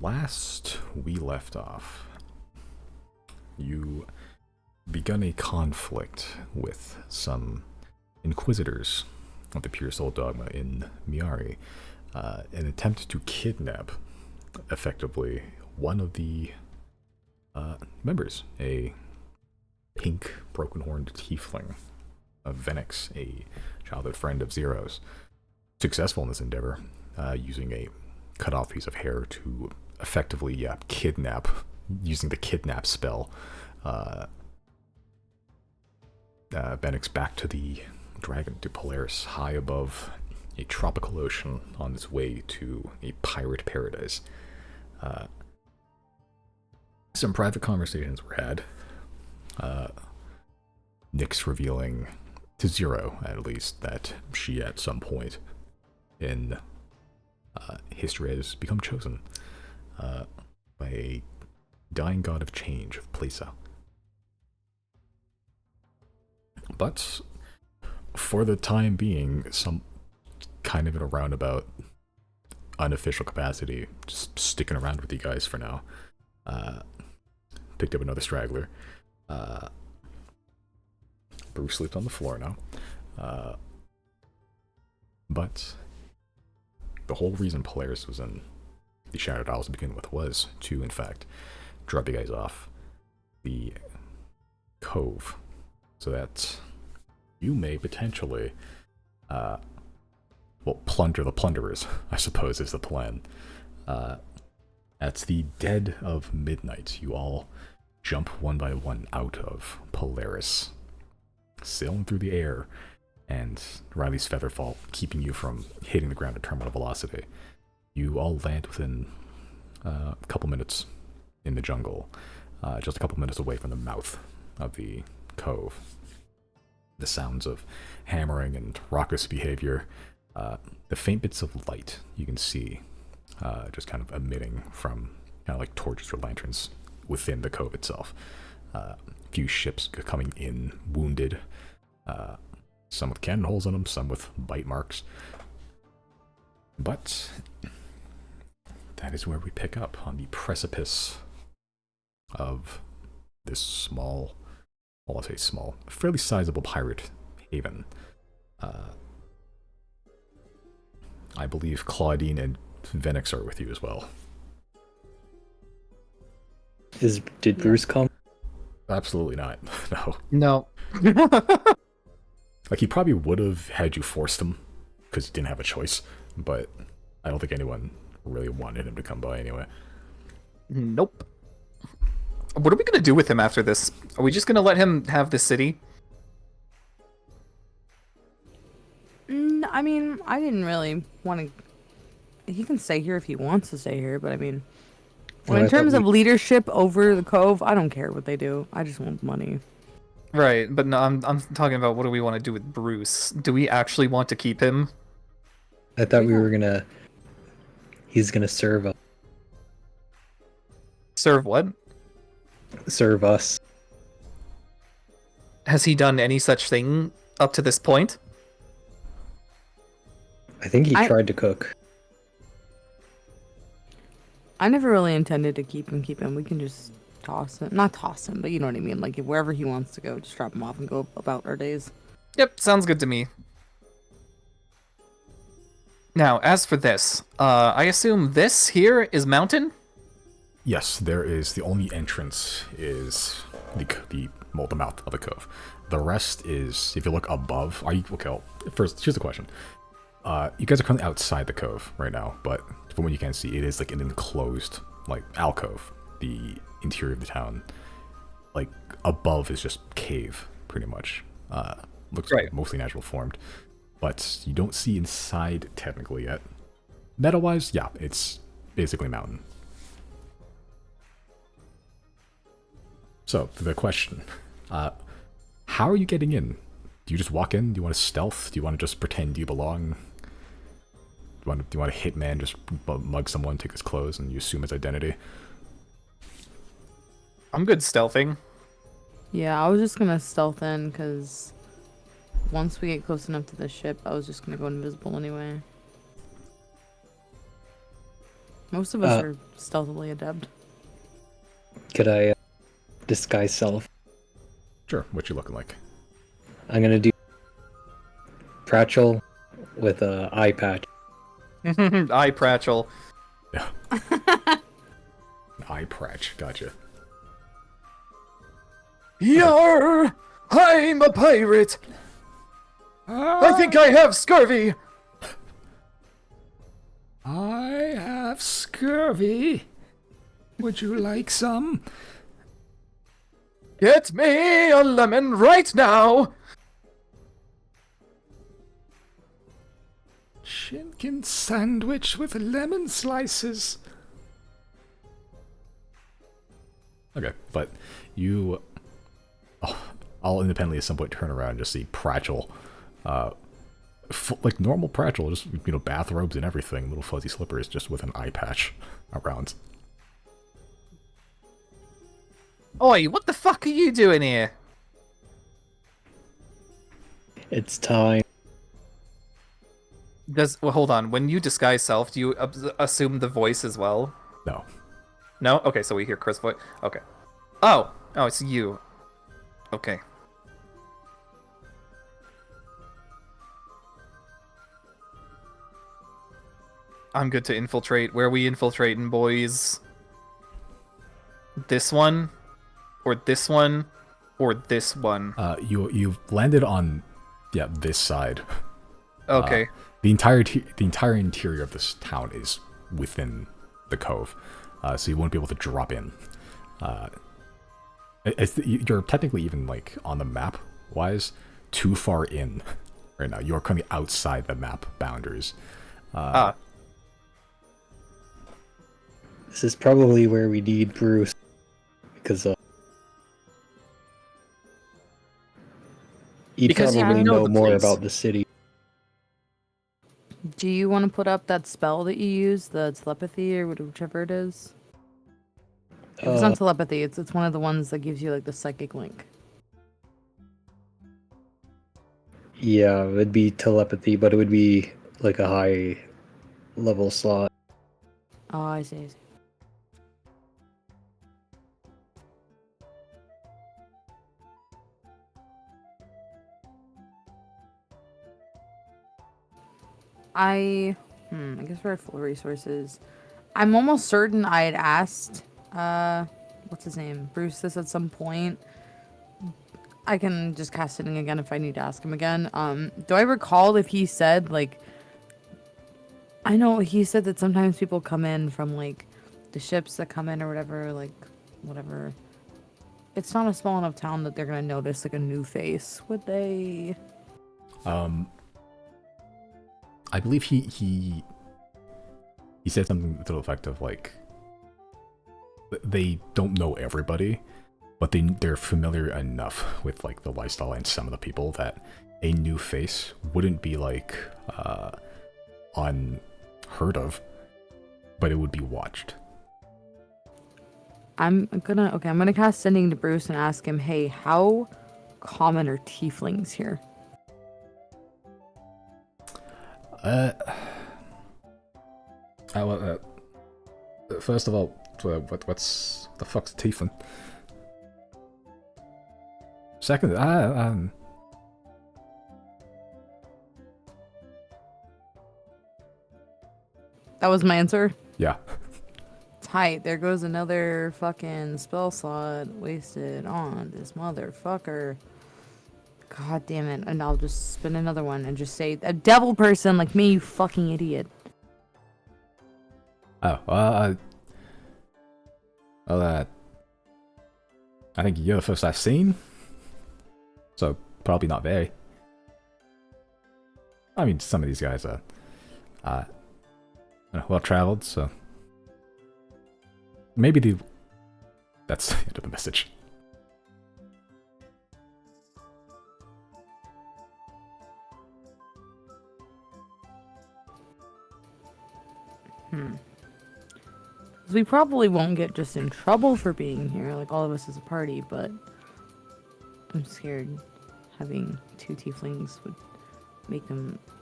last we left off, you begun a conflict with some inquisitors of the Pure Soul Dogma in Miari, an attempt to kidnap, effectively, one of the members, a pink, broken-horned tiefling of Venix, a childhood friend of Zero's. Successful in this endeavor, using a cut-off piece of hair to effectively, kidnap, using the kidnap spell, Venix back to the dragon, to Polaris, high above a tropical ocean on its way to a pirate paradise. Some private conversations were had. Nyx revealing to Zero, at least, that she at some point in history has become chosen by a dying god of change of Plesa. But for the time being, some kind of in a roundabout, unofficial capacity, just sticking around with you guys for now. Picked up another straggler. Bruce sleeps on the floor now. But the whole reason Polaris was in the Shattered Isles to begin with was to, in fact, drop you guys off the cove so that you may potentially, plunder the plunderers, I suppose is the plan. At the dead of midnight, you all jump one by one out of Polaris, sailing through the air, and Riley's Featherfall keeping you from hitting the ground at terminal velocity. You all land within a couple minutes in the jungle, just a couple minutes away from the mouth of the cove. The sounds of hammering and raucous behavior, the faint bits of light you can see just kind of emitting from kind of like torches or lanterns within the cove itself. A few ships coming in wounded, some with cannon holes in them, some with bite marks. But that is where we pick up, on the precipice of this small, well, I'll say small, fairly sizable pirate haven. I believe Claudine and Venix are with you as well. Did Bruce come? Absolutely not. No. No. Like, he probably would have had you forced him, because he didn't have a choice, but I don't think anyone really wanted him to come by anyway. Nope. What are we gonna do with him after this? Are we just gonna let him have the city? I mean, I didn't really want to... He can stay here if he wants to stay here, but I mean... Well, in terms of leadership over the cove, I don't care what they do. I just want money. Right, but no, I'm talking about what do we want to do with Bruce? Do we actually want to keep him? I thought we were gonna... He's gonna serve us. Serve what? Serve us. Has he done any such thing up to this point? I think he tried to cook. I never really intended to keep him. We can just toss him. Not toss him, but you know what I mean. Like, wherever he wants to go, just drop him off and go about our days. Yep, sounds good to me. Now, as for this, I assume this here is mountain? Yes, there is. The only entrance is the mouth of the cove. The rest is, if you look above, are you, okay, well, first, here's the question. You guys are currently outside the cove right now, but from what you can see, it is like an enclosed, like, alcove. The interior of the town, like, above is just cave, pretty much. Looks right. Mostly natural formed, but you don't see inside technically yet. Meta-wise, yeah, it's basically mountain. So, the question, how are you getting in? Do you just walk in? Do you want to stealth? Do you want to just pretend you belong? Do you want a hitman just mug someone, take his clothes, and you assume his identity? I'm good stealthing. Yeah, I was just gonna stealth in, because once we get close enough to the ship, I was just gonna go invisible anyway. Most of us Uh, are stealthily adept. Could I disguise self? Sure, what you looking like? I'm gonna do Pratchel with a eye patch. Eye Pratchel. Yeah. Eye patch, gotcha. Yar! I'm a pirate! I think I have scurvy! I have scurvy. Would you like some? Get me a lemon right now! Chicken sandwich with lemon slices. Okay, but you... Oh, I'll independently at some point turn around and just see Pratchel. Like normal Pratchel, just, you know, bathrobes and everything, little fuzzy slippers, just with an eye patch around. Oi, what the fuck are you doing here? It's time. Well, hold on. When you disguise self, do you assume the voice as well? No. No? Okay, so we hear Chris' voice. Okay. Oh, it's you. Okay. I'm good to infiltrate. Where are we infiltrating, boys? This one? Or this one? Or this one? You've landed on, yeah, this side. Okay. The entire interior of this town is within the cove, so you won't be able to drop in. You're technically even like on the map wise too far in right now. You're currently outside the map boundaries. This is probably where we need Bruce, because he Because he probably would know know the more place. about the city. Do you want to put up that spell that you use, the telepathy or whichever it is? If it's not telepathy, it's one of the ones that gives you like the psychic link. Yeah, it would be telepathy, but it would be like a high level slot. Oh, I see. I guess for full resources, I'm almost certain I had asked, what's his name, Bruce, this at some point. I can just cast it in again if I need to ask him again. Do I recall if he said, like, I know he said that sometimes people come in from, like, the ships that come in or whatever, like, whatever. It's not a small enough town that they're gonna notice, like, a new face, would they? I believe he said something to the effect of like they don't know everybody, but they're familiar enough with like the lifestyle and some of the people that a new face wouldn't be like unheard of, but it would be watched. I'm gonna cast sending to Bruce and ask him, hey, how common are tieflings here? First of all, what's the fuck's tiefling? Second, That was my answer. yeah. Tight. There goes another fucking spell slot wasted on this motherfucker. God damn it. And I'll just spin another one and just say, a devil person like me, you fucking idiot. Oh, well, I think you're the first I've seen, so probably not very. I mean, some of these guys are well-traveled, so maybe that's the end of the message. We probably won't get just in trouble for being here, like all of us as a party, but I'm scared having two tieflings would make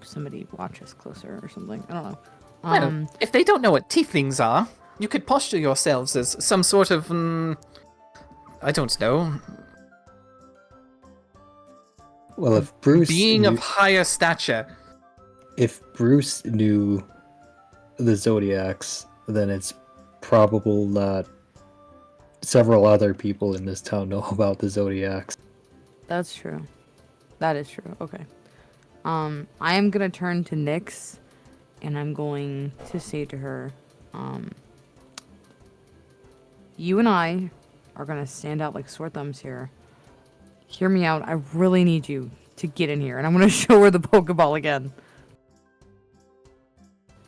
somebody watch us closer or something. I don't know. Well, if they don't know what tieflings are, you could posture yourselves as some sort of, I don't know, Well, if Bruce being knew, of higher stature. if Bruce knew the Zodiacs, then it's probable that several other people in this town know about the Zodiacs. That's true. That is true. Okay. I am gonna turn to Nyx, and I'm going to say to her, you and I are gonna stand out like sore thumbs here. Hear me out. I really need you to get in here, and I'm gonna show her the Pokeball again.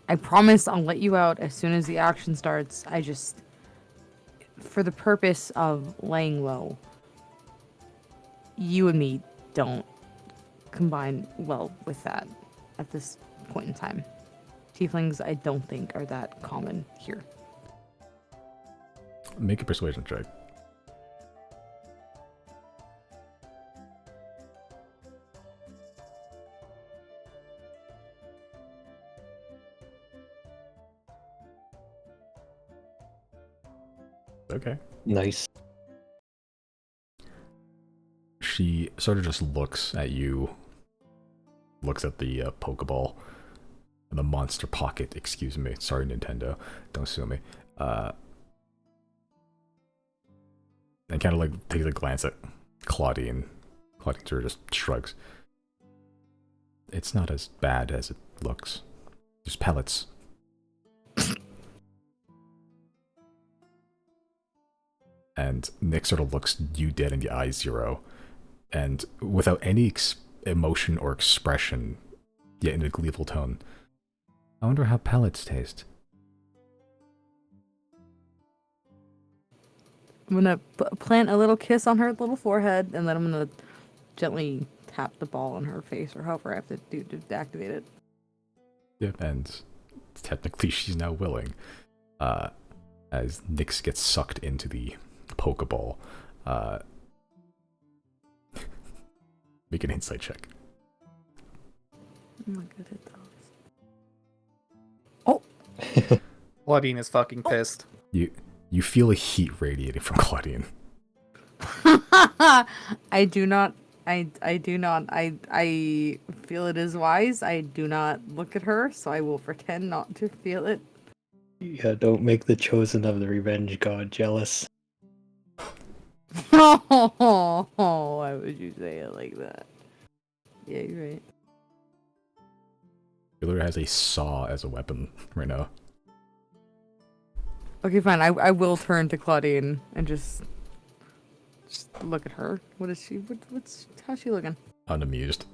I promise I'll let you out as soon as the action starts. I just, for the purpose of laying low, you and me don't combine well with that at this point in time. Tieflings, I don't think, are that common here. Make a persuasion check. Okay. Nice. She sort of just looks at you, looks at the Pokeball, the monster pocket, excuse me. Sorry, Nintendo. Don't sue me. And kind of like takes a glance at Claudine. Claudine sort of just shrugs. It's not as bad as it looks. Just pellets. And Nick sort of looks you dead in the eye, Zero, and without any emotion or expression, yet in a gleeful tone. I wonder how pellets taste. I'm gonna plant a little kiss on her little forehead, and then I'm gonna gently tap the ball on her face, or however I have to do to activate it. Yep, and technically she's now willing. As Nyx gets sucked into the Pokeball. Make an insight check. Oh my god, it does. Claudine is fucking pissed. You feel a heat radiating from Claudine. I do not. I do not. I feel it is wise. I do not look at her, so I will pretend not to feel it. Yeah, don't make the chosen of the revenge god jealous. Oh, why would you say it like that? Yeah, you're right. Killer has a saw as a weapon right now. Okay, fine. I will turn to Claudine and just look at her. What is she? How's she looking? Unamused.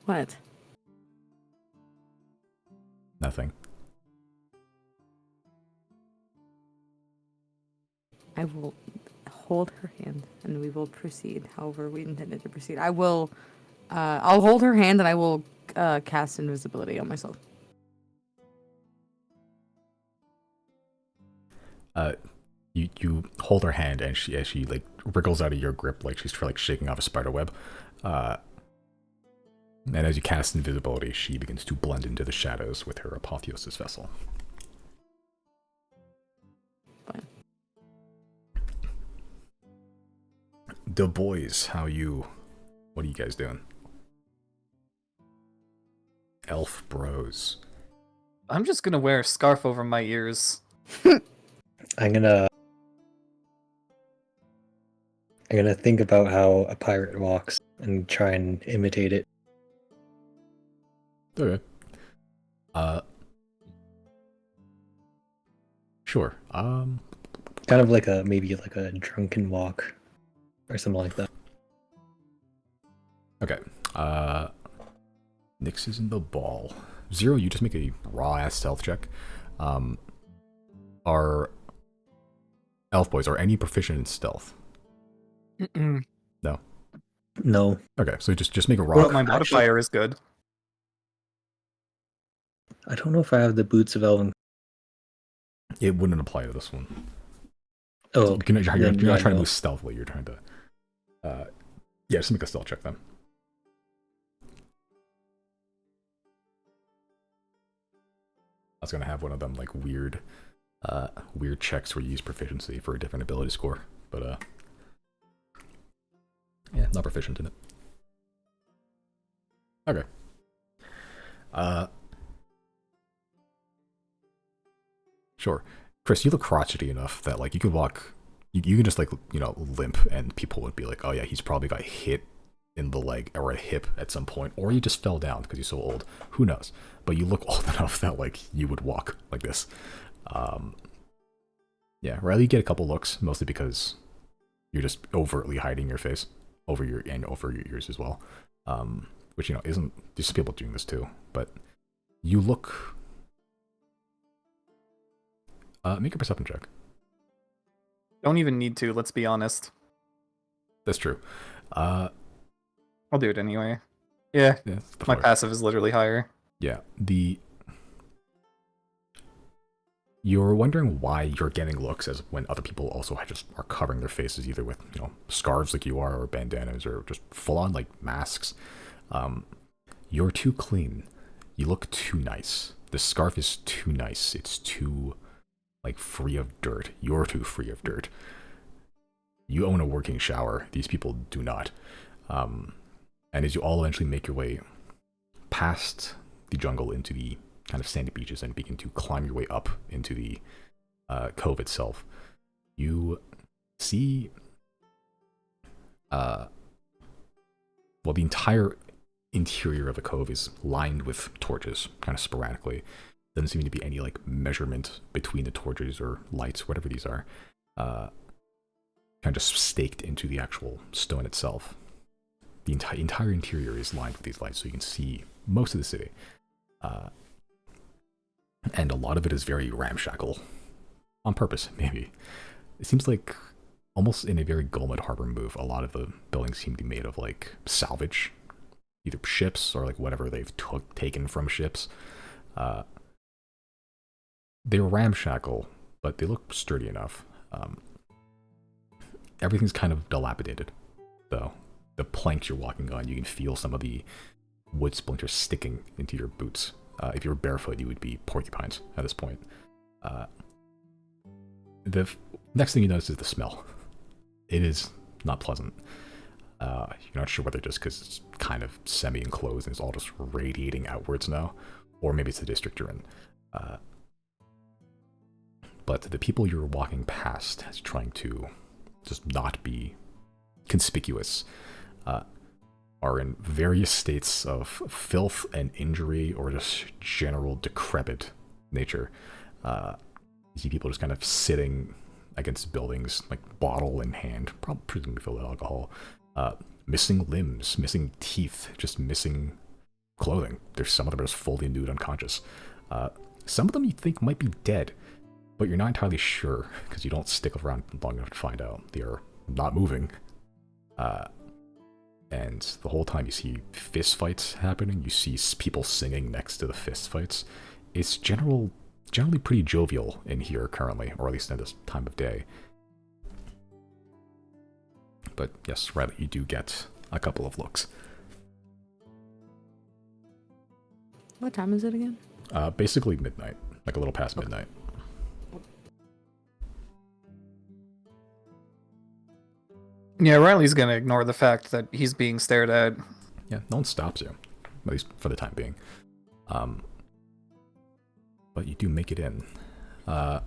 What? Nothing. I will hold her hand, and we will proceed however we intended to proceed. I will, I'll hold her hand, and I will cast invisibility on myself. You hold her hand, and as she like wriggles out of your grip, like she's like shaking off a spider web. And as you cast invisibility, she begins to blend into the shadows with her apotheosis vessel. Fine. The boys, what are you guys doing? Elf bros. I'm just gonna wear a scarf over my ears. I'm gonna think about how a pirate walks and try and imitate it. Okay. Sure. Kind of like maybe like a drunken walk or something like that. Okay. Nyx is in the ball. Zero, you just make a raw ass stealth check. Are elf boys, are any proficient in stealth? Mm-mm. No. No. Okay, so just make a raw. Well, My modifier is good. I don't know if I have the boots of Elven. It wouldn't apply to this one. Oh, You're not trying to no. move stealthily. You're trying to. Yeah, just make a stealth check then. I was gonna have one of them like weird checks where you use proficiency for a different ability score, but yeah, not proficient in it. Okay. Sure. Chris, you look crotchety enough that like you could walk, you can just like limp, and people would be like, oh yeah, he's probably got hit in the leg or a hip at some point, or you just fell down because you're so old. Who knows? But you look old enough that like you would walk like this. Yeah, Riley, you get a couple looks, mostly because you're just overtly hiding your face over your ears as well. Which isn't, there's some people doing this too, but you look. Make a perception check. Don't even need to. Let's be honest. That's true. I'll do it anyway. Yeah, my passive is literally higher. Yeah, you're wondering why you're getting looks as when other people also just are covering their faces either with scarves like you are, or bandanas, or just full on like masks. You're too clean. You look too nice. The scarf is too nice. It's too like free of dirt. You're too free of dirt. You own a working shower. These people do not. And as you all eventually make your way past the jungle into the kind of sandy beaches and begin to climb your way up into the cove itself, you see the entire interior of the cove is lined with torches, kind of sporadically. Doesn't seem to be any like measurement between the torches or lights, whatever these are, kind of just staked into the actual stone itself. The entire interior is lined with these lights, so you can see most of the city. And a lot of it is very ramshackle. On purpose, maybe. It seems like, almost in a very Gulmud Harbor move, a lot of the buildings seem to be made of like salvage. Either ships or like whatever they've taken from ships. They're ramshackle, but they look sturdy enough. Everything's kind of dilapidated, though. The planks you're walking on, you can feel some of the wood splinters sticking into your boots. If you were barefoot, you would be porcupines at this point. The next thing you notice is the smell. It is not pleasant. You're not sure whether just because it's kind of semi-enclosed and it's all just radiating outwards now, or maybe it's the district you're in. But the people you're walking past, as trying to just not be conspicuous, are in various states of filth and injury, or just general decrepit nature. You see people just kind of sitting against buildings, like bottle in hand, probably presumably filled with alcohol. Missing limbs, missing teeth, just missing clothing. There's some of them are just fully nude, unconscious. Some of them you think might be dead, but you're not entirely sure because you don't stick around long enough to find out. They are not moving. And the whole time you see fist fights happening, you see people singing next to the fist fights. It's generally pretty jovial in here currently, or at least at this time of day. But yes, Riley, you do get a couple of looks. What time is it again? Basically midnight, like a little past midnight. Yeah, Riley's gonna ignore the fact that he's being stared at. Yeah, no one stops you, at least for the time being. But you do make it in. Yeah,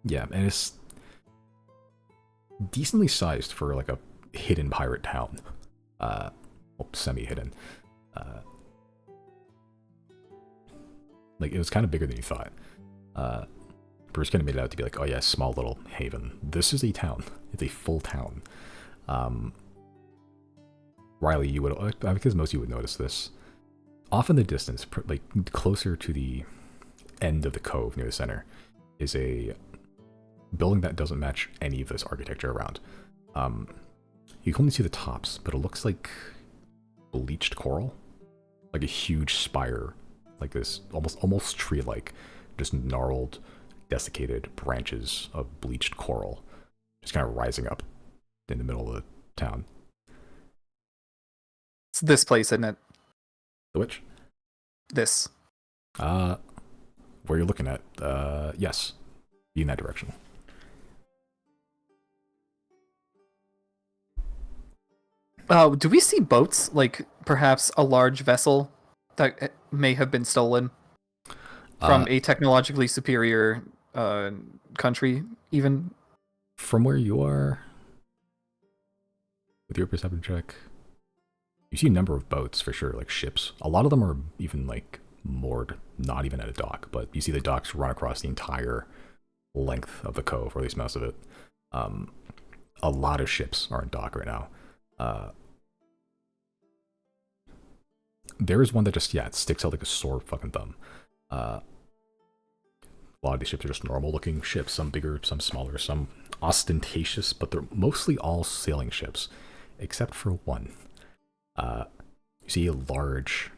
and it's decently sized for like a hidden pirate town. Well, semi-hidden. Like, it was kind of bigger than you thought. Bruce kind of made it out to be like, oh yeah, small little haven. This is a town. It's a full town. Riley, you would, because most of you would notice this. Off in the distance, like closer to the end of the cove near the center, is a building that doesn't match any of this architecture around. You can only see the tops, but it looks like bleached coral. Like a huge spire, like this almost tree-like, just gnarled, desiccated branches of bleached coral, just kind of rising up in the middle of the town. It's this place, isn't it? The which? This. Where you're looking at, yes. Be in that direction. Do we see boats, like perhaps a large vessel that may have been stolen from a technologically superior country, even? From where you are, with your perception check, you see a number of boats for sure, like ships. A lot of them are even like moored, not even at a dock, but you see the docks run across the entire length of the cove, or at least most of it. A lot of ships are in dock right now. There is one that just, it sticks out like a sore fucking thumb. A lot of these ships are just normal looking ships, some bigger, some smaller, some ostentatious, but they're mostly all sailing ships, except for one. You see a large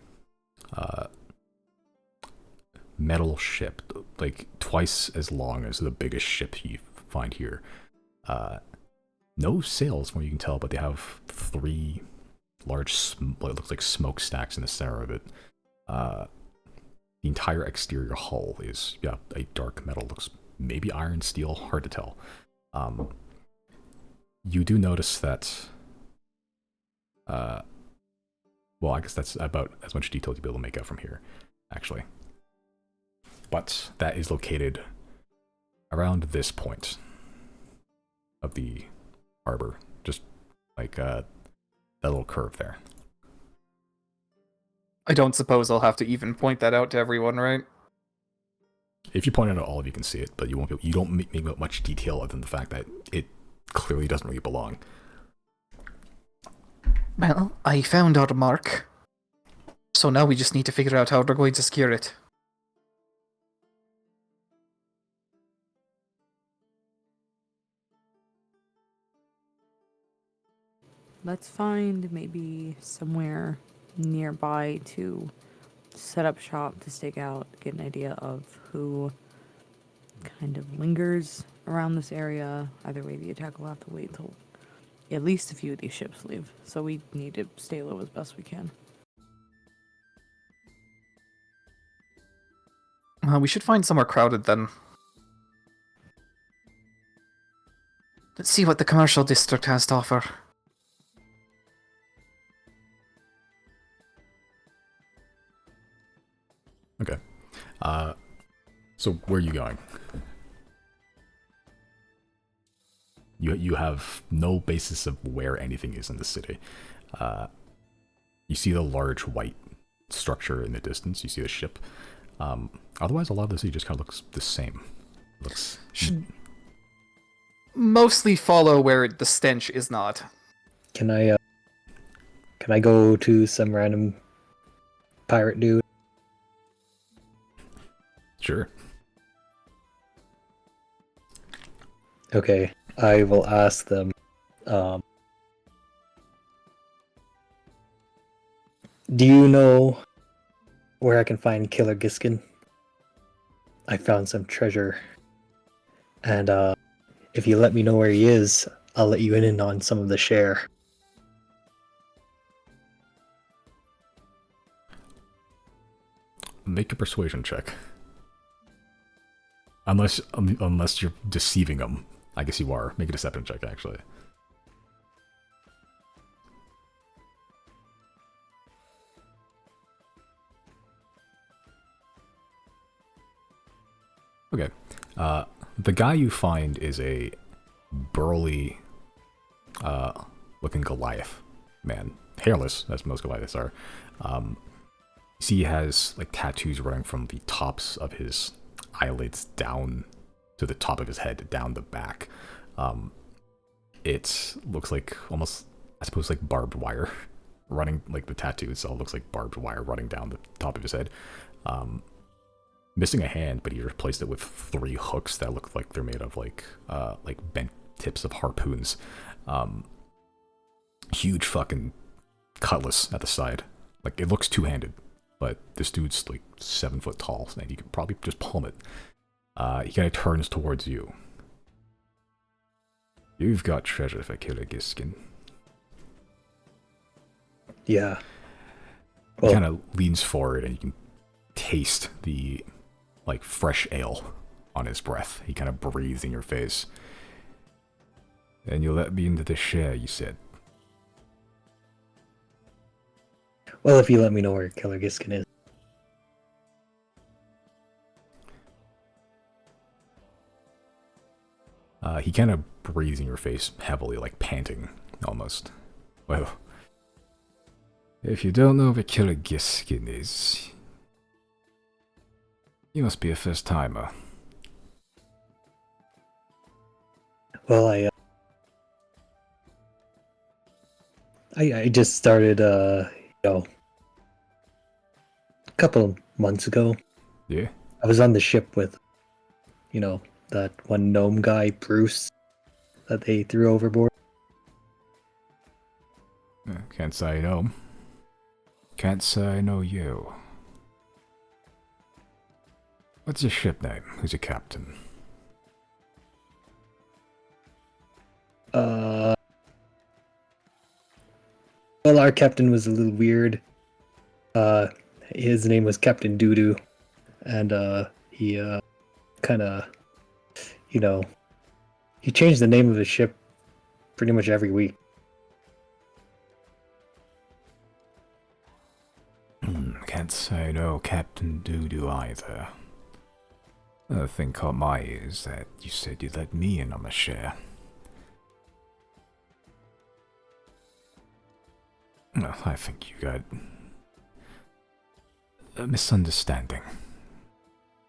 metal ship, like twice as long as the biggest ship you find here. No sails, from what you can tell, but they have 3 large, what looks like smokestacks in the center of it. The entire exterior hull is, a dark metal. Looks maybe iron, steel, hard to tell. You do notice that, well, I guess that's about as much detail you'll be able to make out from here, actually. But that is located around this point of the harbor, just like that little curve there. I don't suppose I'll have to even point that out to everyone, right? If you point it out, all of you can see it, but you won't. You don't make out much detail other than the fact that it clearly doesn't really belong. Well, I found our mark. So now we just need to figure out how we're going to secure it. Let's find maybe somewhere nearby to set up shop, to stake out, get an idea of who kind of lingers around this area. Either way, the attack will have to wait till at least a few of these ships leave. So we need to stay low as best we can. We should find somewhere crowded then. Let's see what the commercial district has to offer. Okay. So where are you going? You have no basis of where anything is in the city. You see the large white structure in the distance. You see the ship. Otherwise, a lot of the city just kind of looks the same. Should mostly follow where the stench is not. Can I go to some random pirate dude? Sure. Okay, I will ask them. Do you know where I can find Killer Giskin? I found some treasure, and if you let me know where he is, I'll let you in on some of the share. Make a persuasion check. Unless you're deceiving them. I guess you are. Make a deception check, actually. Okay. The guy you find is a burly looking Goliath man. Hairless, as most Goliaths are. You see he has like tattoos running from the tops of his eyelids down to the top of his head, down the back. It looks like almost, I suppose, like barbed wire running, like the tattoo itself looks like barbed wire running down the top of his head. Missing a hand, but he replaced it with 3 hooks that look like they're made of like bent tips of harpoons. Huge fucking cutlass at the side. Like, it looks two-handed, but this dude's like 7 foot tall, and you can probably just palm it. He kind of turns towards you. You've got treasure for Killer Giskin. Yeah. He kind of leans forward, and you can taste the, like, fresh ale on his breath. He kind of breathes in your face. And you let me into the share, you said. Well, if you let me know where Killer Giskin is. He kind of breathes in your face heavily, like panting, almost. Well, if you don't know where Killer Giskin is, you must be a first-timer. Well, I just started, a couple months ago. Yeah? I was on the ship with, that one gnome guy, Bruce, that they threw overboard. Can't say I know. Can't say I know you. What's your ship name? Who's your captain? Well, our captain was a little weird. His name was Captain Doodoo, and he kind of, he changed the name of his ship pretty much every week. Can't say I know Captain Doodoo either. The thing caught my ears that you said you'd let me in on the share. Well, I think you got a misunderstanding.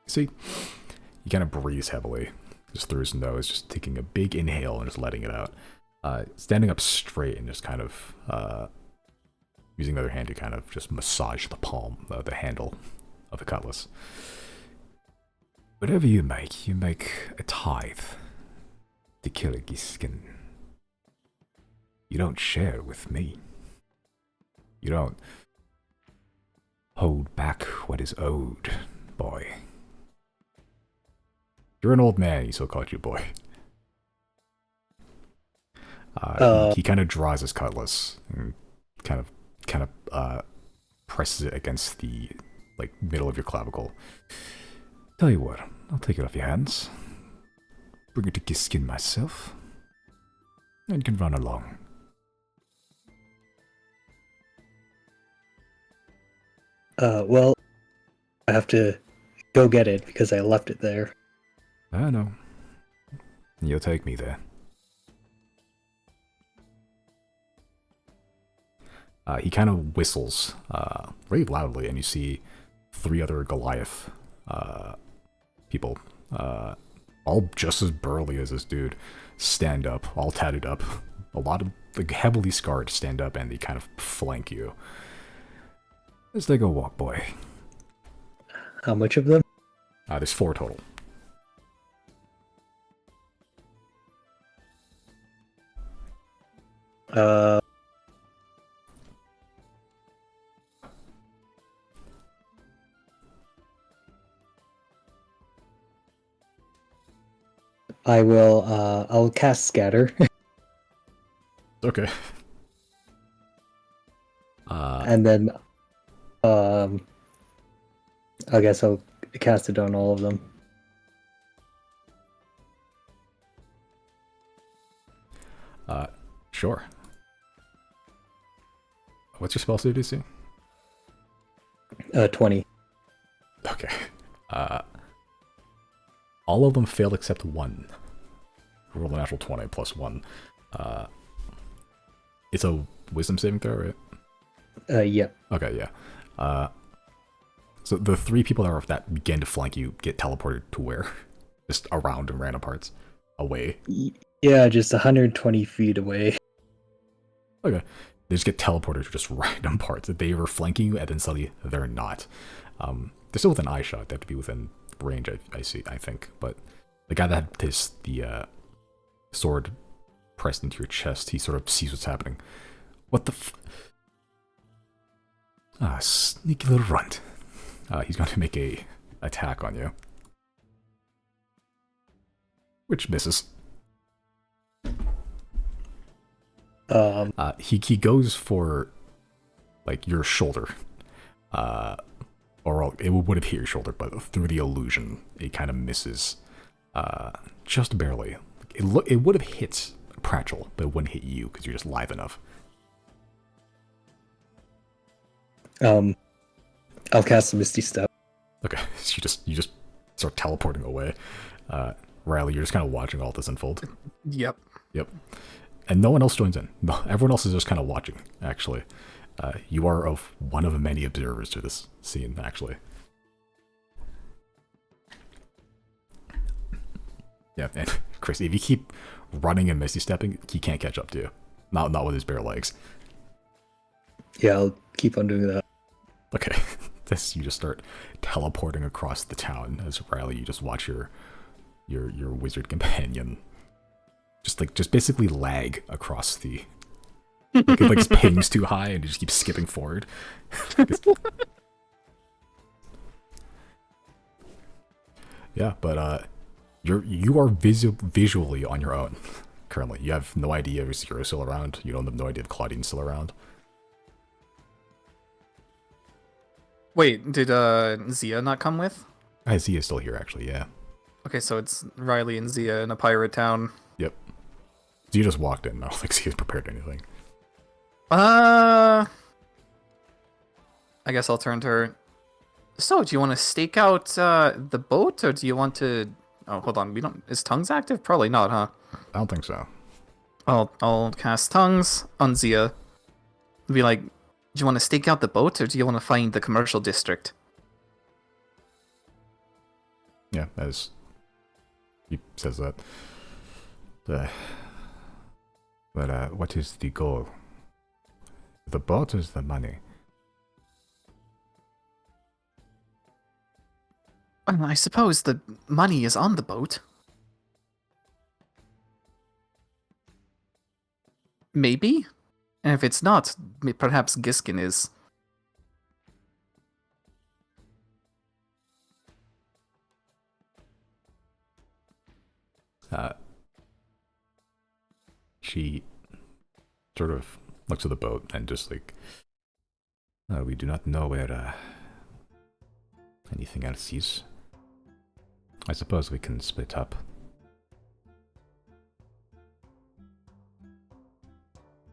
See, he kind of breathes heavily, just through his nose, just taking a big inhale and just letting it out. Standing up straight and just kind of using the other hand to kind of just massage the palm, the handle of the cutlass. Whatever you make a tithe to Killer Giskin. You don't share with me. You don't hold back what is owed, boy. You're an old man, he still called you boy. He kind of draws his cutlass and kind of presses it against the middle of your clavicle. Tell you what, I'll take it off your hands. Bring it to Giskin myself. And you can run along. Well, I have to go get it because I left it there. I know. You'll take me there. He kind of whistles very loudly, and you see 3 other Goliath people, all just as burly as this dude, stand up, all tatted up. A lot of heavily scarred stand up, and they kind of flank you. Let's take a walk, boy. How much of them? There's 4 total. I'll cast Scatter. Okay. And then, I guess I'll cast it on all of them. Sure. What's your spell save DC? 20. Okay. All of them failed except 1. Roll a natural 20 plus 1. It's a wisdom saving throw, right? Yep. Okay, yeah. So the 3 people that begin to flank you get teleported to where? Just around in random parts? Away? Yeah, just 120 feet away. Okay. They just get teleported to just random parts. They were flanking you, and then suddenly they're not. They're still within eye shot. They have to be within range, I think. But the guy that had the sword pressed into your chest, he sort of sees what's happening. What the sneaky little runt. He's going to make a attack on you. Which misses. He goes for your shoulder, or or it would have hit your shoulder, but through the illusion, it kind of misses, just barely. It would have hit Pratchell, but it wouldn't hit you because you're just live enough. I'll cast a Misty Step. Okay, so you just start teleporting away. Riley, you're just kind of watching all this unfold. Yep. And no one else joins in. No, everyone else is just kind of watching, actually. You are one of many observers to this scene, actually. Yeah, and Chris, if you keep running and misty stepping, he can't catch up to you. Not with his bare legs. Yeah, I'll keep on doing that. Okay, you just start teleporting across the town as Riley. You just watch your wizard companion just basically lag across the. His ping's too high and he just keeps skipping forward. Yeah, but you are visually on your own currently. You have no idea if Zero's still around. You don't have no idea if Claudine's still around. Wait, did Zia not come with? Zia's still here, actually, yeah. Okay, so it's Riley and Zia in a pirate town. Yep. Zia just walked in. I don't think Zia's prepared anything. I guess I'll turn to her. So, do you want to stake out the boat, or do you want to... Oh, hold on. Is Tongues active? Probably not, huh? I don't think so. I'll cast Tongues on Zia. Be like, do you want to stake out the boat, or do you want to find the commercial district? Yeah, as he says that. But what is the goal? The boat is the money. I suppose the money is on the boat. Maybe? And if it's not, perhaps Giskin is. She sort of looks at the boat and just like, we do not know where anything else is. I suppose we can split up.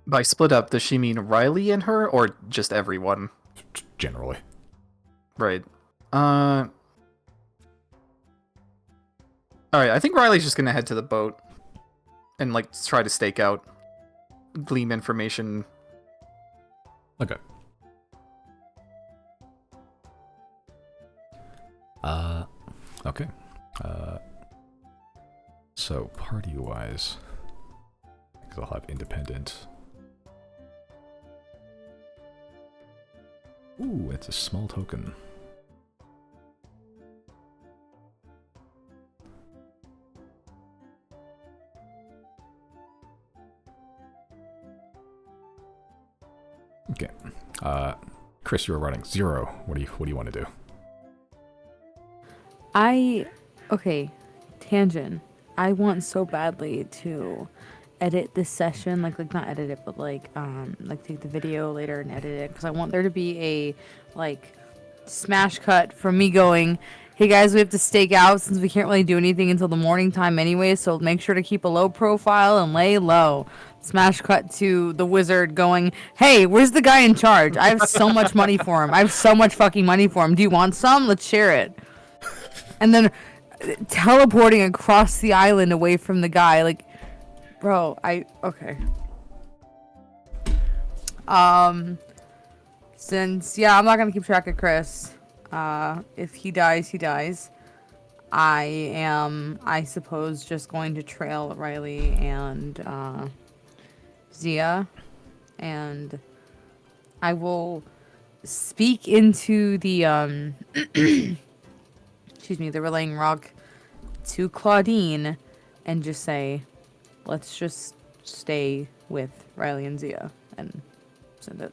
By split up, does she mean Riley and her, or just everyone? Generally. Right. Alright, I think Riley's just gonna head to the boat. And, like, try to stake out. Glean information. Okay. Okay. So, party-wise, because I'll have independent. Ooh, it's a small token. Okay. Chris, you're running. Zero. What do you want to do? Okay, tangent. I want so badly to edit this session, like not edit it, but like take the video later and edit it, because I want there to be a smash cut from me going, hey guys, we have to stake out since we can't really do anything until the morning time anyway, so make sure to keep a low profile and lay low. Smash cut to the wizard going, hey, where's the guy in charge? I have so much money for him. I have so much fucking money for him. Do you want some? Let's share it. And then teleporting across the island away from the guy, like, bro, okay. Since, yeah, I'm not gonna keep track of Chris. If he dies, he dies. I am, I suppose, just going to trail Riley and, Zia. And I will speak into the, excuse me, the relaying rock to Claudine and just say, let's just stay with Riley and Zia and send it.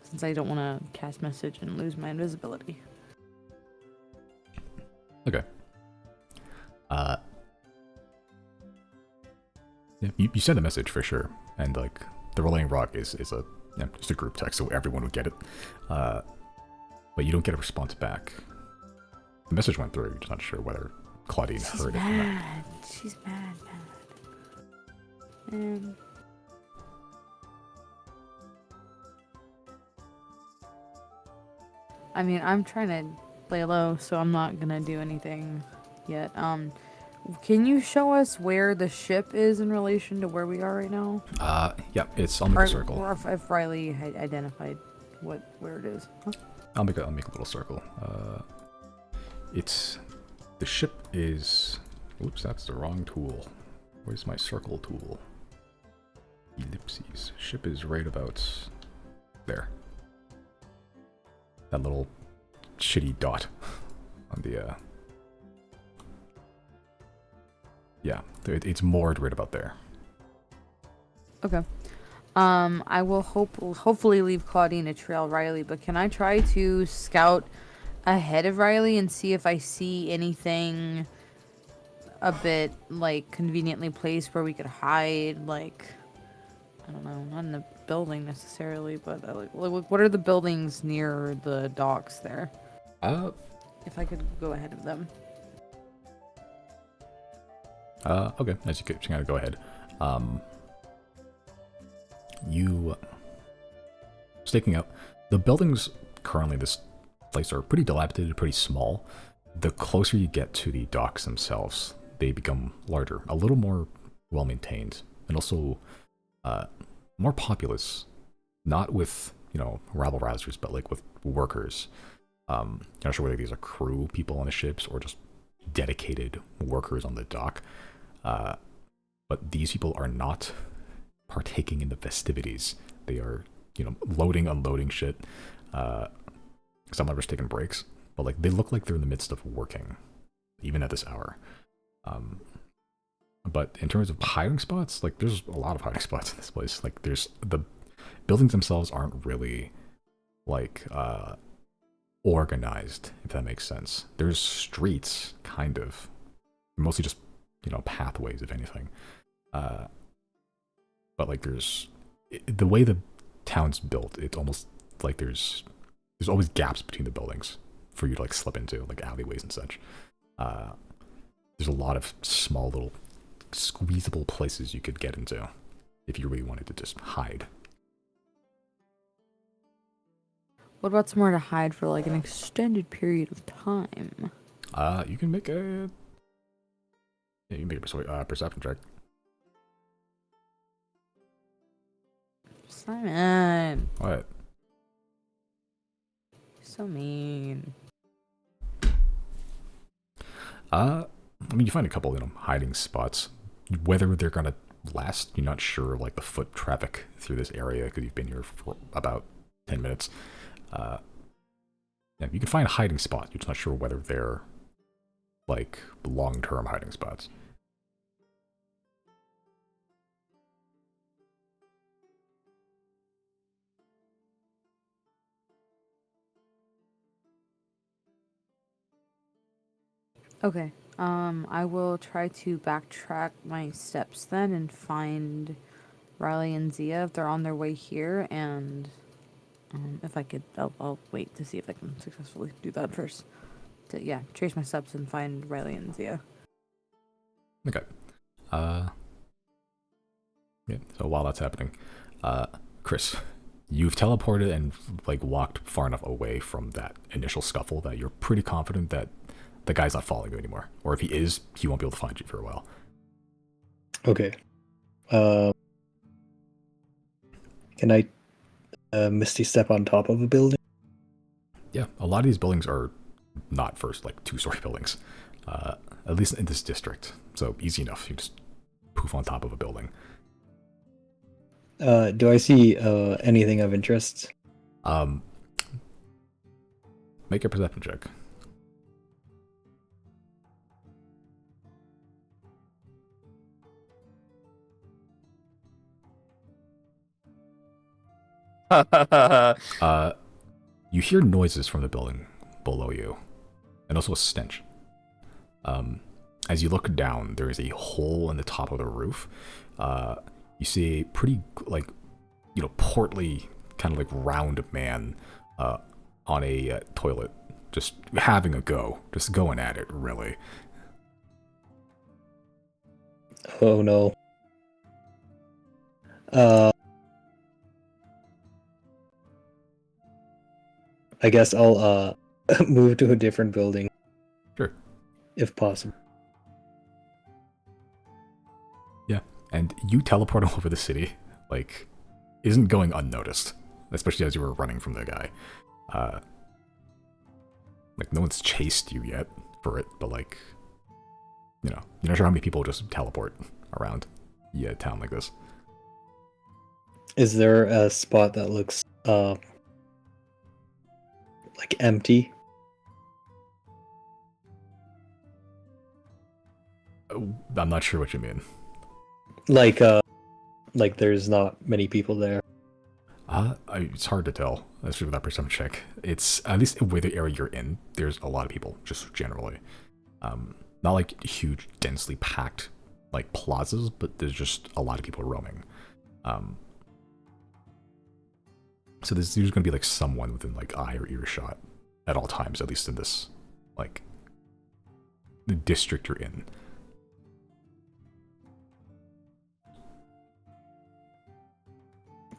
Since I don't want to cast message and lose my invisibility. Okay. Yeah, you send a message for sure, and like the relaying rock is a just a group text, so everyone would get it. but you don't get a response back. The message went through, you're just not sure whether Claudine heard it or not. She's mad. And I mean, I'm trying to play low, so I'm not gonna do anything yet. Can you show us where the ship is in relation to where we are right now? Yeah, I'll make a circle. Or if Riley had identified where it is. Huh? I'll make a little circle. The ship is. Oops, that's the wrong tool. Where's my circle tool? Ellipses. Ship is right about there. That little shitty dot on the. Yeah, it's moored right about there. Okay. I will hopefully leave Claudine to trail Riley, but can I try to scout ahead of Riley and see if I see anything a bit like conveniently placed where we could hide? Like, I don't know, not in the building necessarily, but like what are the buildings near the docks there? If I could go ahead of them. Okay, as you kind of go ahead. You staking out the buildings currently this place are pretty dilapidated, pretty small. The closer you get to the docks themselves, they become larger, a little more well maintained, and also more populous. Not with rabble rousers, but like with workers. I'm not sure whether these are crew people on the ships or just dedicated workers on the dock. But these people are not partaking in the festivities. They are, loading, unloading shit. Some of us taking breaks, but like they look like they're in the midst of working, even at this hour. But in terms of hiding spots, like there's a lot of hiding spots in this place. Like there's the buildings themselves aren't really like organized, if that makes sense. There's streets, kind of, mostly just pathways, if anything. But like the way the town's built, it's almost like there's always gaps between the buildings for you to like slip into, like alleyways and such. There's a lot of small little squeezable places you could get into if you really wanted to just hide. What about somewhere to hide for like an extended period of time? You can make a perception check. Simon. What? So mean. I mean, you find a couple, hiding spots. Whether they're gonna last, you're not sure. Like the foot traffic through this area, because you've been here for about 10 minutes. Yeah, you can find a hiding spot. You're just not sure whether they're like long-term hiding spots. Okay. I will try to backtrack my steps then and find Riley and Zia if they're on their way here, and if I could, I'll wait to see if I can successfully do that first. Trace my steps and find Riley and Zia. Okay. Yeah. So while that's happening, Chris, you've teleported and like walked far enough away from that initial scuffle that you're pretty confident that the guy's not following you anymore. Or if he is, he won't be able to find you for a while. Okay. Can I Misty step on top of a building? Yeah, a lot of these buildings are not first, like 2-story buildings. At least in this district. So easy enough. You just poof on top of a building. Do I see anything of interest? Make a perception check. You hear noises from the building below you, and also a stench. As you look down, there is a hole in the top of the roof. You see a pretty, portly, kind of like round man, on a toilet, just having a go, just going at it, really. Oh no. Uh, I guess I'll move to a different building Sure. if possible. Yeah, and you teleport all over the city, like, isn't going unnoticed, especially as you were running from the guy. Like, no one's chased you yet for it, but, like, you know, you're not sure how many people just teleport around a town like this. Is there a spot that looks like empty? I'm not sure what you mean. Like there's not many people there. It's hard to tell, especially with that perception check. It's, at least with the area you're in, there's a lot of people, just generally. Not like huge, densely packed, like, plazas, but there's just a lot of people roaming. So there's going to be, like, someone within, like, eye or earshot at all times, at least in this, like, the district you're in.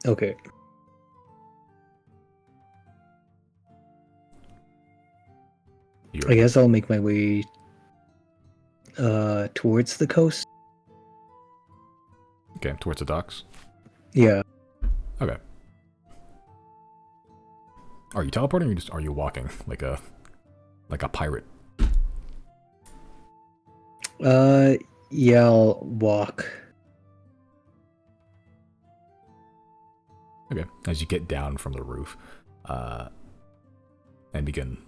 Okay. I guess I'll make my way towards the coast. Okay, towards the docks? Yeah. Okay. Are you teleporting, or are you walking like a pirate? Yeah, I'll walk. Okay, as you get down from the roof, and begin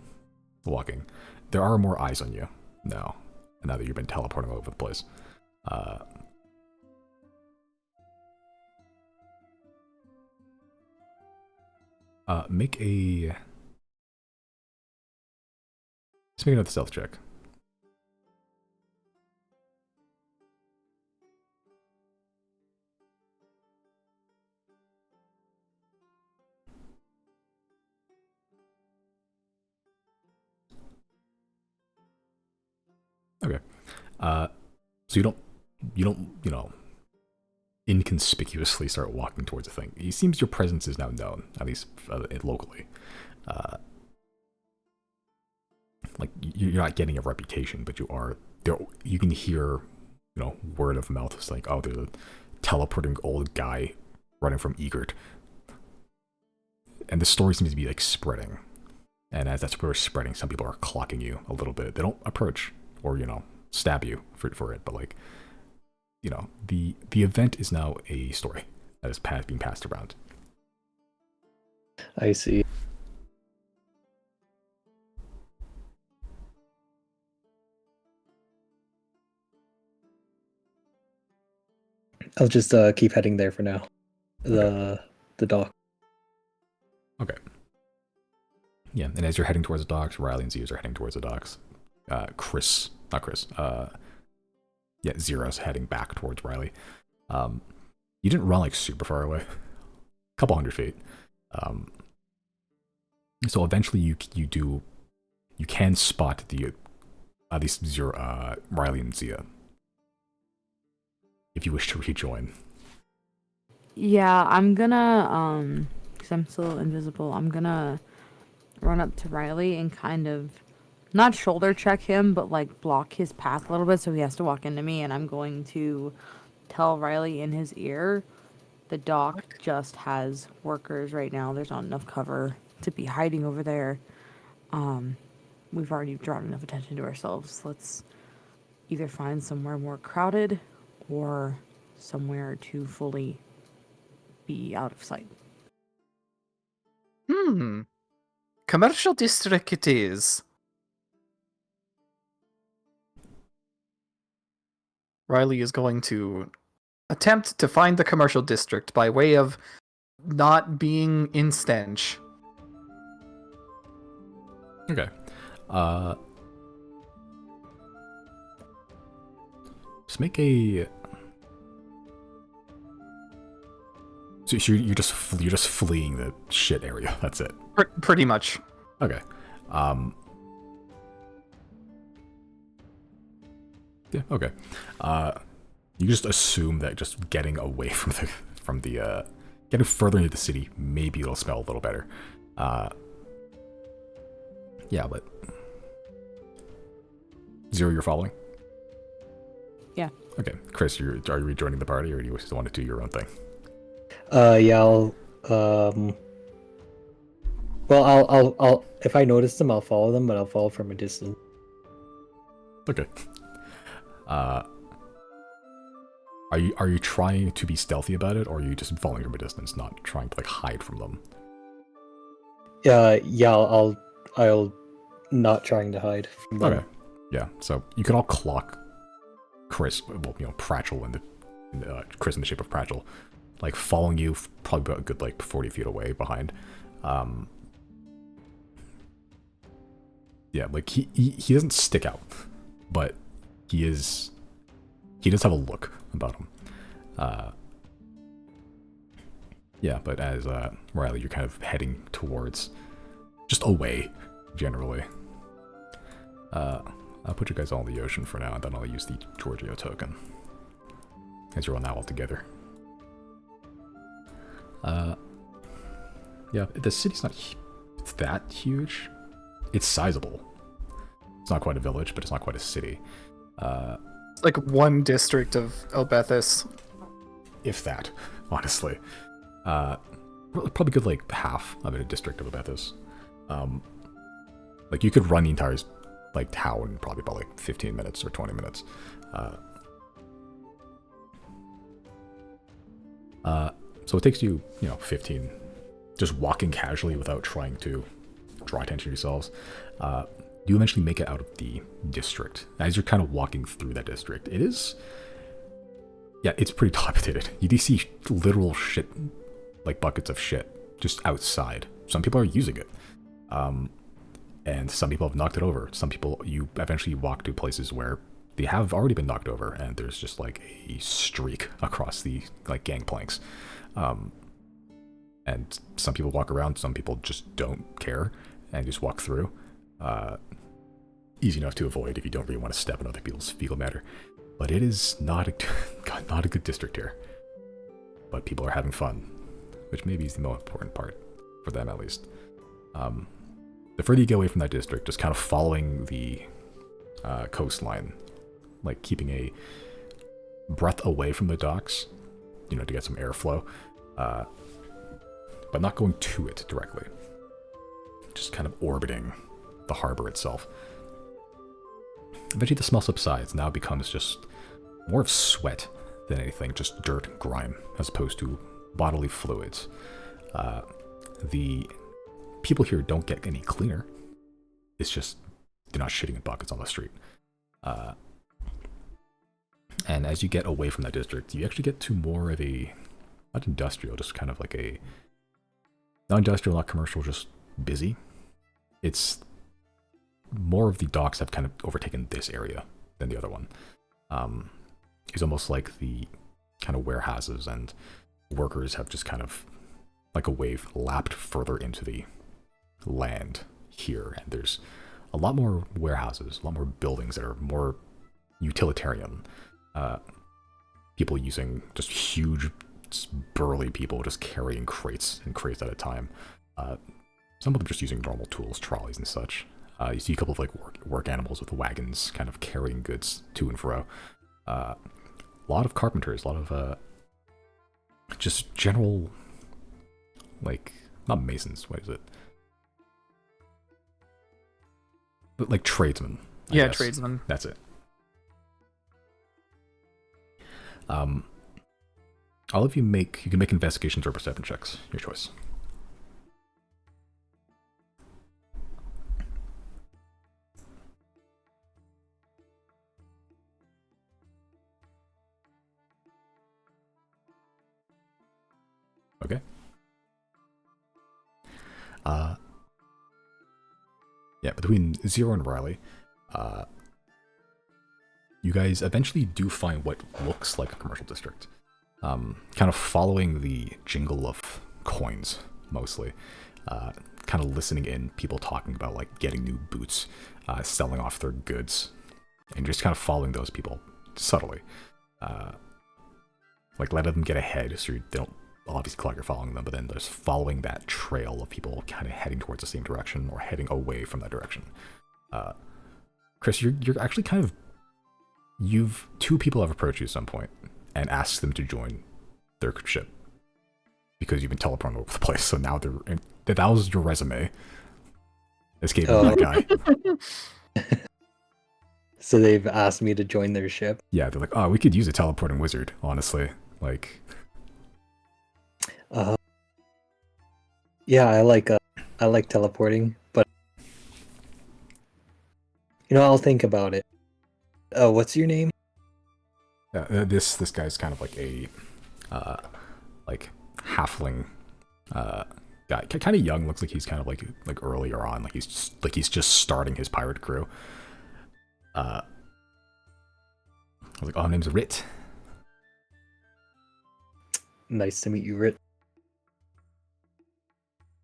walking, there are more eyes on you now that you've been teleporting all over the place. Make another stealth check. Okay. So you don't, inconspicuously start walking towards a thing. It seems your presence is now known, at least locally. Like, you're not getting a reputation, but you are there. You can hear, word of mouth. It's like, oh, there's a teleporting old guy running from Egert, and the story seems to be, like, spreading. And as that story is spreading, some people are clocking you a little bit. They don't approach or stab you for it, but, like, the event is now a story that is being passed around. I see. I'll just keep heading there for now. The dock. Okay. Yeah, and as you're heading towards the docks, Riley and Zeus are heading towards the docks. Zero's heading back towards Riley. You didn't run, like, super far away, a couple 100 feet. So eventually you can spot at least Zero, Riley and Zia, if you wish to rejoin. Yeah, I'm gonna, because I'm still invisible, I'm gonna run up to Riley and kind of, not shoulder check him, but, like, block his path a little bit so he has to walk into me, and I'm going to tell Riley in his ear, the dock just has workers right now. There's not enough cover to be hiding over there. We've already drawn enough attention to ourselves. Let's either find somewhere more crowded or somewhere to fully be out of sight. Commercial district it is. Riley is going to attempt to find the commercial district by way of not being in stench. Okay. Just make a. So you're just fleeing the shit area. That's it. Pretty much. Okay. Yeah, okay. You just assume that just getting away from the getting further into the city, maybe it'll smell a little better. Yeah, but Zero, you're following? Yeah. Okay, Chris, are you rejoining the party, or do you still want to do your own thing? Yeah, well, I'll if I notice them, I'll follow them, but I'll follow from a distance. Okay. Are you trying to be stealthy about it, or are you just following from a distance, not trying to like hide from them? Yeah, I'll not trying to hide from them. Okay. Yeah. So you can all clock Chris, well, Pratchell in the Chris in the shape of Pratchell, like following you probably about a good like 40 feet away behind. Yeah, like he doesn't stick out, but he does have a look about him. Yeah, but as Riley, you're kind of heading towards, just away, generally. I'll put you guys all in the ocean for now, and then I'll use the Giorgio token, as you're all now all together. Yeah, the city's not that huge. It's sizable. It's not quite a village, but it's not quite a city. It's like one district of Elbethis. If that, honestly. Probably good like half of it a district of Elbethis. Like you could run the entire like town in probably about like 15 minutes or 20 minutes. So it takes you, 15, just walking casually without trying to draw attention to yourselves. You eventually make it out of the district. As you're kind of walking through that district, it's pretty dilapidated. You do see literal shit, like buckets of shit, just outside. Some people are using it. And some people have knocked it over. Some people, you eventually walk to places where they have already been knocked over, and there's just like a streak across the like gangplanks. And some people walk around, some people just don't care and just walk through. Easy enough to avoid if you don't really want to step in other people's fecal matter. But it is not a good district here. But people are having fun, which maybe is the most important part, for them at least. The further you get away from that district, just kind of following the coastline, like keeping a breath away from the docks, to get some airflow, but not going to it directly. Just kind of orbiting the harbor itself. Eventually the smell subsides. Now it becomes just more of sweat than anything, just dirt and grime, as opposed to bodily fluids. The people here don't get any cleaner. It's just they're not shitting in buckets on the street. And as you get away from that district, you actually get to more of a, not industrial, just kind of like a, not industrial, not commercial, just busy. It's more of the docks have kind of overtaken this area than the other one. It's almost like the kind of warehouses and workers have just kind of, like a wave, lapped further into the land here. And there's a lot more warehouses, a lot more buildings that are more utilitarian. People using just huge, burly people just carrying crates and crates at a time. Some of them just using normal tools, trolleys and such. You see a couple of like work animals with wagons kind of carrying goods to and fro. A lot of carpenters, a lot of just general, like, not masons, what is it? But like tradesmen. I Yeah, guess. tradesmen. That's it. All of you can make investigations or perception checks. Your choice. Okay. Yeah, between Zero and Riley, you guys eventually do find what looks like a commercial district. Kind of following the jingle of coins, mostly. kind of listening in, people talking about like getting new boots, selling off their goods, and just kind of following those people subtly. Like letting them get ahead so they don't obviously clock you're following them, but then just following that trail of people kind of heading towards the same direction or heading away from that direction. Chris, you're actually kind of, two people have approached you at some point and asked them to join their ship because you've been teleporting over the place. So now that was your resume. Escaping that guy. So they've asked me to join their ship. Yeah, they're like, oh, we could use a teleporting wizard, honestly. Like, yeah, I like teleporting, but I'll think about it. Oh, what's your name? this guy's kind of like a like halfling guy, kind of young. Looks like he's kind of like earlier on, like he's just starting his pirate crew. I was like, oh, my name's Rit. Nice to meet you, Rit.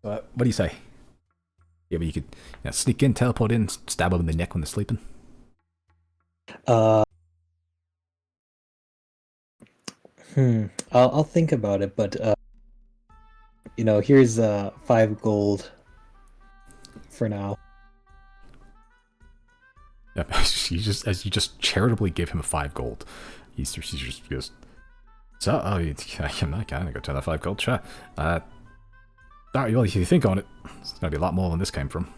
What do you say? Yeah, but you could sneak in, teleport in, stab them in the neck when they're sleeping. I'll think about it, but here's 5 gold for now. Yeah, you just charitably give him 5 gold. He just goes, so, I'm not gonna go turn that 5 gold, sure. Alright, well, if you think on it, it's gonna be a lot more than this came from.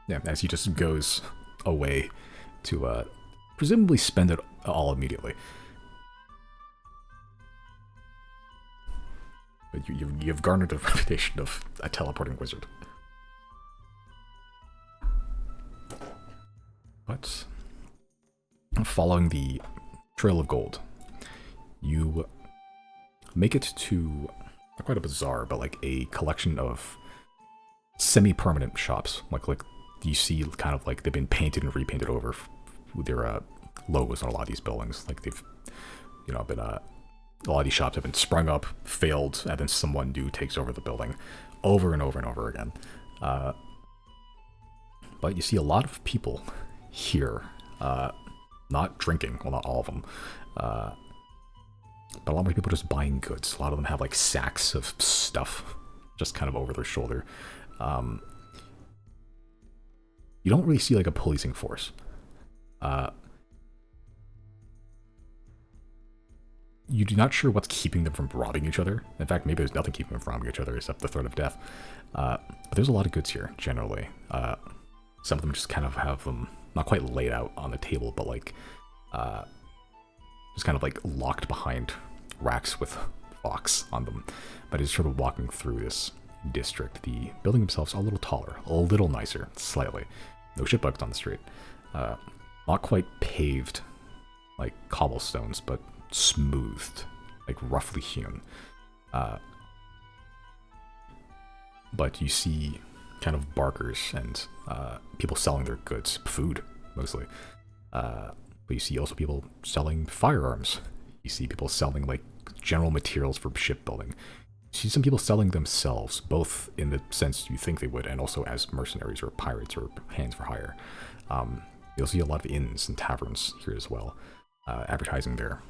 Yeah, as he just goes away to presumably spend it all immediately. But you've garnered the reputation of a teleporting wizard. But following the trail of gold, you make it to not quite a bazaar, but like a collection of semi-permanent shops. Like you see, kind of like they've been painted and repainted over with their logos on a lot of these buildings. Like they've, been a lot of these shops have been sprung up, failed, and then someone new takes over the building, over and over and over again. But you see a lot of people here, not drinking, well, not all of them, but a lot more people just buying goods. A lot of them have like sacks of stuff just kind of over their shoulder. You don't really see like a policing force. You're not sure what's keeping them from robbing each other. In fact, maybe there's nothing keeping them from robbing each other except the threat of death. But there's a lot of goods here, generally. Some of them just kind of have them not quite laid out on the table, but like just kind of like locked behind racks with locks on them. But as you're sort of walking through this district, the building themselves are a little taller, a little nicer, slightly. No shitbugs on the street. Not quite paved like cobblestones, but smoothed, like roughly hewn. But you see kind of barkers and people selling their goods, food mostly. But you see also people selling firearms. You see people selling like general materials for shipbuilding. You see some people selling themselves, both in the sense you think they would, and also as mercenaries or pirates or hands for hire. You'll see a lot of inns and taverns here as well, advertising their,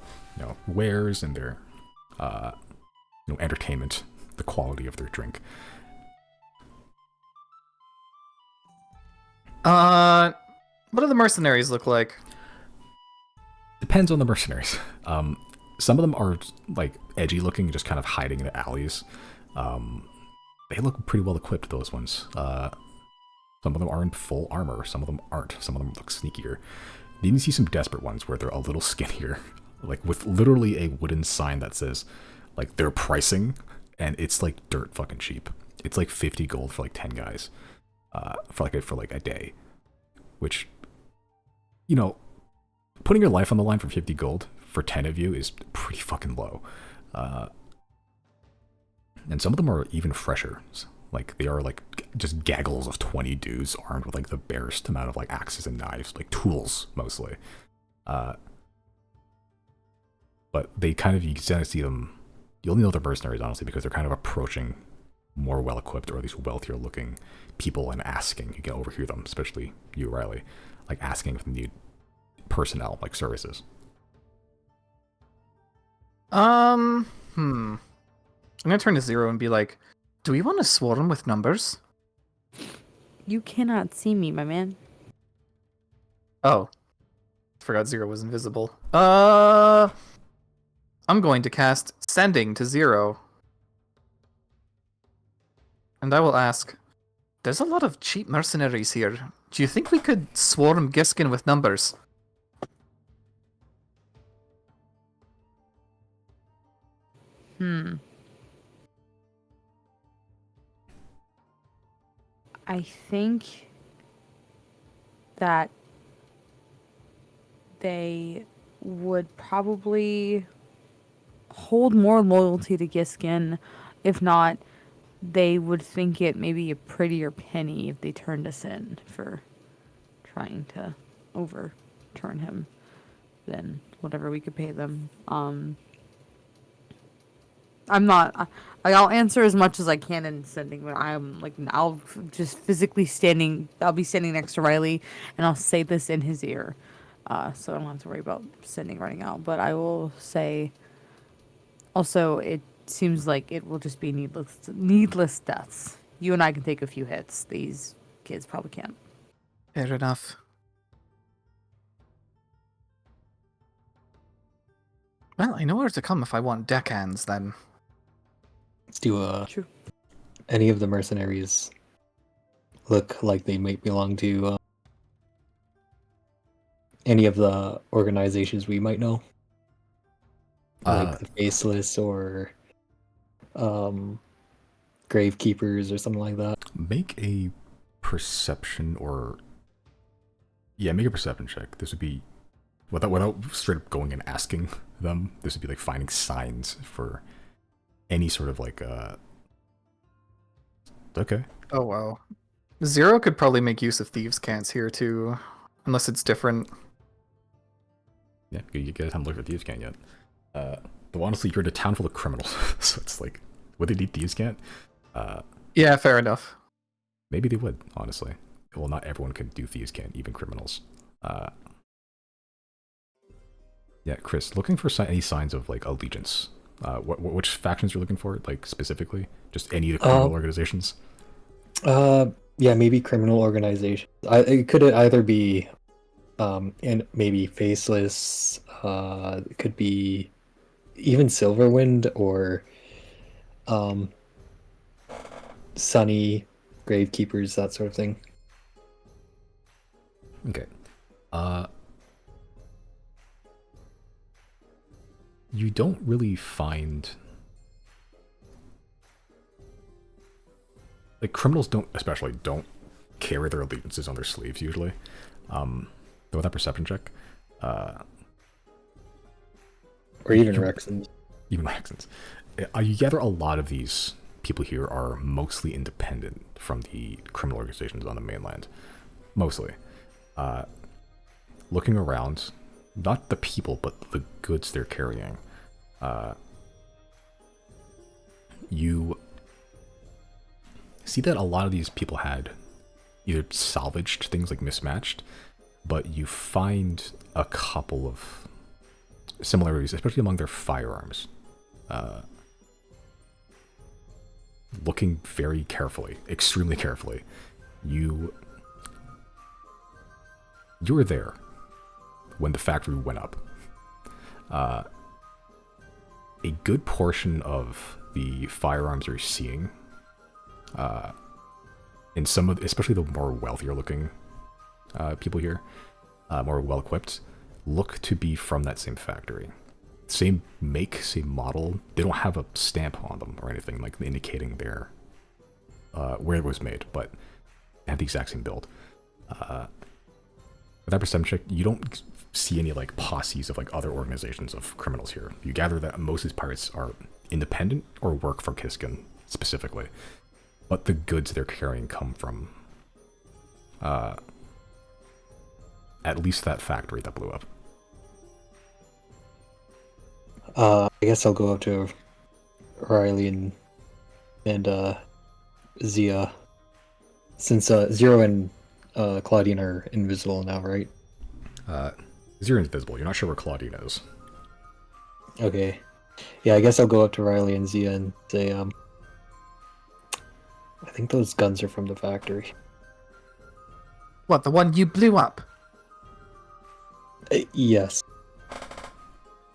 wares and their, entertainment, the quality of their drink. What do the mercenaries look like? Depends on the mercenaries. Some of them are like edgy looking, just kind of hiding in the alleys. They look pretty well equipped, those ones. Some of them are in full armor, some of them aren't. Some of them look sneakier. Then you see some desperate ones where they're a little skinnier, like with literally a wooden sign that says, like, their pricing, and it's like dirt fucking cheap. It's like 50 gold for like 10 guys, for like a day, which, putting your life on the line for 50 gold for 10 of you is pretty fucking low. And some of them are even fresher. Like, they are like just gaggles of 20 dudes armed with like the barest amount of like axes and knives, like tools mostly. But they kind of, you can see them You only know they're mercenaries, honestly, because they're kind of approaching more well-equipped, or at least wealthier-looking people and asking. You can overhear them, especially you, Riley, like asking if they need personnel, like services. I'm gonna turn to Zero and be like, "Do we want to swarm with numbers?" You cannot see me, my man. Oh, forgot Zero was invisible. I'm going to cast Sending to Zero. And I will ask, there's a lot of cheap mercenaries here. Do you think we could swarm Giskin with numbers? I think that they would probably hold more loyalty to Giskin. If not, they would think it maybe a prettier penny if they turned us in for trying to overturn him than whatever we could pay them. I'm not. I'll answer as much as I can in sending, but I'm like, I'll just physically standing. I'll be standing next to Riley, and I'll say this in his ear, so I don't have to worry about sending running out. But I will say, also, it seems like it will just be needless deaths. You and I can take a few hits. These kids probably can't. Fair enough. Well, I know where to come if I want deckhands, then. Do True. any of the mercenaries look like they might belong to any of the organizations we might know? Like the Faceless or Gravekeepers or something like that? Make a perception make a perception check. This would be without straight up going and asking them. This would be like finding signs for any sort of like okay. Oh, wow. Zero could probably make use of Thieves' Cants here, too. Unless it's different. Yeah, you guys haven't looked at Thieves' Cant yet. But honestly, you're in a town full of criminals, so it's like, would they need Thieves' Cant? Yeah, fair enough. Maybe they would, honestly. Well, not everyone can do Thieves' Cant, even criminals. Yeah, Chris, looking for any signs of like allegiance. Which factions you're looking for, like specifically? Just any of the criminal organizations? Yeah, maybe criminal organizations. It could either be, and maybe Faceless. It could be even Silverwind or, Sunny, Gravekeepers, that sort of thing. Okay. You don't really find like criminals especially don't carry their allegiances on their sleeves usually. With that perception check, or even Rexons. Even Rexons. You gather a lot of these people here are mostly independent from the criminal organizations on the mainland. Mostly. Looking around, not the people, but the goods they're carrying. You see that a lot of these people had either salvaged things like mismatched, but you find a couple of similarities, especially among their firearms. Looking very carefully, extremely carefully, you were there when the factory went up. A good portion of the firearms you're seeing, in some of, especially the more wealthier looking people here, more well equipped, look to be from that same factory. Same make, same model. They don't have a stamp on them or anything like indicating their where it was made, but they have the exact same build. With that perception check, you don't see any like posses of like other organizations of criminals here. You gather that most of these pirates are independent or work for Giskin specifically, but the goods they're carrying come from at least that factory that blew up. I guess I'll go up to Riley and Zia, since Zero and Claudine are invisible now, right? Zero invisible. You're not sure where Claudine is. Okay. Yeah, I guess I'll go up to Riley and Zia and say, I think those guns are from the factory. What, the one you blew up? Yes.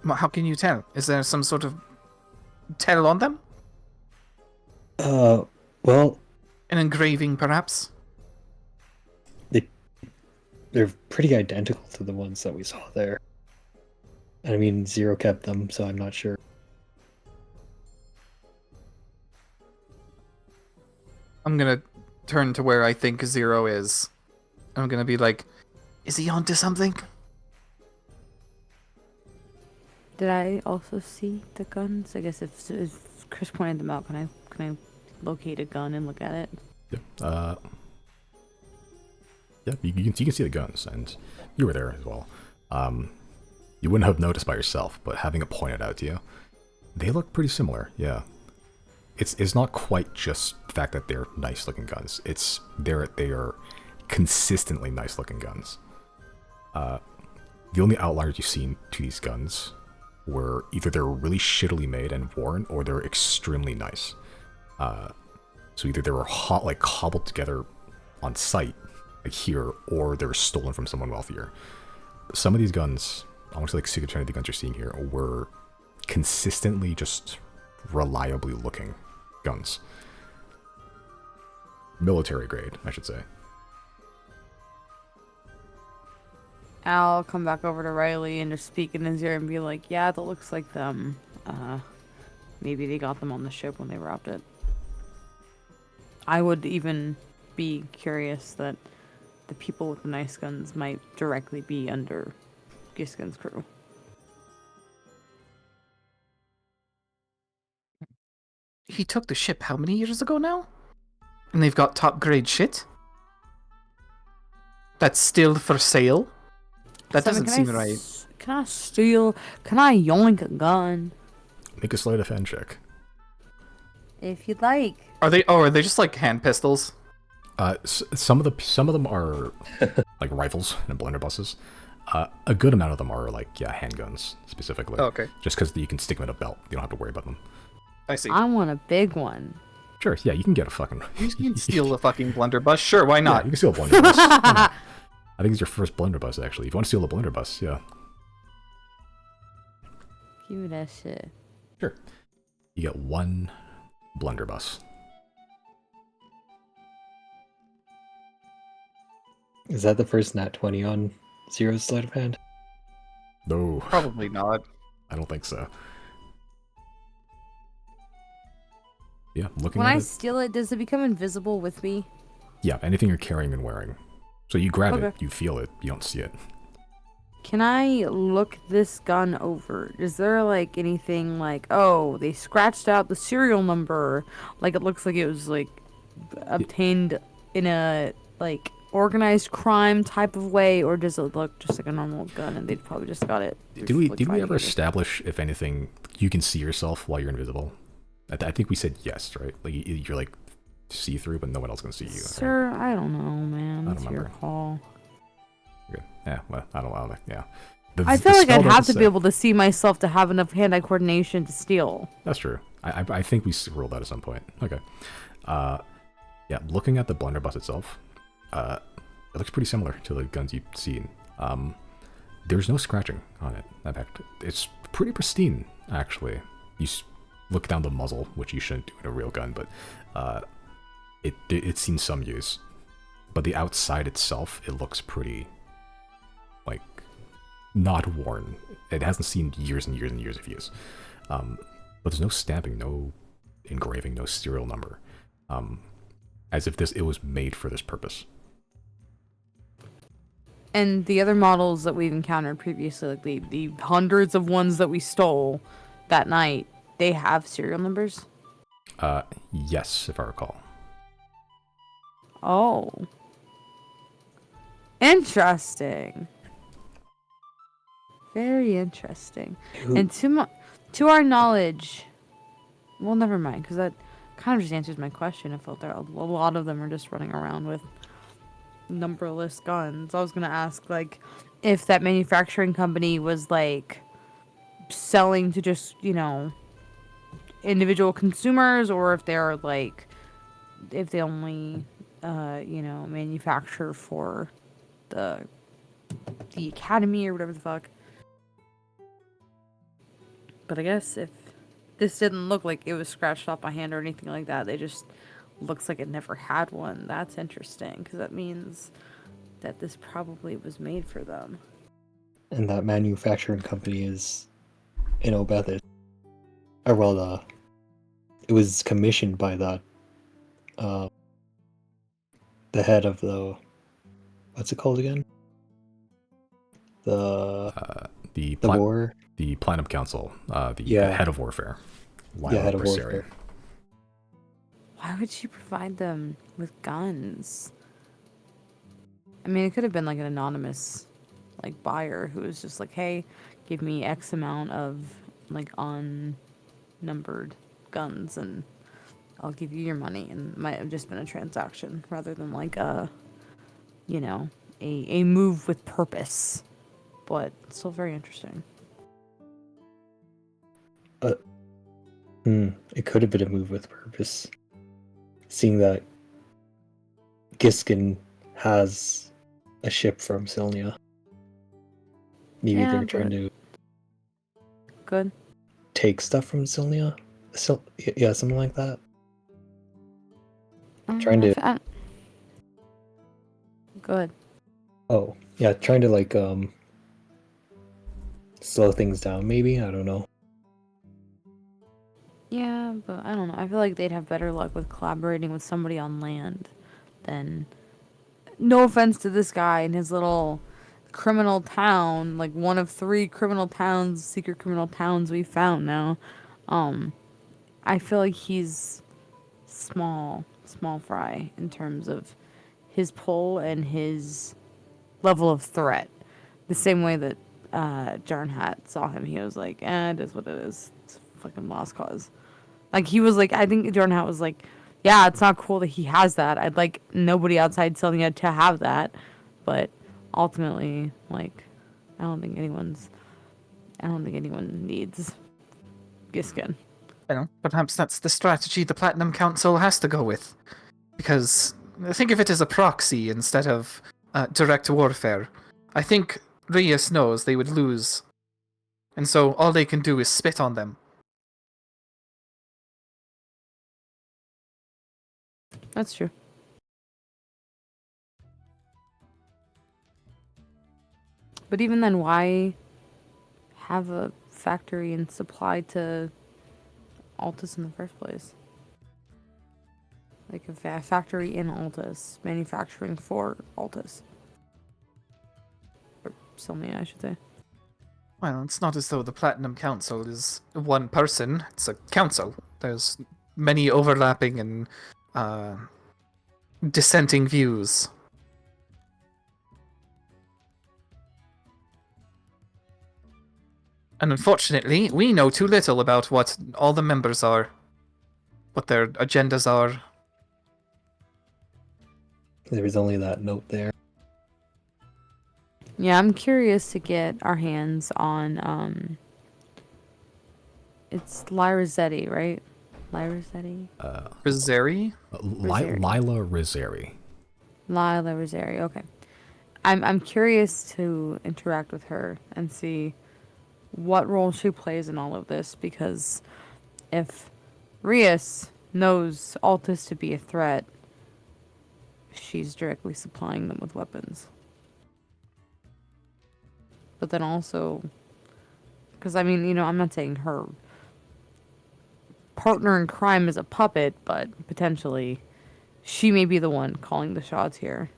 How can you tell? Is there some sort of tell on them? Well, An engraving, perhaps? they're pretty identical to the ones that we saw there. I mean, Zero kept them, so I'm not sure. I'm gonna turn to where I think Zero is. I'm gonna be like, is he onto something? Did I also see the guns? I guess if Chris pointed them out, can I locate a gun and look at it? Yeah. Yeah, you can see the guns, and you were there as well. You wouldn't have noticed by yourself, but having it pointed out to you, they look pretty similar. Yeah, it's not quite just the fact that they're nice looking guns. They are consistently nice looking guns. The only outliers you've seen to these guns were either they're really shittily made and worn, or they're extremely nice. So either they were cobbled together on site, like here, or they were stolen from someone wealthier. Some of these guns, I want to say like 60% of the guns you're seeing here, were consistently just reliably looking guns. Military grade, I should say. I'll come back over to Riley and just speak in his ear and be like, yeah, that looks like them. Maybe they got them on the ship when they robbed it. I would even be curious that the people with the nice guns might directly be under Giskin's crew. He took the ship how many years ago now? And they've got top grade shit? That's still for sale? That doesn't seem right. Can I steal? Can I yoink a gun? Make a sleight of hand check. If you'd like. Are they just like hand pistols? Some of them are like rifles and blunderbusses. A good amount of them are like handguns specifically. Oh, okay. Just because you can stick them in a belt, you don't have to worry about them. I see. I want a big one. Sure, yeah, you can get a fucking. You can steal a fucking blunderbuss. Sure, why Yeah, not? you can steal a blunderbuss. Yeah. I think it's your first blunderbuss actually. If you want to steal a blunderbuss, yeah. Give me that shit. Sure. You get one blunderbuss. Is that the first nat 20 on Zero's sleight of hand? No. Probably not. I don't think so. Yeah, looking When at I it. steal it, does it become invisible with me? Yeah, anything you're carrying and wearing. So you grab it, Okay. you feel it, you don't see it. Can I look this gun over? Is there like anything like, oh, they scratched out the serial number, like it looks like it was like obtained in a like organized crime type of way, or does it look just like a normal gun and they've probably just got it? Did we ever establish if anything you can see yourself while you're invisible? I think we said yes, right? Like you're like see through, but no one else can see you. Sir, I don't know, man. I It's don't your remember. call. Okay. Yeah, well, I don't know. Yeah. I feel like I'd spell have to doesn't be say. able to see myself to have enough hand-eye coordination to steal. That's true. I think we ruled that at some point. Okay. Yeah, looking at the blunderbuss itself, it looks pretty similar to the guns you've seen. There's no scratching on it. In fact, it's pretty pristine, actually. You look down the muzzle, which you shouldn't do in a real gun, but it's seen some use. But the outside itself, it looks pretty, like, not worn. It hasn't seen years and years and years of use. But there's no stamping, no engraving, no serial number. As if it was made for this purpose. And the other models that we've encountered previously, like the hundreds of ones that we stole that night, they have serial numbers? Yes, if I recall. Oh. Interesting. Very interesting. And to our knowledge, Well, never mind, because that kind of just answers my question. I felt there a lot of them are just running around with numberless guns. I was gonna ask, like, if that manufacturing company was like selling to just, individual consumers, or if they're like, if they only, manufacture for the academy or whatever the fuck. But I guess if this didn't look like it was scratched off by hand or anything like that, they just looks like it never had one. That's interesting, because that means that this probably was made for them. And that manufacturing company is in Obethis. Or well, it was commissioned by that the head of the, what's it called again? The war. The Platinum Council, the head of warfare. Head of warfare. Why would she provide them with guns? I mean, it could have been like an anonymous, like, buyer who was just like, "Hey, give me X amount of like unnumbered guns, and I'll give you your money." And it might have just been a transaction rather than like a move with purpose. But still very interesting. It could have been a move with purpose. Seeing that Giskin has a ship from Silnia. Maybe they're trying to good take stuff from Silnia. Yeah, something like that. Trying to good. Oh, yeah, trying to like slow things down maybe, I don't know. Yeah, but I don't know. I feel like they'd have better luck with collaborating with somebody on land than. No offense to this guy and his little criminal town, like one of 3 criminal towns, secret criminal towns we found now. I feel like he's small fry in terms of his pull and his level of threat. The same way that Jarnhat saw him, he was like, it is what it is. It's a fucking lost cause. Like, he was like, I think Jarnhat was like, yeah, it's not cool that he has that. I'd like nobody outside Silnia to have that. But ultimately, like, I don't think anyone needs Giskin. I know. Perhaps that's the strategy the Platinum Council has to go with. Because think of it as a proxy instead of direct warfare. I think Rias knows they would lose. And so all they can do is spit on them. That's true. But even then, why have a factory and supply to Altus in the first place? Like a factory in Altus, manufacturing for Altus. Or Silnia, I should say. Well, it's not as though the Platinum Council is one person. It's a council. There's many overlapping and dissenting views. And unfortunately, we know too little about what all the members are, what their agendas are. There was only that note there. Yeah, I'm curious to get our hands on it's Lyrazetti, right? Lyrazetti? Rizeri? Lila Rizeri. Lila Rizeri, okay. I'm curious to interact with her and see what role she plays in all of this, because if Rias knows Altus to be a threat, she's directly supplying them with weapons. But then also, because I mean, I'm not saying her partner in crime is a puppet, but potentially she may be the one calling the shots here.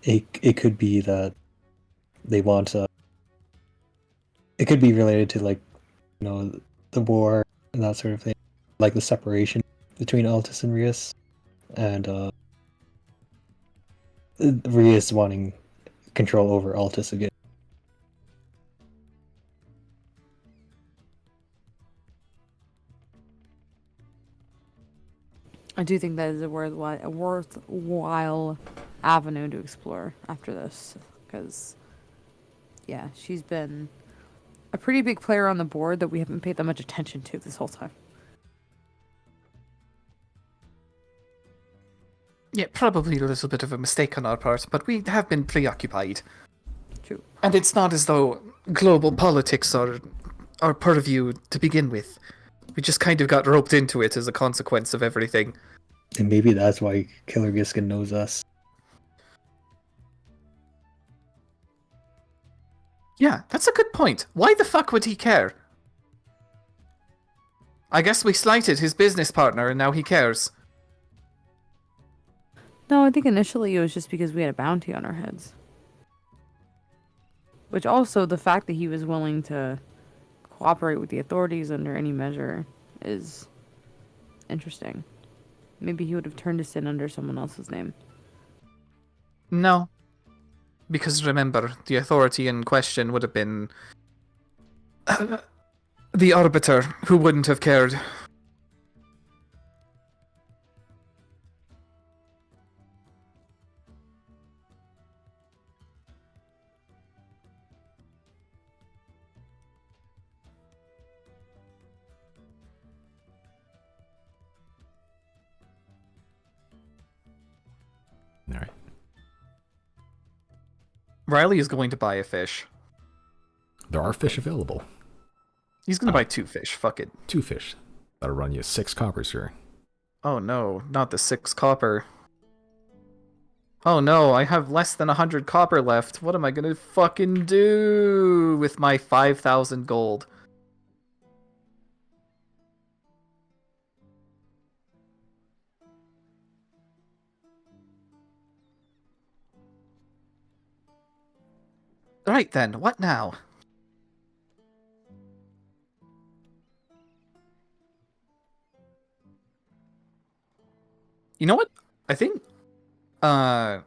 It could be that they want it could be related to, like, the war and that sort of thing, like the separation between Altus and Rias, and Rias wanting control over Altus again. I do think that is a worthwhile avenue to explore after this, because yeah, she's been a pretty big player on the board that we haven't paid that much attention to this whole time. Yeah, probably a little bit of a mistake on our part, but we have been preoccupied. True. And it's not as though global politics are our purview to begin with. We just kind of got roped into it as a consequence of everything. And maybe that's why Killer Giskin knows us. Yeah, that's a good point. Why the fuck would he care? I guess we slighted his business partner and now he cares. No, I think initially it was just because we had a bounty on our heads. Which also, the fact that he was willing to cooperate with the authorities under any measure is interesting. Maybe he would have turned us in under someone else's name. No. Because remember, the authority in question would have been the Arbiter, who wouldn't have cared. All right. Riley is going to buy a fish. There are fish available. He's going to buy 2 fish. Fuck it. 2 fish. That'll run you 6 coppers here. Oh no, not the 6 copper. Oh no, I have less than 100 copper left. What am I gonna fucking do with my 5,000 gold? Right then, what now? You know what? I think Riley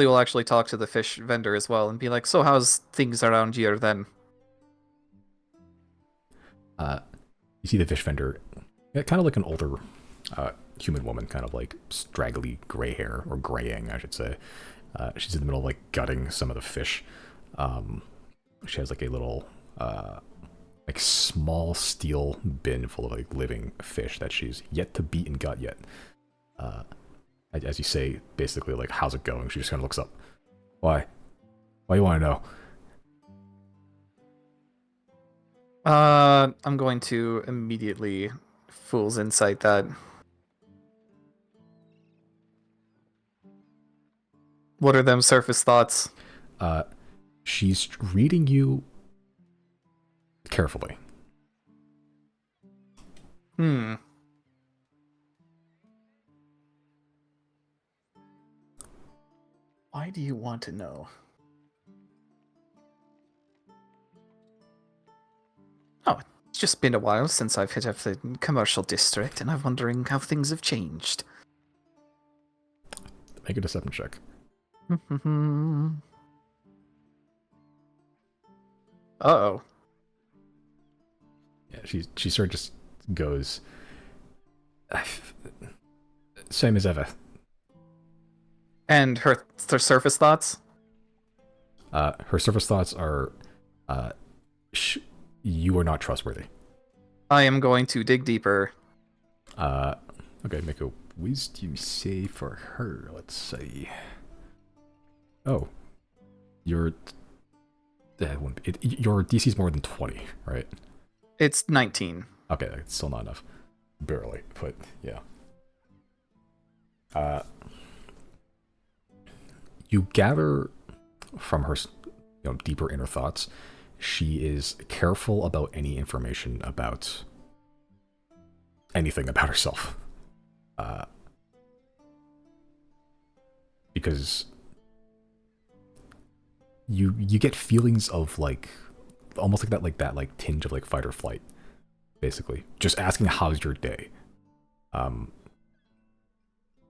will actually talk to the fish vendor as well and be like, so how's things around here then? You see the fish vendor, kind of like an older human woman, kind of like straggly gray hair, or graying, I should say. She's in the middle of like gutting some of the fish. She has like a little like small steel bin full of like living fish that she's yet to beat and gut yet. As you say, basically like, how's it going? She just kind of looks up. Why you want to know? I'm going to immediately Fool's Insight that. What are them surface thoughts? She's reading you carefully. Hmm. Why do you want to know? Oh, it's just been a while since I've hit up the commercial district, and I'm wondering how things have changed. Make a deception check. Uh-oh. Yeah, she sort of just goes, same as ever. And her surface thoughts? Her surface thoughts are, you are not trustworthy. I am going to dig deeper. Okay, make a wisdom save for her. Let's see. Oh, your DC is more than 20, right? It's 19. Okay, that's still not enough. Barely, but yeah. You gather from her, deeper inner thoughts, she is careful about any information about anything about herself. Because you get feelings of like, almost like that tinge of like fight or flight, basically. Just asking how's your day.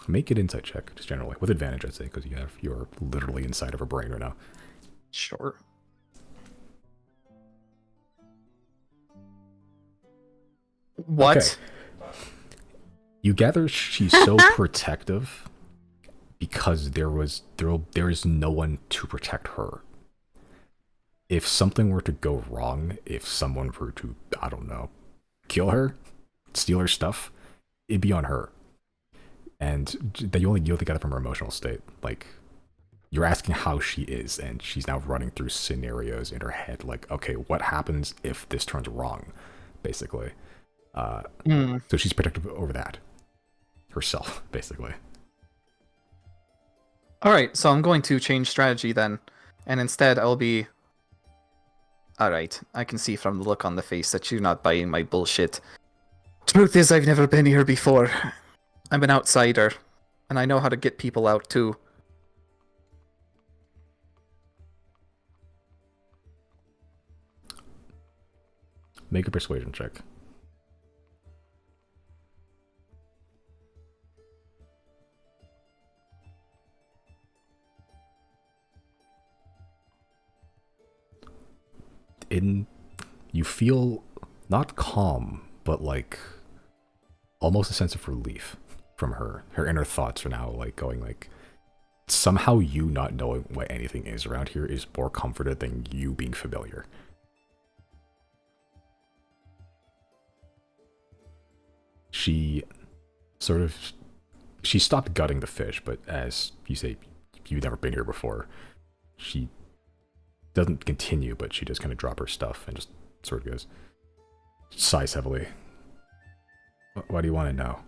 Make an insight check, just generally, with advantage, I'd say, because you're literally inside of her brain right now. Sure. What? Okay. You gather she's so protective because there is no one to protect her. If something were to go wrong, if someone were to, I don't know, kill her, steal her stuff, it'd be on her. And you only get it from her emotional state. Like, you're asking how she is, and she's now running through scenarios in her head. Like, okay, what happens if this turns wrong, basically. So she's protective over that herself, basically. All right, so I'm going to change strategy then, and instead I'll be. All right, I can see from the look on the face that you're not buying my bullshit. Truth is, I've never been here before. I'm an outsider, and I know how to get people out too. Make a persuasion check. You feel not calm, but like almost a sense of relief from her. Her inner thoughts are now like going like, somehow you not knowing what anything is around here is more comforted than you being familiar. She stopped gutting the fish, but as you say, you've never been here before. She doesn't continue, but she just kind of drop her stuff and just sort of goes, sighs heavily. What do you want to know?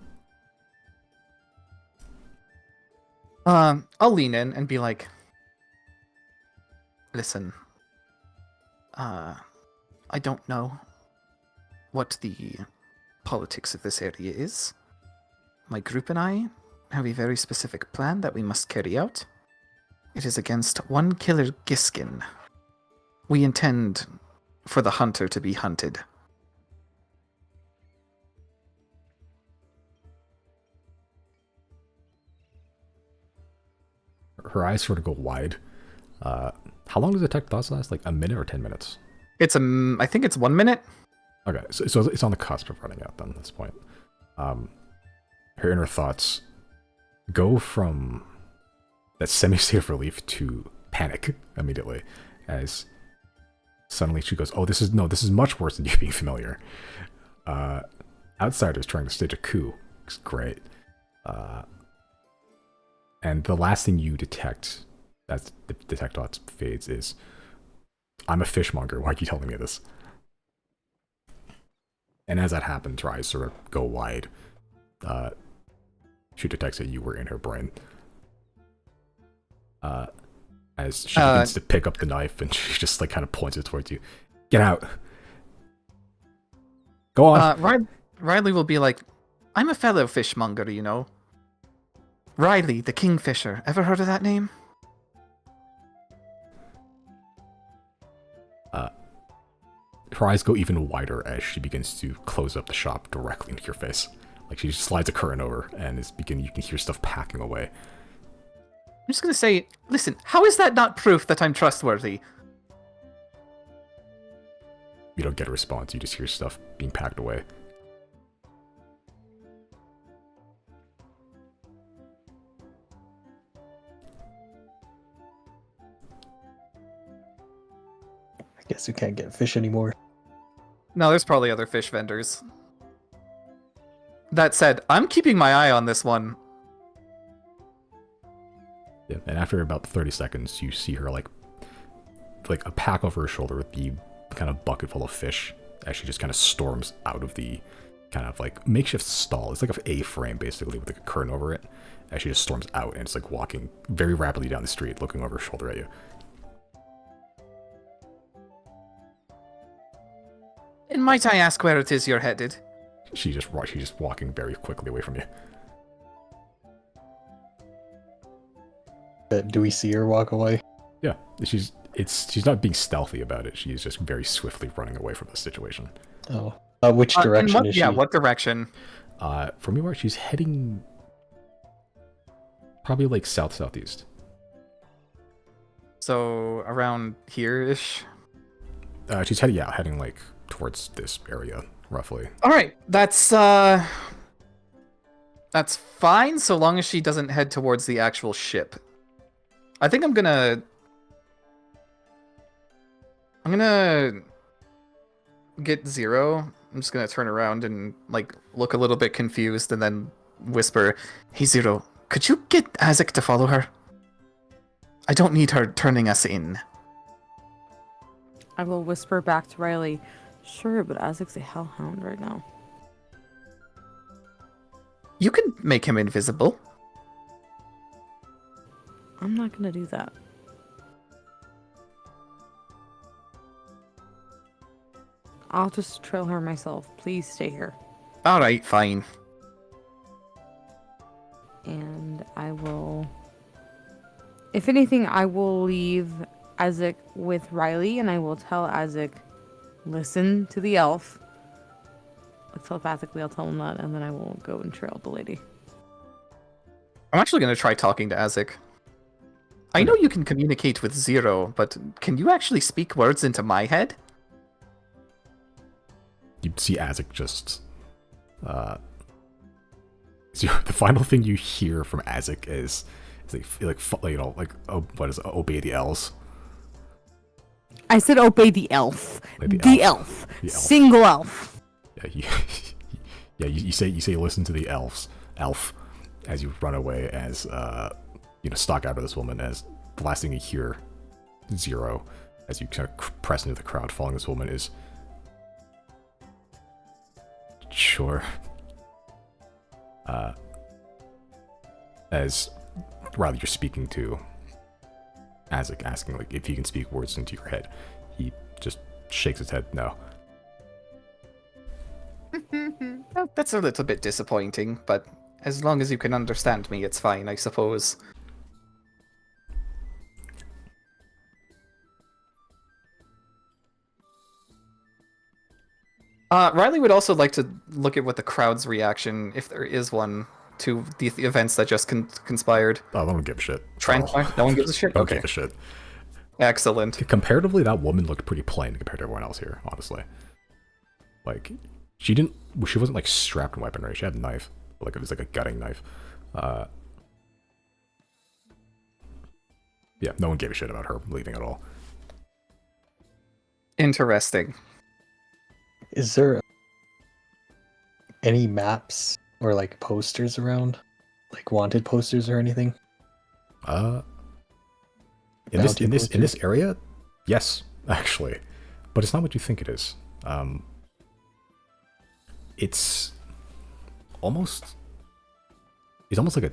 I'll lean in and be like, listen, I don't know what the politics of this area is. My group and I have a very specific plan that we must carry out. It is against one Killer Giskin. We intend for the hunter to be hunted. Her eyes sort of go wide. How long does Detect Thoughts last? Like a minute or 10 minutes? I think it's 1 minute. Okay, so it's on the cusp of running out then at this point. Her inner thoughts go from that semi-state of relief to panic immediately, as suddenly she goes, oh, this is much worse than you being familiar. Outsiders trying to stage a coup. It's great. And the last thing you detect, as the Detect Thoughts fades, is, I'm a fishmonger, why are you telling me this? And as that happens, her eyes sort of go wide. She detects that you were in her brain. As she begins to pick up the knife, and she just like kind of points it towards you. Get out. Go on. Riley will be like, I'm a fellow fishmonger, you know. Riley, the Kingfisher. Ever heard of that name? Her eyes go even wider as she begins to close up the shop directly into your face. Like she just slides a curtain over, and you can hear stuff packing away. I'm just gonna say, listen, how is that not proof that I'm trustworthy? You don't get a response, you just hear stuff being packed away. I guess we can't get fish anymore. No, there's probably other fish vendors. That said, I'm keeping my eye on this one. Yeah, and after about 30 seconds, you see her like a pack over her shoulder with the kind of bucket full of fish as she just kind of storms out of the kind of like makeshift stall. It's like an A-frame basically with like a curtain over it. As she just storms out and it's like walking very rapidly down the street, looking over her shoulder at you. And might I ask where it is you're headed? She's just walking very quickly away from you. Do we see her walk away? Yeah, she's not being stealthy about it. She's just very swiftly running away from the situation. Oh, which direction is she? Yeah, what direction? From where she's heading, probably like southeast. So around here-ish. She's heading like towards this area roughly. All right, that's That's fine, so long as she doesn't head towards the actual ship. I think I'm gonna get Zero. I'm just gonna turn around and like look a little bit confused and then whisper, "Hey Zero, could you get Azek to follow her? I don't need her turning us in." I will whisper back to Riley, "Sure, but Isaac's a hellhound right now." You can make him invisible. I'm not gonna do that. I'll just trail her myself. Please stay here. Alright, fine. And I will... If anything, I will leave Isaac with Riley, and I will tell Isaac, listen to the elf. Telepathically, I'll tell him that, and then I will go and trail the lady. I'm actually going to try talking to Azek. I know you can communicate with Zero, but can you actually speak words into my head? You see Azek just... so the final thing you hear from Azek is obey the elves. I said obey the elf. Like the elf. The elf. Single elf. Yeah, you say listen to the elf as you run away, as stalk out of this woman. As the last thing you hear, Zero, as you kind of press into the crowd following this woman, is sure. As rather you're speaking to Azek, asking like if he can speak words into your head, he just shakes his head no. Well, that's a little bit disappointing, but as long as you can understand me, it's fine, I suppose. Riley would also like to look at what the crowd's reaction, if there is one, to the events that just conspired. Oh, I don't give a shit. Transpire? No one gives a shit? Don't Okay. give a shit. Excellent. Comparatively, that woman looked pretty plain compared to everyone else here, honestly. Like, she wasn't like strapped in weaponry. She had a knife. Like, it was like a gutting knife. Yeah, no one gave a shit about her leaving at all. Interesting. Is there any maps or like posters around? Like wanted posters or anything? In this area, yes, actually. But it's not what you think it is. It's almost like a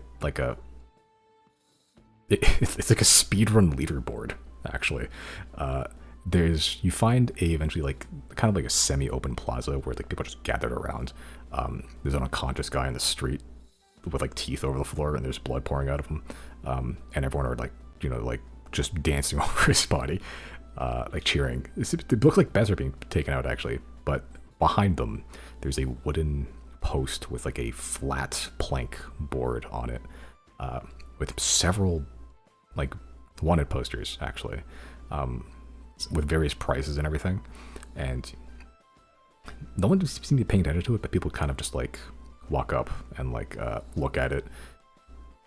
it's like a speedrun leaderboard, actually. You find eventually like kind of like a semi-open plaza where like people just gathered around. There's an unconscious guy in the street with like teeth over the floor, and there's blood pouring out of him. And everyone are like just dancing over his body, like cheering. It looks like bets are being taken out actually, but behind them there's a wooden post with like a flat plank board on it, with several like wanted posters actually. With various prices and everything, and no one seems to be paying attention to it, but people kind of just like walk up and like look at it,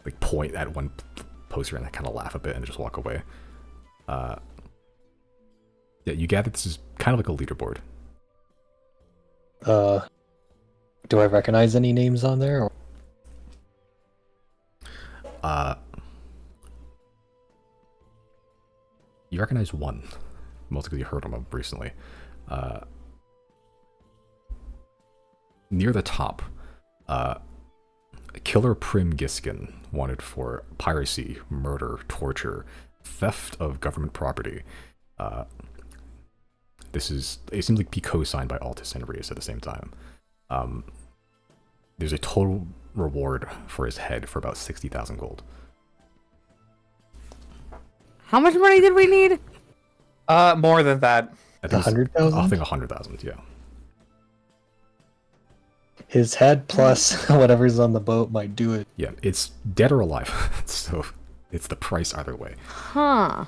like point at one poster and they kind of laugh a bit and just walk away. Yeah, you gather this is kind of like a leaderboard. Do I recognize any names on there? Or... You recognize one. Mostly because you heard him recently. Near the top, Killer Giskin, wanted for piracy, murder, torture, theft of government property. It seems like be co-signed by Altus and Rias at the same time. There's a total reward for his head for about 60,000 gold. How much money did we need? More than that. I think 100,000? I think 100,000, yeah. His head plus whatever's on the boat might do it. Yeah, it's dead or alive, so it's the price either way. Huh.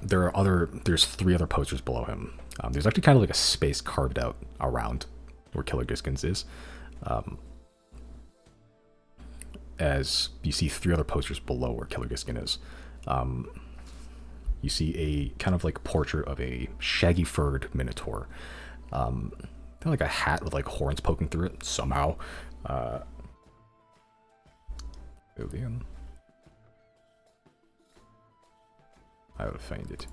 There's 3 other posters below him. There's actually kind of like a space carved out around where Killer Giskin's is. As you see 3 other posters below where Killer Giskin is. You see a kind of like portrait of a shaggy furred minotaur. Kind of like a hat with like horns poking through it somehow. Alien. I will find it.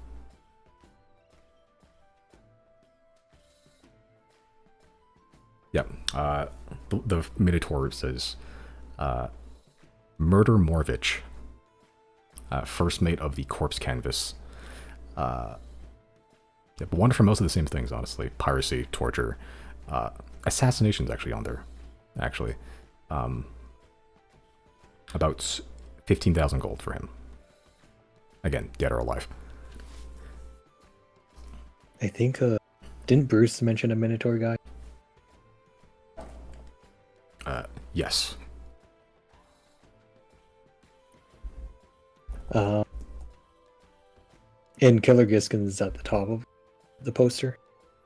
Yeah. The minotaur says, Murder Morvich, first mate of the corpse canvas. Yeah, but one for most of the same things, honestly. Piracy, torture, assassination's actually on there. Actually, about 15,000 gold for him. Again, dead or alive. I think, didn't Bruce mention a Minotaur guy? Yes. And Killer Giskin's at the top of the poster.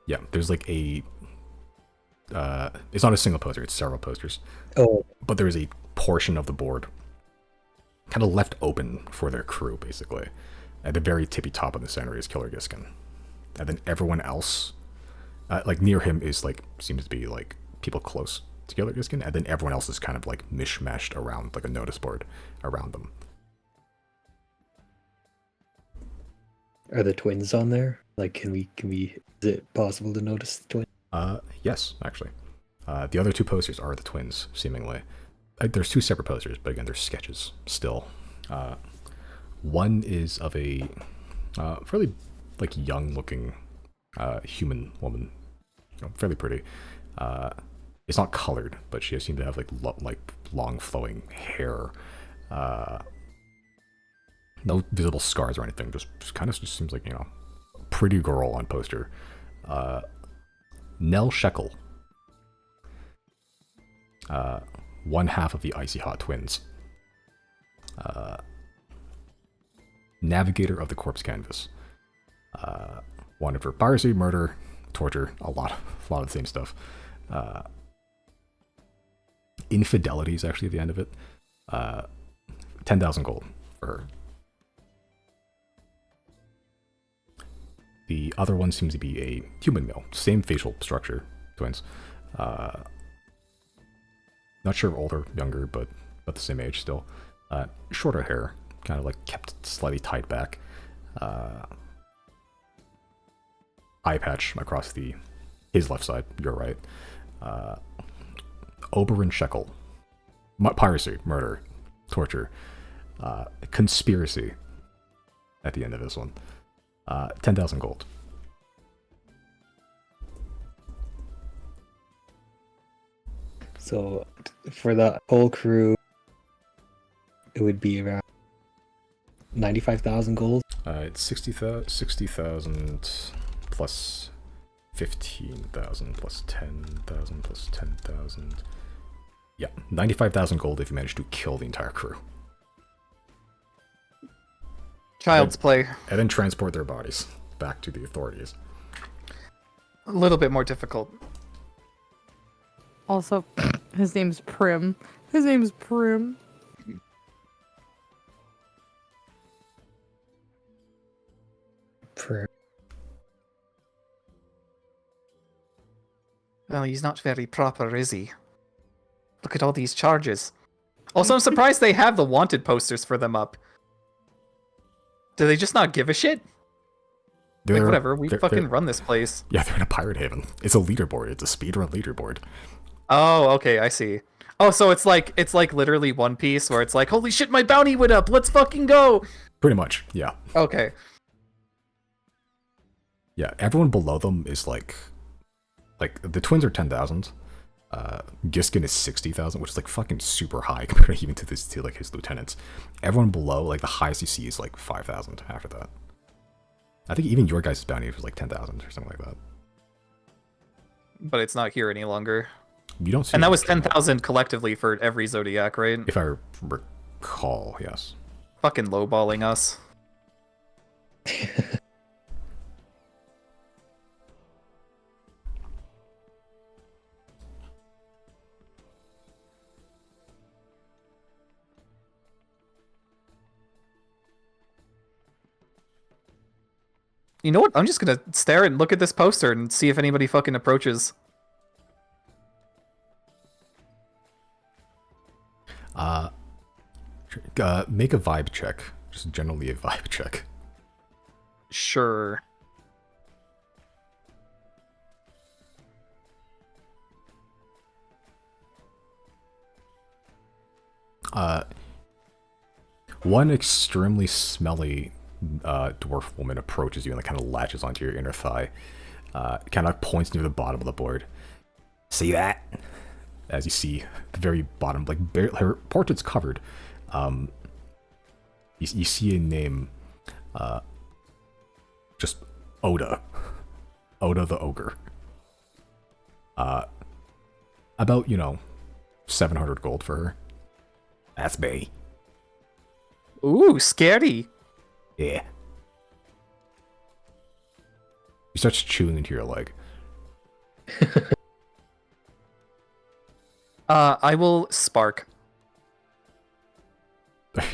Yeah, there's like a... it's not a single poster, it's several posters. Oh, But there's a portion of the board kind of left open for their crew, basically. At the very tippy top of the center is Killer Giskin. And then everyone else, like near him is like, seems to be like people close to Killer Giskin, and then everyone else is kind of like mishmashed around like a notice board around them. are the twins on there? Like, can we? Is it possible to notice the twins? Yes, actually. The other 2 posters are the twins, seemingly. There's 2 separate posters, but again, they're sketches still. One is of a fairly like young-looking human woman, fairly pretty. It's not colored, but she seems to have like long flowing hair. No visible scars or anything. Just kind of just seems like, pretty girl on poster. Nell Shekel. One half of the Icy Hot Twins. Navigator of the Corpse Canvas. Wanted for piracy, murder, torture, a lot of the same stuff. Infidelity is actually at the end of it. 10,000 gold for her. The other one seems to be a human male, same facial structure, twins. Not sure older, younger, but about the same age still. Shorter hair, kind of like kept slightly tied back. Eye patch across his left side, your right. Oberon Shekel. Piracy, murder, torture, conspiracy at the end of this one. 10,000 gold. So for the whole crew, it would be around 95,000 gold. It's 60,000 plus 15,000 plus 10,000 plus 10,000. Yeah, 95,000 gold if you manage to kill the entire crew. Child's play. And then transport their bodies back to the authorities. A little bit more difficult. Also, his name's Prim. His name's Prim. Well, he's not very proper, is he? Look at all these charges. Also, I'm surprised they have the wanted posters for them up. Do they just not give a shit? Like, whatever, we fucking run this place. Yeah, they're in a pirate haven. It's a leaderboard. It's a speedrun leaderboard. Oh, okay, I see. Oh, so it's like literally One Piece where it's like, holy shit, my bounty went up. Let's fucking go. Pretty much, yeah. Okay. Yeah, everyone below them is like the twins are 10,000. Giskin is 60,000, which is like fucking super high compared even to like his lieutenants. Everyone below, like the highest you see is like 5,000 after that. I think even your guys' bounty was like 10,000 or something like that. But it's not here any longer. You don't see. And that was 10,000 collectively for every Zodiac, right? If I recall, yes. Fucking lowballing us. You know what? I'm just gonna stare and look at this poster and see if anybody fucking approaches. Make a vibe check. Just generally a vibe check. Sure. One extremely smelly dwarf woman approaches you and like, kind of latches onto your inner thigh. Kind of points near the bottom of the board. See that? As you see, the very bottom, like her portrait's covered. You see a name, just Oda. Oda the Ogre. About, 700 gold for her. That's me. Ooh, scary. Yeah. He starts chewing into your leg. I will spark.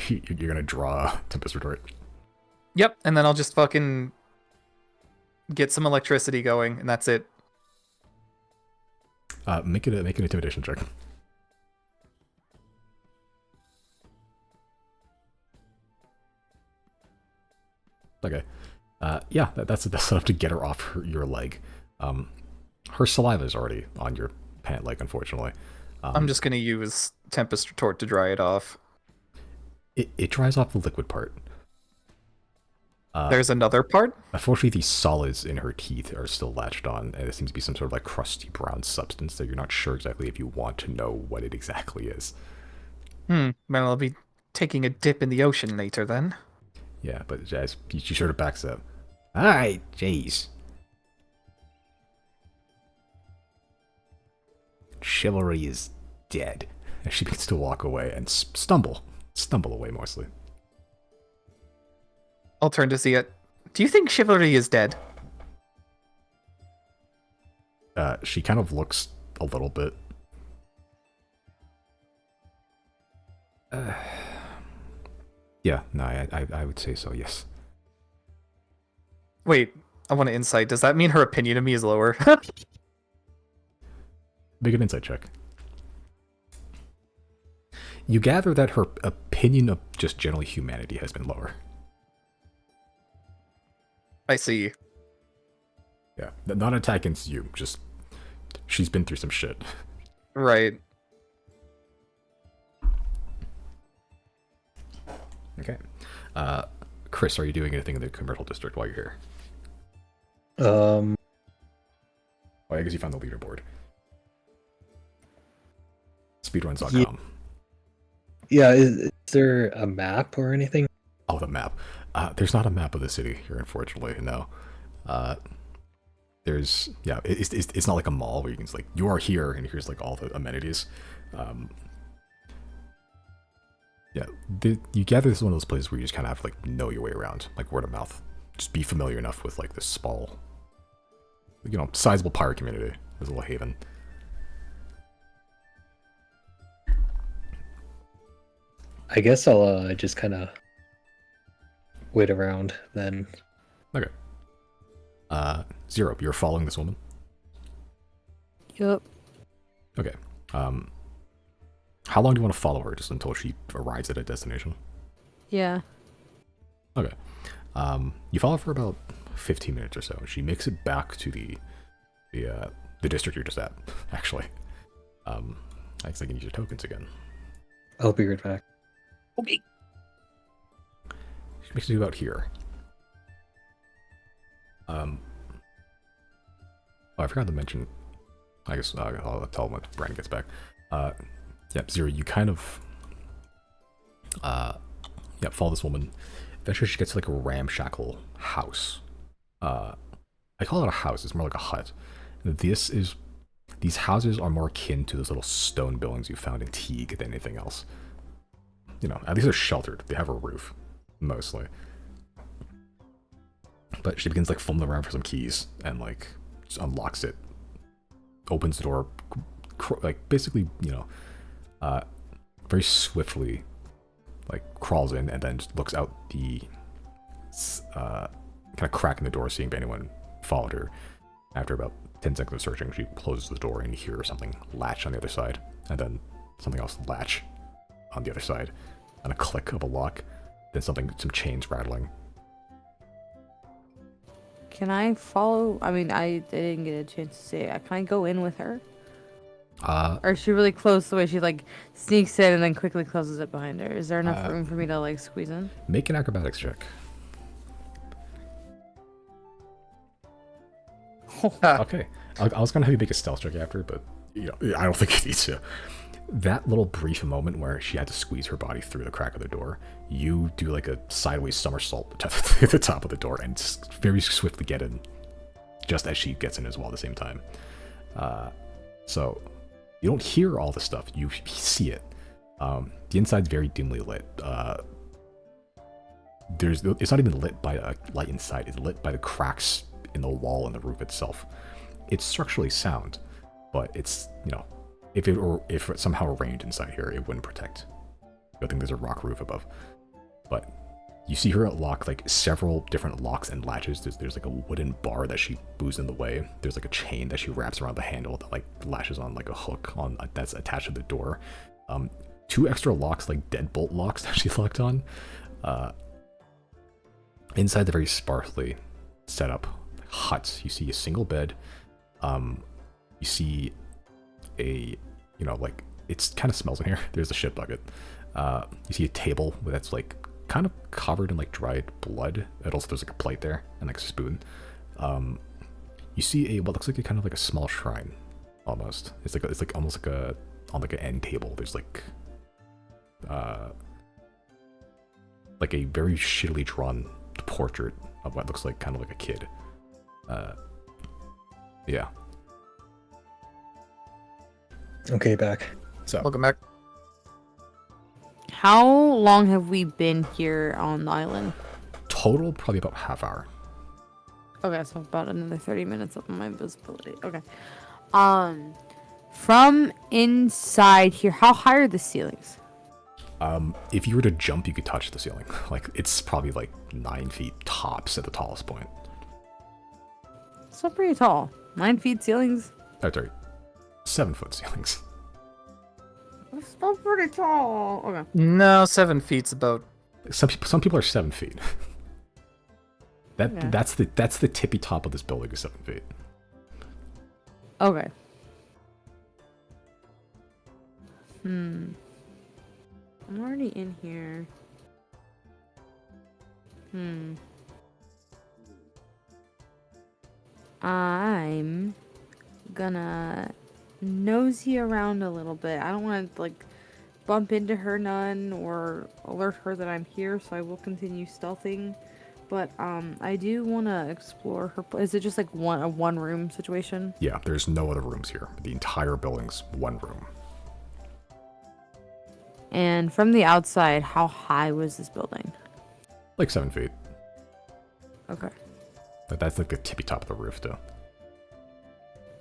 You're gonna draw Tempest Retort. Yep, and then I'll just fucking get some electricity going, and that's it. Make an intimidation check. Okay. Yeah, that's enough to get her off your leg. Her saliva is already on your pant leg, unfortunately. I'm just gonna use Tempest Retort to dry it off. It dries off the liquid part. There's another part? Unfortunately, the solids in her teeth are still latched on, and it seems to be some sort of like crusty brown substance that you're not sure exactly if you want to know what it exactly is. Well, I'll be taking a dip in the ocean later then. Yeah, but as she sort of backs up. Alright, jeez. Chivalry is dead. As she begins to walk away and stumble away mostly. I'll turn to see it. Do you think chivalry is dead? She kind of looks a little bit. Yeah, no, I would say so, yes. Wait, I want an insight. Does that mean her opinion of me is lower? Make an insight check. You gather that her opinion of just generally humanity has been lower. I see. Yeah, not an attack against you, just she's been through some shit. Right. Okay. Chris, are you doing anything in the commercial district while you're here? Um, Oh, I guess you found the leaderboard. Speedruns.com. yeah, is there a map or anything? Oh, the map. There's not a map of the city here, unfortunately. No. It's not like a mall where you can just, like, you are here and here's like all the amenities. You gather this is one of those places where you just kind of have to like know your way around, like word of mouth. Just be familiar enough with like this small, sizable pirate community as a little haven. I guess I'll just kind of wait around then. Okay. Zero, you're following this woman? Yup. Okay. How long do you want to follow her, just until she arrives at a destination? Yeah. Okay. You follow her for about 15 minutes or so. She makes it back to the district you're just at, actually. I guess I can use your tokens again. I'll be right back. Okay. She makes it about here. Oh, I forgot to mention. I guess I'll tell him when Brandon gets back. Zero, you kind of follow this woman. Eventually she gets to like a ramshackle house. I call it a house, it's more like a hut. These houses are more akin to those little stone buildings you found in Teague than anything else. At least they're sheltered. They have a roof, mostly. But she begins like fumbling around for some keys and like just unlocks it, opens the door, like basically, very swiftly, like crawls in and then just looks out the kind of cracking the door, seeing if anyone followed her. After about 10 seconds of searching, she closes the door and you hear something latch on the other side, and then something else latch on the other side, and a click of a lock, then some chains rattling. Can I follow? I mean, I didn't get a chance to say it. Can I go in with her? Or is she really close the way she like sneaks in and then quickly closes it behind her? Is there enough room for me to like squeeze in? Make an acrobatics check. Okay. I was gonna have you make a stealth check after, but I don't think it needs to. That little brief moment where she had to squeeze her body through the crack of the door, you do like a sideways somersault to the top of the door and very swiftly get in, just as she gets in as well at the same time. So you don't hear all the stuff, you see it. The inside's very dimly lit. It's not even lit by a light inside, it's lit by the cracks in the wall and the roof itself. It's structurally sound, but it's, if it somehow rained inside here, it wouldn't protect. I think there's a rock roof above. But you see her lock like several different locks and latches. There's like a wooden bar that she moves in the way. There's like a chain that she wraps around the handle that like lashes on like a hook on that's attached to the door. 2 extra locks, like deadbolt locks that she locked on. Inside the very sparsely set up hut, you see a single bed. You see a, like, it's kind of smells in here. There's a shit bucket. You see a table that's like kind of covered in like dried blood. And also there's like a plate there and like a spoon. You see what looks like a kind of like a small shrine, almost. It's like almost like on like an end table. There's like a very shittily drawn portrait of what looks like kind of like a kid. Yeah. Okay, back. So Welcome back. How long have we been here on the island? total, probably about half hour. Okay, so about another 30 minutes of my visibility. Okay. From inside here, how high are the ceilings? If you were to jump, you could touch the ceiling. Like, it's probably like 9 feet tops at the tallest point. Still pretty tall. 9 feet ceilings. Oh, sorry. 7 foot ceilings. That's still pretty tall. Okay. No, 7 feet's about. Some people are 7 feet. Yeah. That's the tippy top of this building is 7 feet. Okay. I'm already in here. I'm gonna nosy around a little bit. I don't want to like bump into her none or alert her that I'm here, so I will continue stealthing. But I do want to explore her. Is it just like a one room situation? Yeah, there's no other rooms here. The entire building's one room. And from the outside, how high was this building? Like 7 feet. Okay. That's like the tippy top of the roof, though.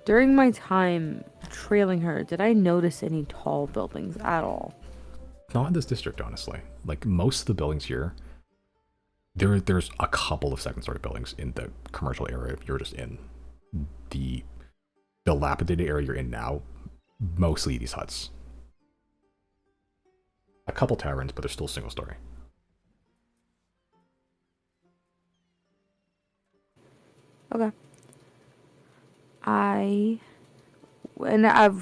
During my time trailing her, did I notice any tall buildings at all? Not in this district, honestly. Like, most of the buildings here, there's a couple of second-story buildings in the commercial area you're just in. The dilapidated area you're in now, mostly these huts. A couple taverns, but they're still single-story. Okay.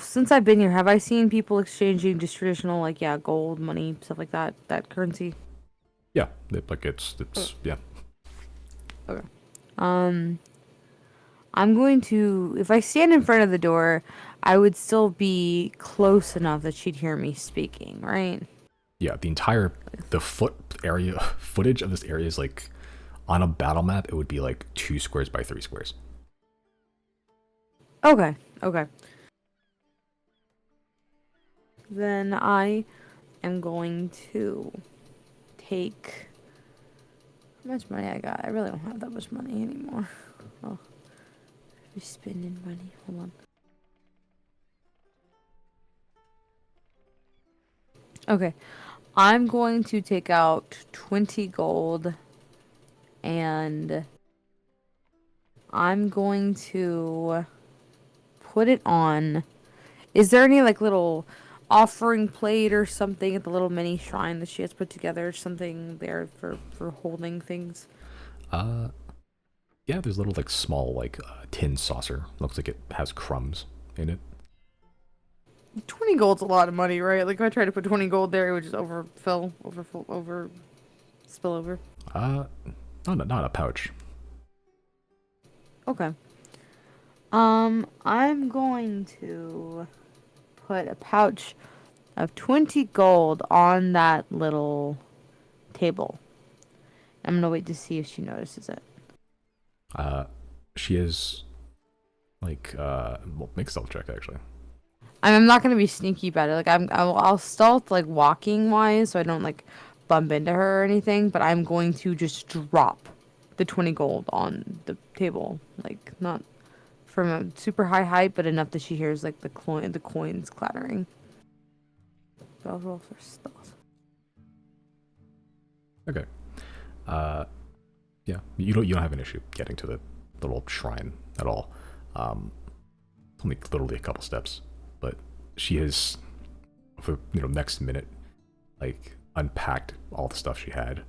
Since I've been here, have I seen people exchanging just traditional, like, gold, money, stuff like that currency? Yeah, it's yeah. Okay. I'm going to, if I stand in front of the door, I would still be close enough that she'd hear me speaking, right? Yeah, the footage of this area is like, on a battle map, it would be like 2 squares by 3 squares. Okay. Then I am going to take... How much money I got? I really don't have that much money anymore. Oh, I'm spending money. Hold on. Okay. I'm going to take out 20 gold and I'm going to put it on. Is there any like little offering plate or something at the little mini shrine that she has put together? Something there for holding things? Yeah, there's a little like small like tin saucer. Looks like it has crumbs in it. 20 gold's a lot of money, right? Like if I tried to put 20 gold there, it would just spill over. Not a pouch. Okay. I'm going to put a pouch of 20 gold on that little table. I'm gonna wait to see if she notices it. She is like well, make a stealth check actually. I'm not gonna be sneaky about it. Like I'll stealth like walking wise, so I don't like bump into her or anything. But I'm going to just drop the 20 gold on the table, like not from a super high height, but enough that she hears like the coins clattering. So I'll roll for stealth. Okay. Yeah, you don't have an issue getting to the little shrine at all. Only literally a couple steps, but she has, for next minute, like unpacked all the stuff she had.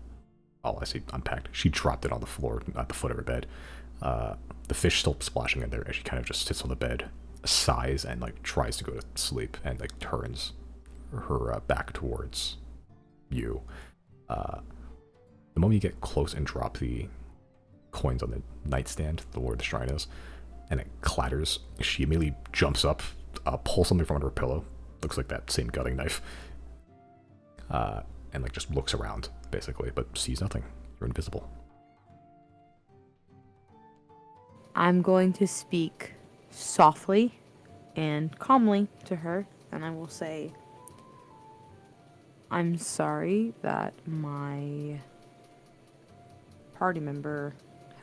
Oh, I say unpacked. She dropped it on the floor at the foot of her bed. The fish still splashing in there as she kind of just sits on the bed, sighs, and like tries to go to sleep, and like turns her back towards you. The moment you get close and drop the coins on the nightstand, where the shrine is, and it clatters, she immediately jumps up, pulls something from under her pillow, looks like that same gutting knife, and like just looks around, basically, but sees nothing. You're invisible. I'm going to speak softly and calmly to her, and I will say, I'm sorry that my party member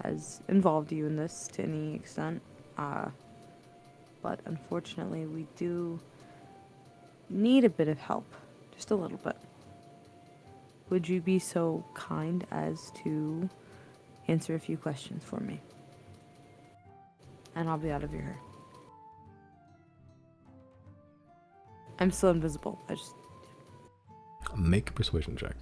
has involved you in this to any extent, but unfortunately we do need a bit of help, just a little bit. Would you be so kind as to answer a few questions for me? And I'll be out of your hair. I'm still invisible. Make a persuasion check.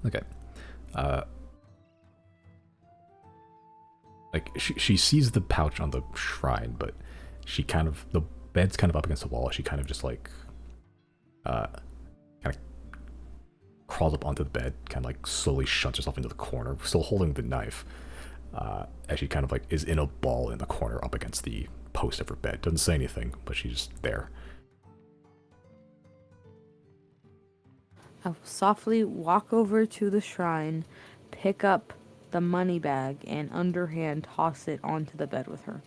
Okay. Like she sees the pouch on the shrine, but the bed's kind of up against the wall. She kind of just like kind of crawls up onto the bed, kind of like slowly shunts herself into the corner, still holding the knife, as she kind of like is in a ball in the corner up against the post of her bed. Doesn't say anything, but she's just there. I will softly walk over to the shrine, pick up the money bag, and underhand toss it onto the bed with her.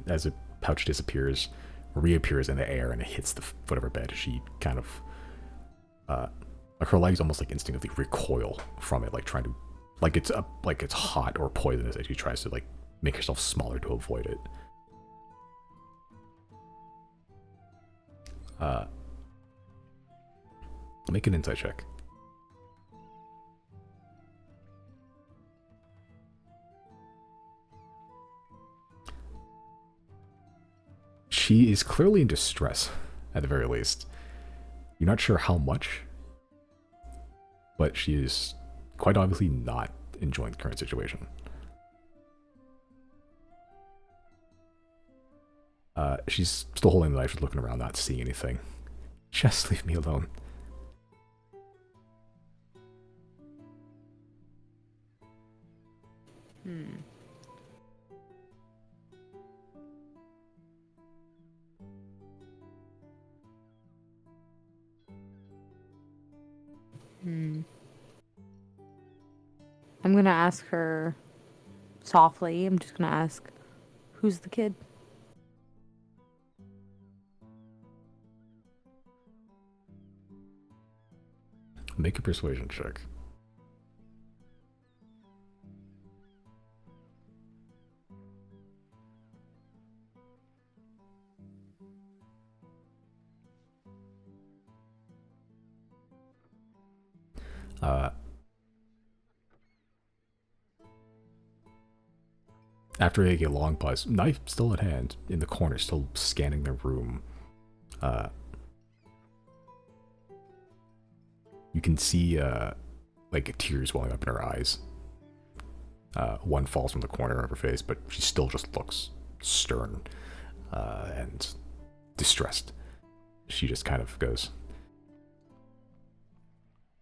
As the pouch disappears, reappears in the air, and it hits the foot of her bed, she kind of, like her legs almost like instinctively recoil from it, like trying to, like it's hot or poisonous, as she tries to like make herself smaller to avoid it. Make an insight check. She is clearly in distress, at the very least. You're not sure how much, but she is quite obviously not enjoying the current situation. She's still holding the knife, just looking around, not seeing anything. Just leave me alone. I'm gonna ask her softly. I'm just gonna ask, who's the kid? Make a persuasion check. After a long pause, knife still in hand, in the corner, still scanning the room, you can see like tears welling up in her eyes. One falls from the corner of her face, but she still just looks stern and distressed. She just kind of goes,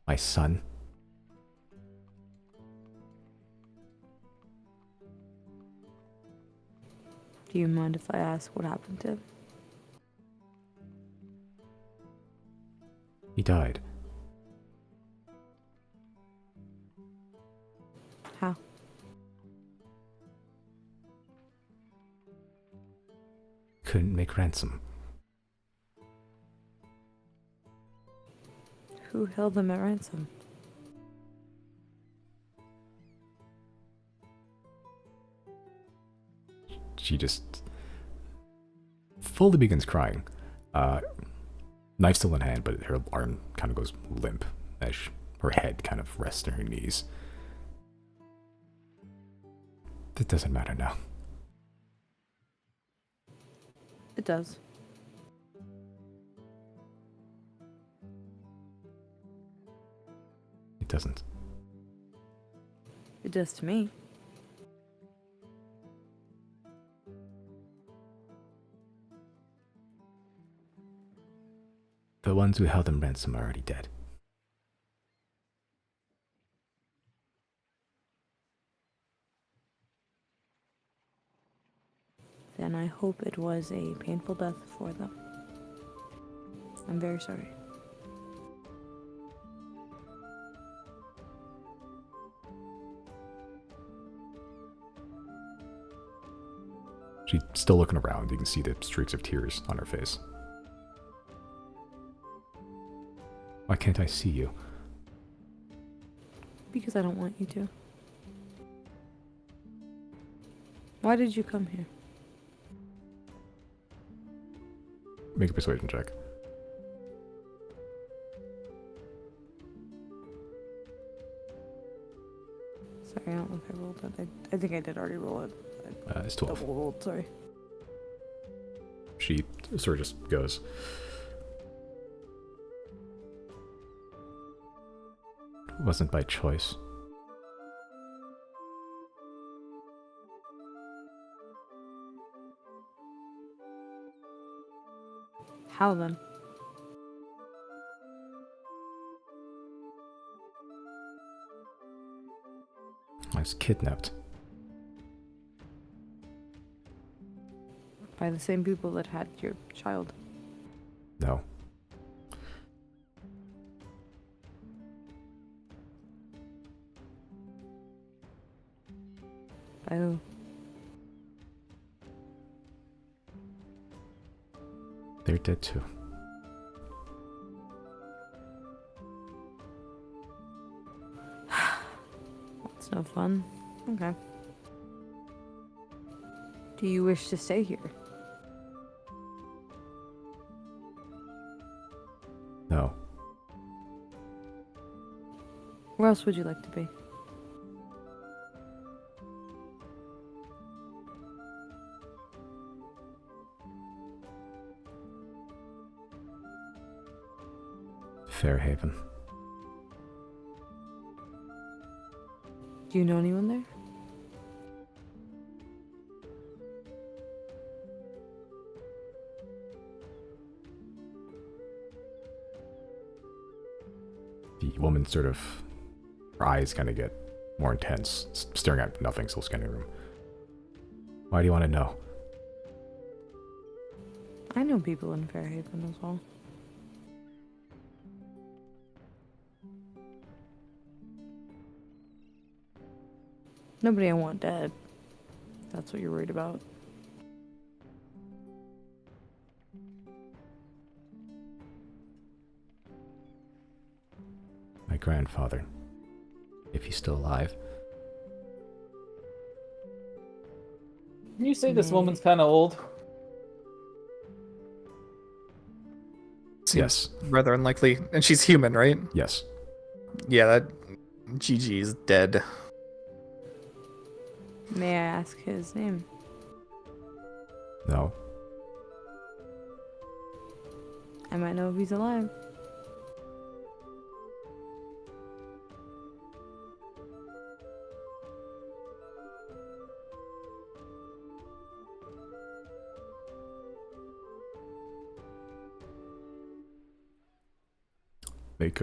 "My son." Do you mind if I ask what happened to him? He died. How? Couldn't make ransom. Who held him at ransom? She just fully begins crying. Knife still in hand, but her arm kind of goes limp as her head kind of rests on her knees. It doesn't matter now. It does. It doesn't. It does to me. The ones who held him ransom are already dead. Then I hope it was a painful death for them. I'm very sorry. She's still looking around. You can see the streaks of tears on her face. Why can't I see you? Because I don't want you to. Why did you come here? Make a persuasion check. Sorry, I don't know if I rolled it. I think I did already roll it. It's 12. Double rolled, sorry. She sort of just goes, "It wasn't by choice. How then? I was kidnapped. By the same people that had your child. No. By who? They're dead too. That's no fun. Okay. Do you wish to stay here? No. Where else would you like to be? Fairhaven. Do you know anyone there? The woman sort of, her eyes kind of get more intense, staring at nothing, still scanning the room. Why do you want to know? I know people in Fairhaven as well. Nobody I want dead. That's what you're worried about. My grandfather. If he's still alive. Can you say this woman's kind of old? Yes. Rather unlikely. And she's human, right? Yes. Yeah, that GG is dead. May I ask his name? No. I might know if he's alive. Make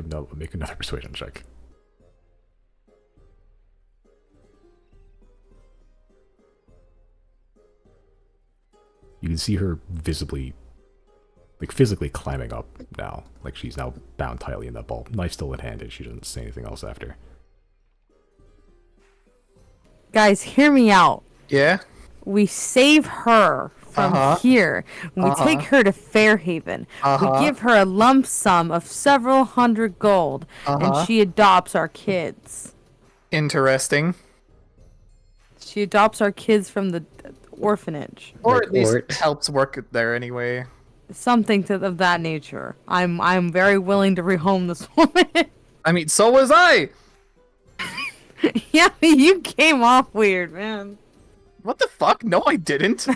another persuasion check. You can see her visibly, like physically climbing up now. Like she's now bound tightly in that ball. Knife still in hand, and she doesn't say anything else after. Guys, hear me out. Yeah? We save her from here. We take her to Fairhaven. We give her a lump sum of several hundred gold, and she adopts our kids. Interesting. She adopts our kids from the orphanage. Or Like at least Ort. helps work there anyway. Something of that nature. I'm very willing to rehome this woman. I mean, so was I! Yeah, you came off weird, man. What the fuck? No, I didn't.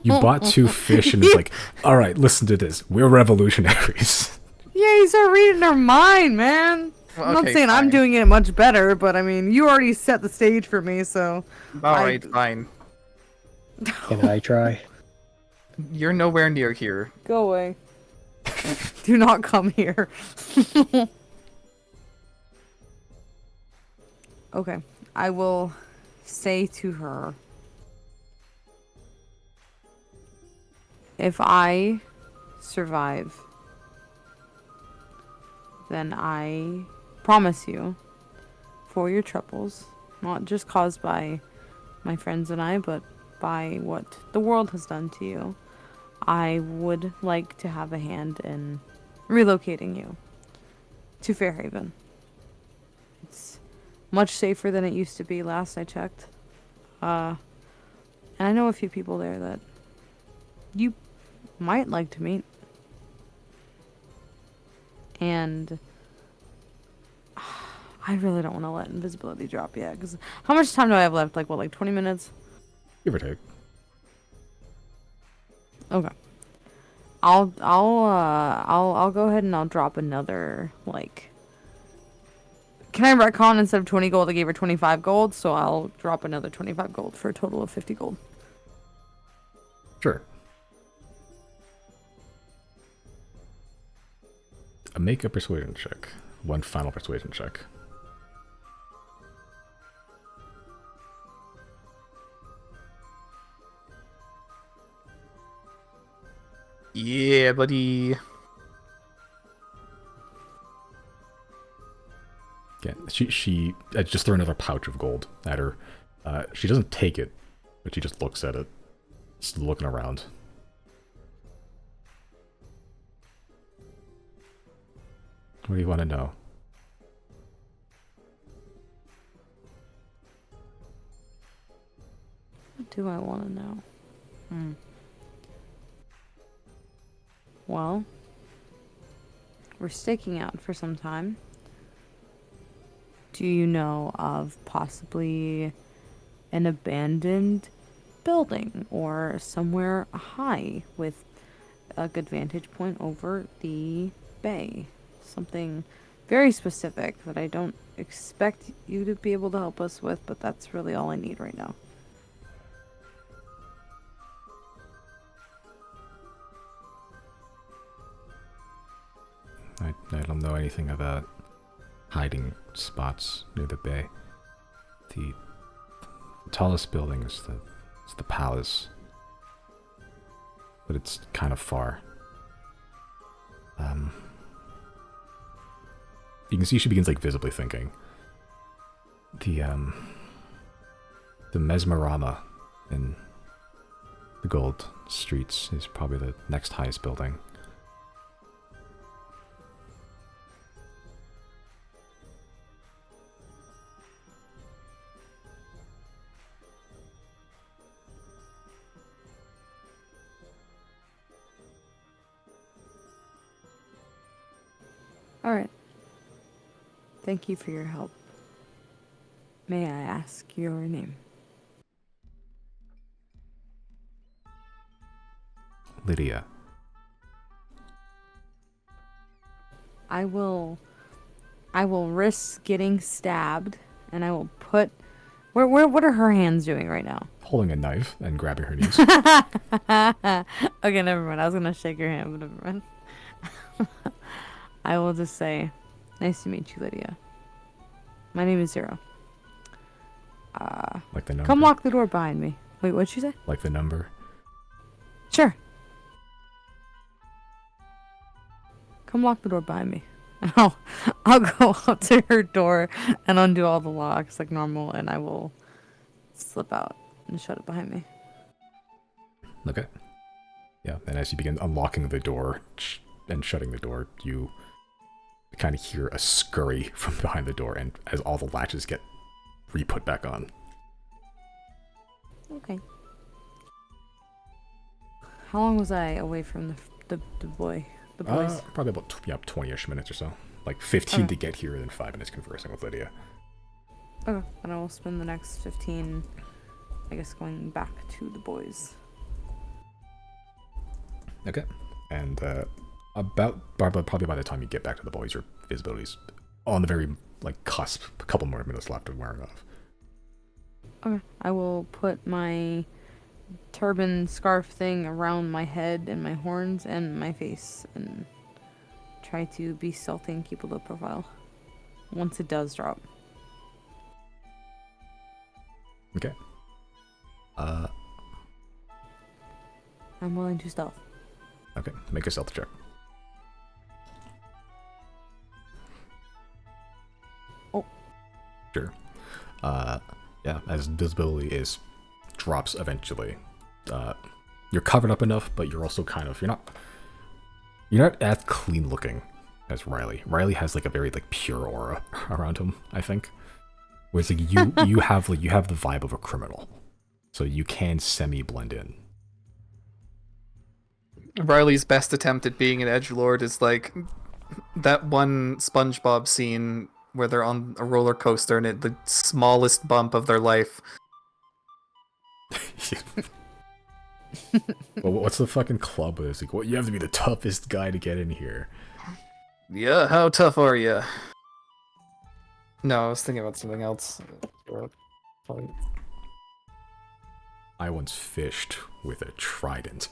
You bought 2 fish and it's like, all right, listen to this. We're revolutionaries. Yeah, you start reading her mind, man. I'm not Okay, saying I'm fine. doing it much better, but I mean, you already set the stage for me, so. Alright, fine. Can I try? You're nowhere near here. Go away. Do not come here. Okay, I will say to her, if I survive, then I promise you, for your troubles, not just caused by my friends and I, but by what the world has done to you, I would like to have a hand in relocating you to Fairhaven. It's much safer than it used to be last I checked. And I know a few people there that you might like to meet. And I really don't want to let invisibility drop yet, because how much time do I have left? Like, what, like 20 minutes? Give or take. Okay. I'll go ahead and I'll drop another, like, can I retcon instead of 20 gold I gave her 25 gold, so I'll drop another 25 gold for a total of 50 gold. Sure. Make a persuasion check. One final persuasion check. Yeah, buddy. Yeah, she I just throw another pouch of gold at her. She doesn't take it, but she just looks at it, just looking around. What do you want to know? What do I want to know? Well, we're staking out for some time. Do you know of possibly an abandoned building or somewhere high with a good vantage point over the bay? Something very specific that I don't expect you to be able to help us with, but that's really all I need right now. I don't know anything about hiding spots near the bay. The tallest building is the palace, but it's kind of far. You can see she begins like visibly thinking. The Mesmerama in the Gold Streets is probably the next highest building. Alright. Thank you for your help. May I ask your name? Lydia. I will risk getting stabbed, and I will put. What are her hands doing right now? Holding a knife and grabbing her knees. Okay, never mind. I was gonna shake your hand, but never mind. I will just say, nice to meet you, Lydia. My name is Zero. Like the number. Come lock the door behind me. Wait, what'd she say? Like the number. Sure. Come lock the door behind me. I'll go up to her door and undo all the locks like normal, and I will slip out and shut it behind me. Okay. Yeah, and as you begin unlocking the door and shutting the door, you kind of hear a scurry from behind the door, and as all the latches get re-put back on. Okay. How long was I away from the boy? The boys? Probably about 20-ish minutes or so. Like 15 to get here, and then 5 minutes conversing with Lydia. Okay. And I will spend the next 15, I guess, going back to the boys. Okay. And probably by the time you get back to the boys, your visibility's on the very cusp. A couple more minutes left of wearing off. Okay. I will put my turban scarf thing around my head and my horns and my face and try to be stealthy and keep a low profile once it does drop. Okay. I'm willing to stealth. Okay, make a stealth check. Oh. Sure. Yeah, as visibility drops eventually. You're covered up enough, but you're also kind of you're not as clean looking as Riley. Riley has a very pure aura around him, I think. Whereas you have the vibe of a criminal. So you can semi blend in. Riley's best attempt at being an edgelord is that one SpongeBob scene where they're on a roller coaster and the smallest bump of their life. Well, what's the fucking club? It's you have to be the toughest guy to get in here. Yeah, how tough are you? No, I was thinking about something else. I once fished with a trident.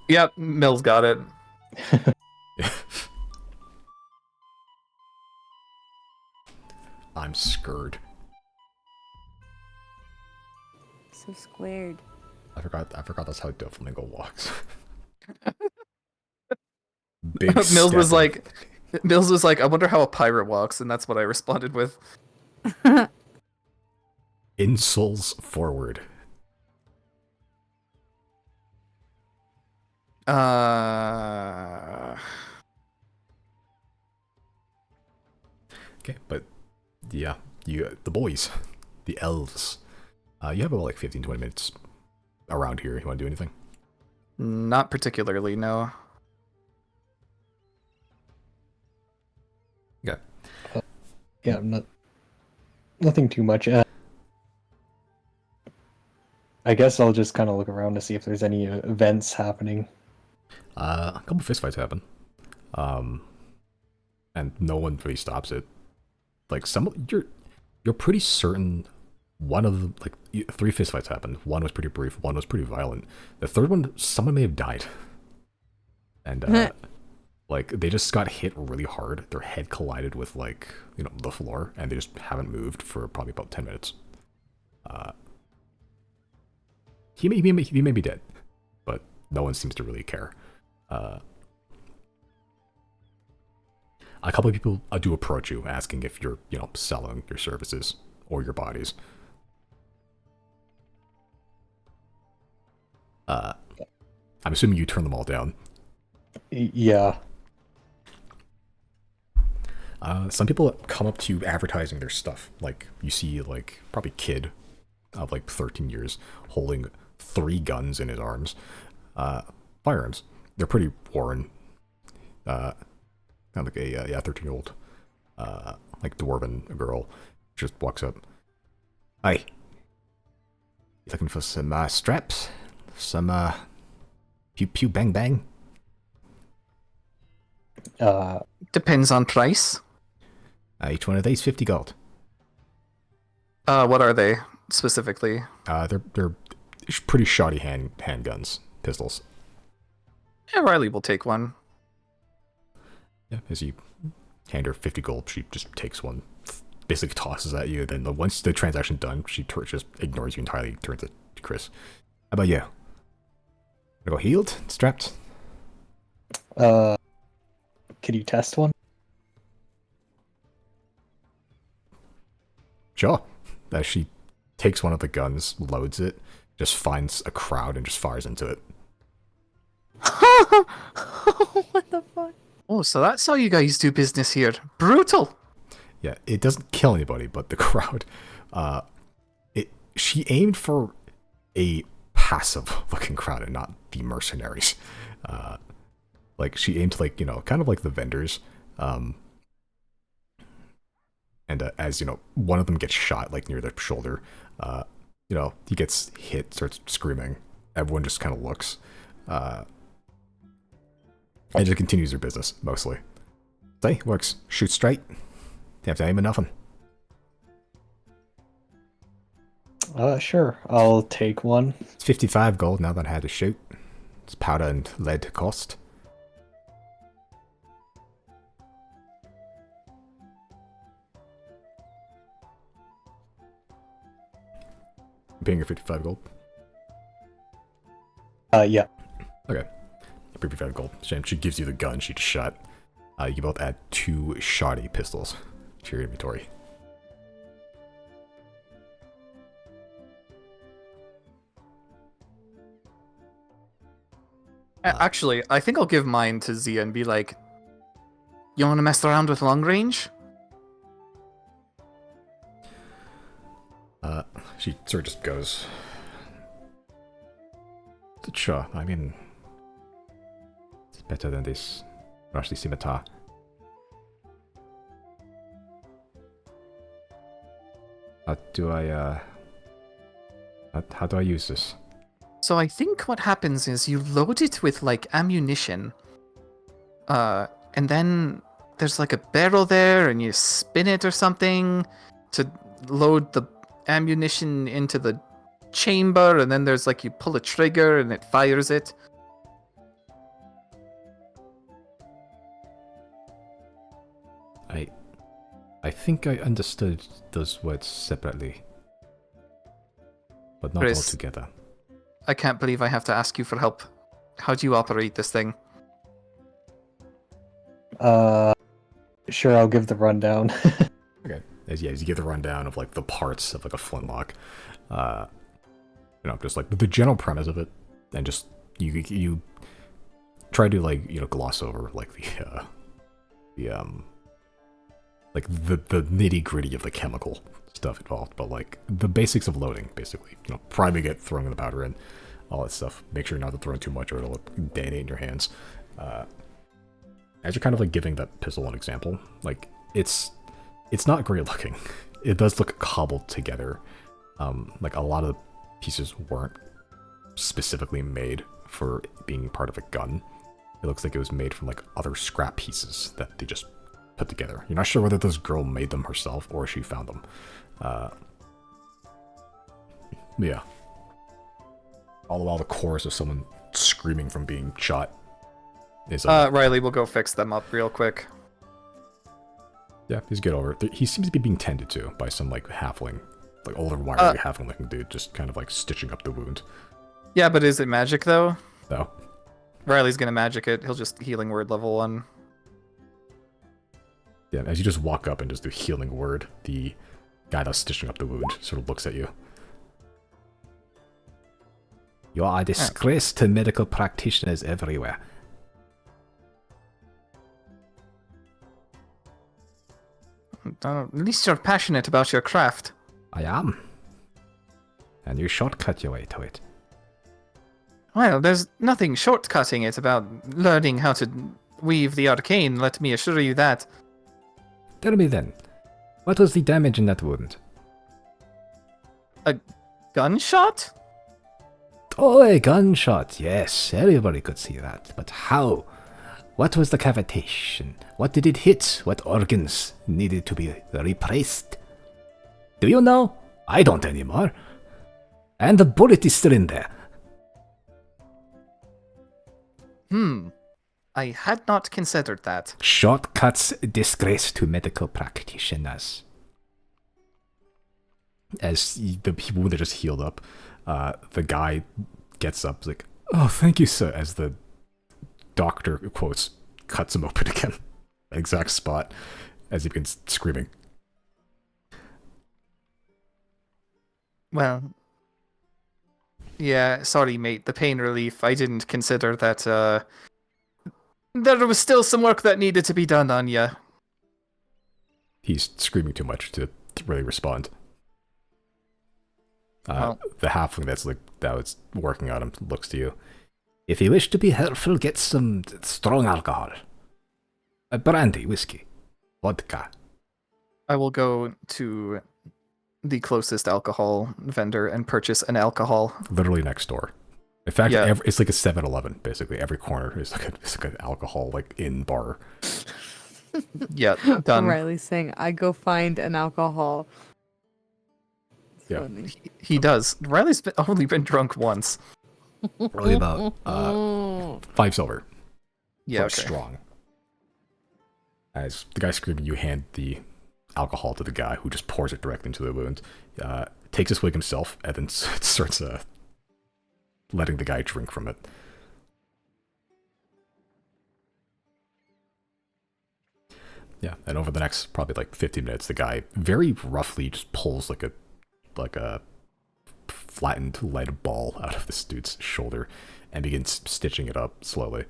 Yep, Mills got it. I'm scared. So squared. I forgot that's how Doflamingo walks. Big Mills was step. like, I wonder how a pirate walks, and that's what I responded with. Insoles forward. Okay, but yeah, the boys, the elves. You have about 15-20 minutes around here. You want to do anything? Not particularly, no. Yeah. Yeah, nothing too much. I guess I'll just kind of look around to see if there's any events happening. A couple fistfights happen, and no one really stops it. You're pretty certain one of the 3 fistfights happened. One was pretty brief. One was pretty violent. The third one, someone may have died, and they just got hit really hard. Their head collided with the floor, and they just haven't moved for probably about 10 minutes. He may be dead, but no one seems to really care. A couple of people do approach you asking if you're, selling your services or your bodies. I'm assuming you turn them all down. Yeah. Some people come up to you advertising their stuff. You see, probably a kid of 13 years holding 3 guns in his arms. Firearms. They're pretty worn. Kind of like a 13-year-old like dwarven girl, just walks up. Hey, you looking for some straps? Some pew pew bang bang? Depends on price. Each one of these 50 gold. What are they specifically? They're pretty shoddy handguns, pistols. Yeah, Riley will take one. Yeah, as you hand her 50 gold, she just takes one, basically tosses at you. Then once the transaction's done, she just ignores you entirely, turns to Chris. How about you? Wanna go healed? Strapped? Could you test one? Sure. As she takes one of the guns, loads it, just finds a crowd and just fires into it. What the fuck? Oh, so that's how you guys do business here. Brutal. Yeah, it doesn't kill anybody, but the crowd, she aimed for a passive looking crowd and not the mercenaries. Like she aimed to, like, you know, kind of like the vendors. And as you know, one of them gets shot like near the shoulder. You know, he gets hit, starts screaming. Everyone just kind of looks. And just continues their business mostly. See, works. Shoot straight. You have to aim at nothing. Sure. I'll take one. It's 55 gold now that I had to shoot. It's powder and lead cost. Paying your 55 gold? Yeah. Okay. 55 gold. She gives you the gun she just shot. You both add 2 shoddy pistols to your inventory. Actually, I think I'll give mine to Zia and be like, you want to mess around with long range? She sort of just goes. Sure, I mean, it's better than this rusty scimitar. How do I use this? So I think what happens is you load it with like ammunition, and then there's like a barrel there, and you spin it or something to load the ammunition into the chamber, and then there's like you pull a trigger and it fires it. I think I understood those words separately, but not all Chris, together. I can't believe I have to ask you for help. How do you operate this thing? Sure, I'll give the rundown. Okay. As you give the rundown of like the parts of like a flintlock, you know, just like the general premise of it, and just you try to, like, you know, gloss over like the nitty gritty of the chemical stuff involved, but like the basics of loading, basically, you know, priming it, throwing the powder in, all that stuff. Make sure not to throw in too much or it'll detonate in your hands. As you're kind of like giving that pistol an example, like it's not great looking. It does look cobbled together. Like a lot of the pieces weren't specifically made for being part of a gun. It looks like it was made from like other scrap pieces that they just put together. You're not sure whether this girl made them herself or she found them. Yeah. All the while, the chorus of someone screaming from being shot is. Riley will go fix them up real quick. Yeah, he's good over it. He seems to be being tended to by some like halfling, like older wiry halfling looking dude, just kind of like stitching up the wound. Yeah, but is it magic though? No. Riley's gonna magic it. He'll just healing word level 1. Yeah, as you just walk up and just do healing word, the guy that's stitching up the wound sort of looks at you. You are a disgrace to medical practitioners everywhere. At least you're passionate about your craft. I am. And you shortcut your way to it. Well, there's nothing shortcutting it about learning how to weave the arcane, let me assure you that. Tell me then, what was the damage in that wound? A gunshot? Oh, a gunshot, yes, everybody could see that. But how? What was the cavitation? What did it hit? What organs needed to be replaced? Do you know? I don't anymore. And the bullet is still in there. I had not considered that. Shortcuts disgrace to medical practitioners. As the people that just healed up, the guy gets up, like, "Oh, thank you, sir," as the doctor, quotes, cuts him open again. Exact spot as he begins screaming. Well, yeah, sorry, mate. The pain relief, I didn't consider that, there was still some work that needed to be done on you. He's screaming too much to really respond. Well. The halfling that was working on him looks to you. If you wish to be helpful, get some strong alcohol. Brandy, whiskey, vodka. I will go to the closest alcohol vendor and purchase an alcohol. Literally next door. In fact, Yeah. it's like a 7-Eleven, basically. Every corner is like an alcohol, like, in bar. Yeah, done. Riley's saying, I go find an alcohol. It's Yeah. funny. He does. Riley's only been drunk once. Probably about 5 silver. Yeah, From okay. strong. As the guy screaming, you hand the alcohol to the guy, who just pours it directly into the wound. Takes a swig himself, and then starts letting the guy drink from it. Yeah, and over the next probably like 15 minutes, the guy very roughly just pulls like a flattened lead ball out of this dude's shoulder and begins stitching it up slowly.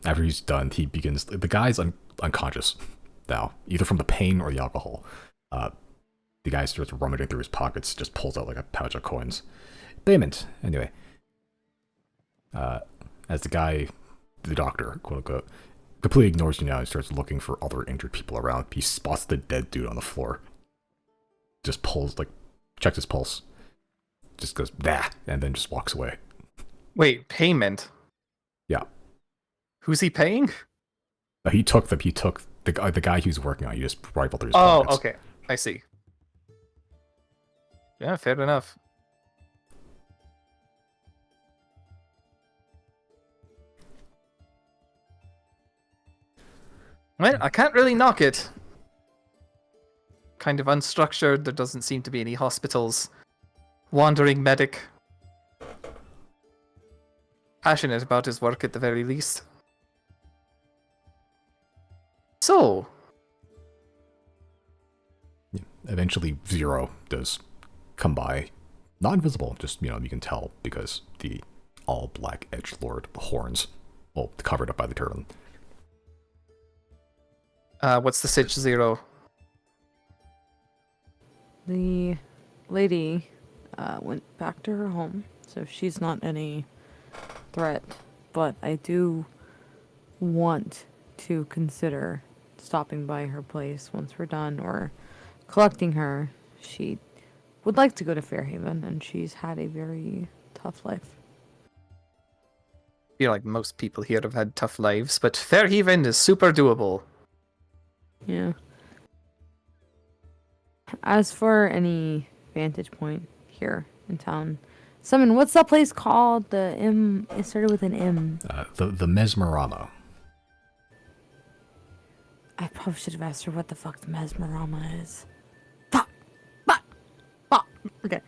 After he's done, he begins. The guy's unconscious now, either from the pain or the alcohol. The guy starts rummaging through his pockets, just pulls out like a pouch of coins. Payment, anyway. As the doctor, quote unquote, completely ignores you now and starts looking for other injured people around. He spots the dead dude on the floor. Just checks his pulse. Just goes, "Bah," and then just walks away. Wait, payment? Yeah. Who's he paying? He took the guy he was working on. He just rifled through his Oh, pockets. okay. I see. Yeah, fair enough. Well, I can't really knock it. Kind of unstructured. There doesn't seem to be any hospitals. Wandering medic. Passionate about his work at the very least. So, Eventually, Zero does come by. Not invisible, just, you can tell because the all-black edgelord horns, well, covered up by the turban. what's the sitch, Zero? The lady went back to her home, so she's not any threat. But I do want to consider stopping by her place once we're done, or collecting her. She would like to go to Fairhaven, and she's had a very tough life. I feel like most people here have had tough lives, but Fairhaven is super doable. Yeah. As for any vantage point here in town, Summon, what's that place called? The M. It started with an M. The Mesmerama. I probably should have asked her what the fuck the Mesmerama is. Fuck. Okay.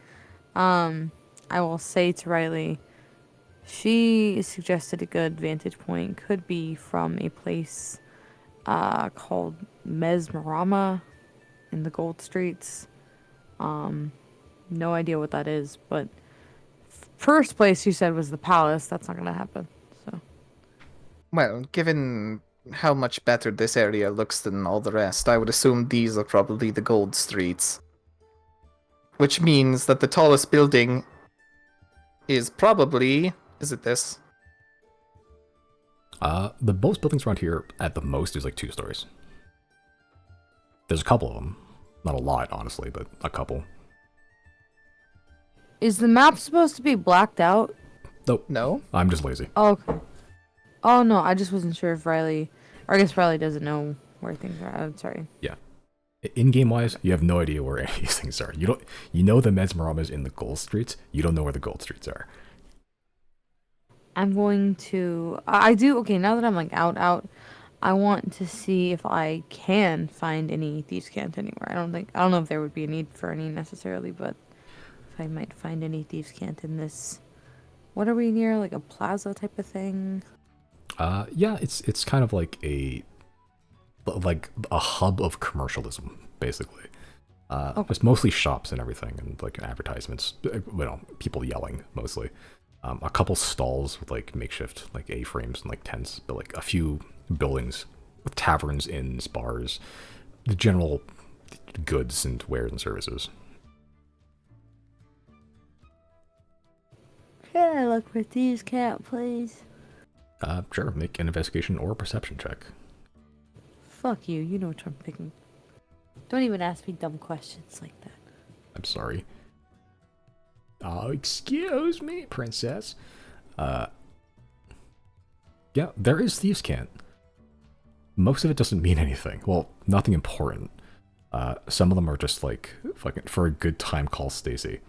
I will say to Riley, she suggested a good vantage point could be from a place called Mesmerama in the Gold Streets. No idea what that is, but first place you said was the palace. That's not gonna happen. So Well, given how much better this area looks than all the rest, I would assume these are probably the gold streets. Which means that the tallest building is probably... Is it this? The most buildings around here, at the most, is like 2 stories. There's a couple of them. Not a lot, honestly, but a couple. Is the map supposed to be blacked out? Nope. No? I'm just lazy. Oh, okay. Oh, no, I just wasn't sure if Riley... Or I guess Riley doesn't know where things are. I'm sorry. Yeah. In-game wise, you have no idea where any of these things are. You know the Mesmerama is in the gold streets. You don't know where the gold streets are. I'm going to... I do... Okay, now that I'm like out, I want to see if I can find any thieves' cant anywhere. I don't know if there would be a need for any necessarily, but if I might find any thieves' cant in this... What are we near? Like a plaza type of thing? Yeah, it's kind of like a hub of commercialism, basically. Okay. There's mostly shops and everything, and like advertisements. People yelling mostly. A couple stalls with like makeshift like A-frames and like tents, but like a few buildings with taverns, inns, bars, the general goods and wares and services. Can I look for thieves' cant, please? Sure, make an investigation or a perception check. Fuck you. You know what I'm thinking. Don't even ask me dumb questions like that. I'm sorry. Oh, excuse me, princess. Yeah, there is thieves' cant. Most of it doesn't mean anything. Well, nothing important. Some of them are just like fucking for a good time, call Stacy.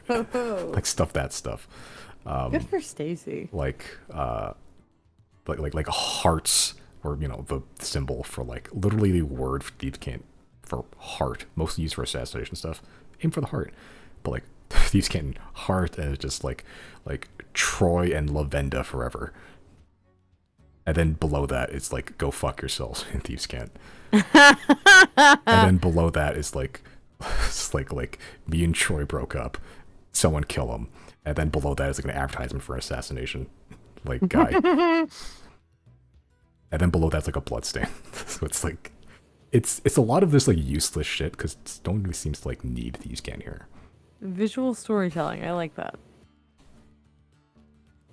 Like that stuff. Good for Stacy. Like hearts, or the symbol for like literally the word for thieves' cant for heart, mostly used for assassination stuff. Aim for the heart, but like thieves' cant heart, and it's just like Troy and Lavenda forever. And then below that, it's like go fuck yourselves in thieves' cant. And then below that is like it's like me and Troy broke up. Someone kill him. And then below that is like an advertisement for an assassination, like guy. And then below that's like a bloodstain. So it's like, it's a lot of this like useless shit because no one really seems to like need thieves' cant here. Visual storytelling. I like that.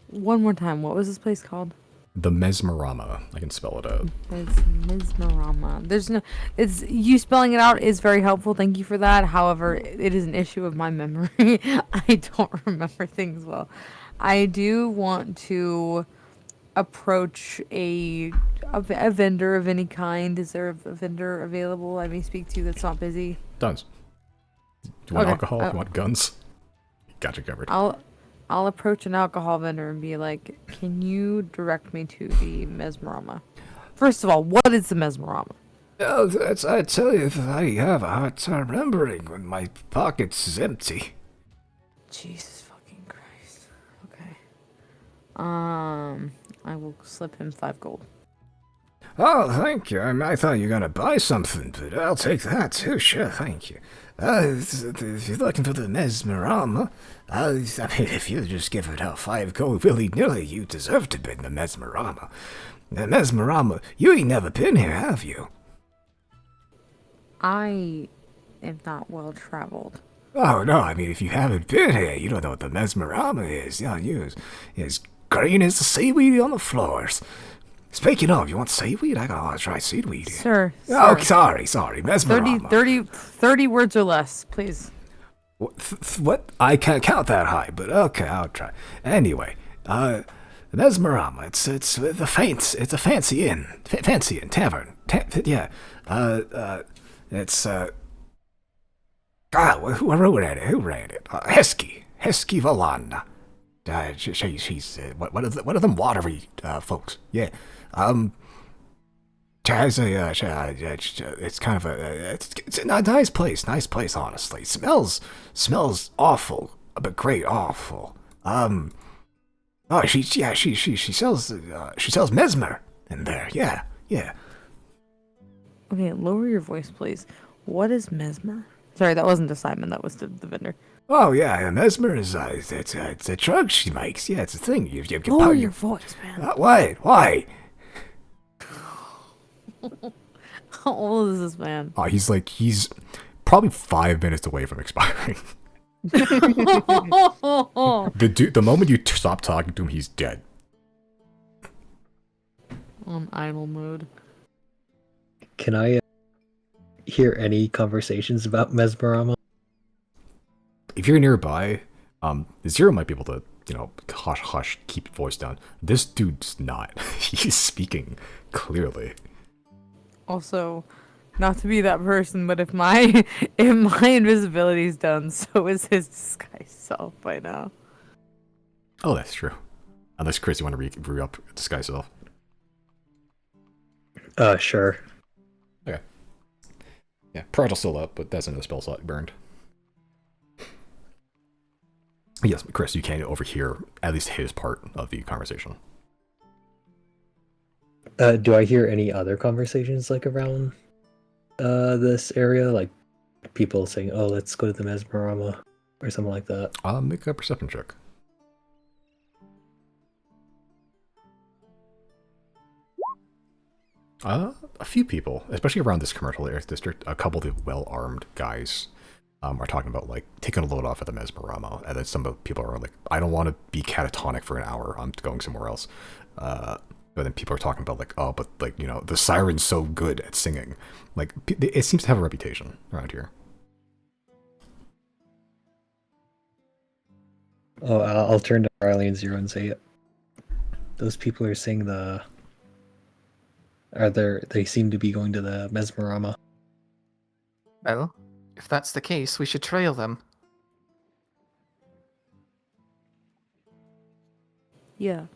One more time. What was this place called? The Mesmerama. I can spell it out. It's Mesmerama. There's no... It's... You spelling it out is very helpful. Thank you for that. However, it is an issue of my memory. I don't remember things well. I do want to approach a vendor of any kind. Is there a vendor available I may speak to that's not busy? Tons. Do you want Okay, alcohol? Do you want guns? Got you covered. I'll approach an alcohol vendor and be like, can you direct me to the Mesmerama? First of all, what is the Mesmerama? Oh, I tell you, I have a hard time remembering when my pocket's is empty. Jesus fucking Christ. Okay. I will slip him 5 gold. Oh, thank you. I thought you were gonna buy something, but I'll take that too. Sure, thank you. If you're looking for the Mesmerama, I mean, if you just give it out 5 gold willy-nilly, you deserve to be in the Mesmerama. The Mesmerama, you ain't never been here, have you? I am not well traveled. Oh, no, I mean, if you haven't been here, you don't know what the Mesmerama is. You know, you're as green as the seaweed on the floors. Speaking of, you want seaweed? I gotta try seaweed. Sir. Oh, sorry. Mesmerama. 30 words or less, please. What? I can't count that high, but okay, I'll try. Anyway, Mesmerama, it's a fancy inn. Fancy inn, tavern. Yeah. It's, who ran it? Hesky Valana. She's one of them watery folks. Yeah. It's kind of it's a nice place, honestly. Smells awful, but great awful. She sells mesmer in there. Yeah. Okay, lower your voice, please. What is mesmer? Sorry, that wasn't the Simon. That was the vendor. Oh yeah, mesmer is it's a drug she makes. Yeah, it's a thing. You lower your voice, man. Why? How old is this man? He's probably 5 minutes away from expiring. The moment you stop talking to him, he's dead. On idle mode. Can I hear any conversations about Mesmerama? If you're nearby, Zero might be able to, hush, hush, keep your voice down. This dude's not. He's speaking clearly. Also, not to be that person, but if my invisibility's done, so is his disguise self by now. Oh, that's true. Unless, Chris, you want to re-up disguise self. Sure. Okay. Yeah, Pride's still up, but that's another spell slot burned. Yes, Chris, you can overhear at least his part of the conversation. Do I hear any other conversations like around this area? Like people saying, "Oh, let's go to the Mesmerama," or something like that. Make a perception check. A few people, especially around this commercial area district, a couple of the well-armed guys are talking about, like, taking a load off at the Mesmerama, and then some of the people are like, I don't want to be catatonic for an hour, I'm going somewhere else. But then people are talking about, like, oh, but, like, the siren's so good at singing. Like, it seems to have a reputation around here. Oh, I'll turn to Riley and Zero and say, those people are saying they seem to be going to the Mesmerama. Well, if that's the case, we should trail them. Yeah.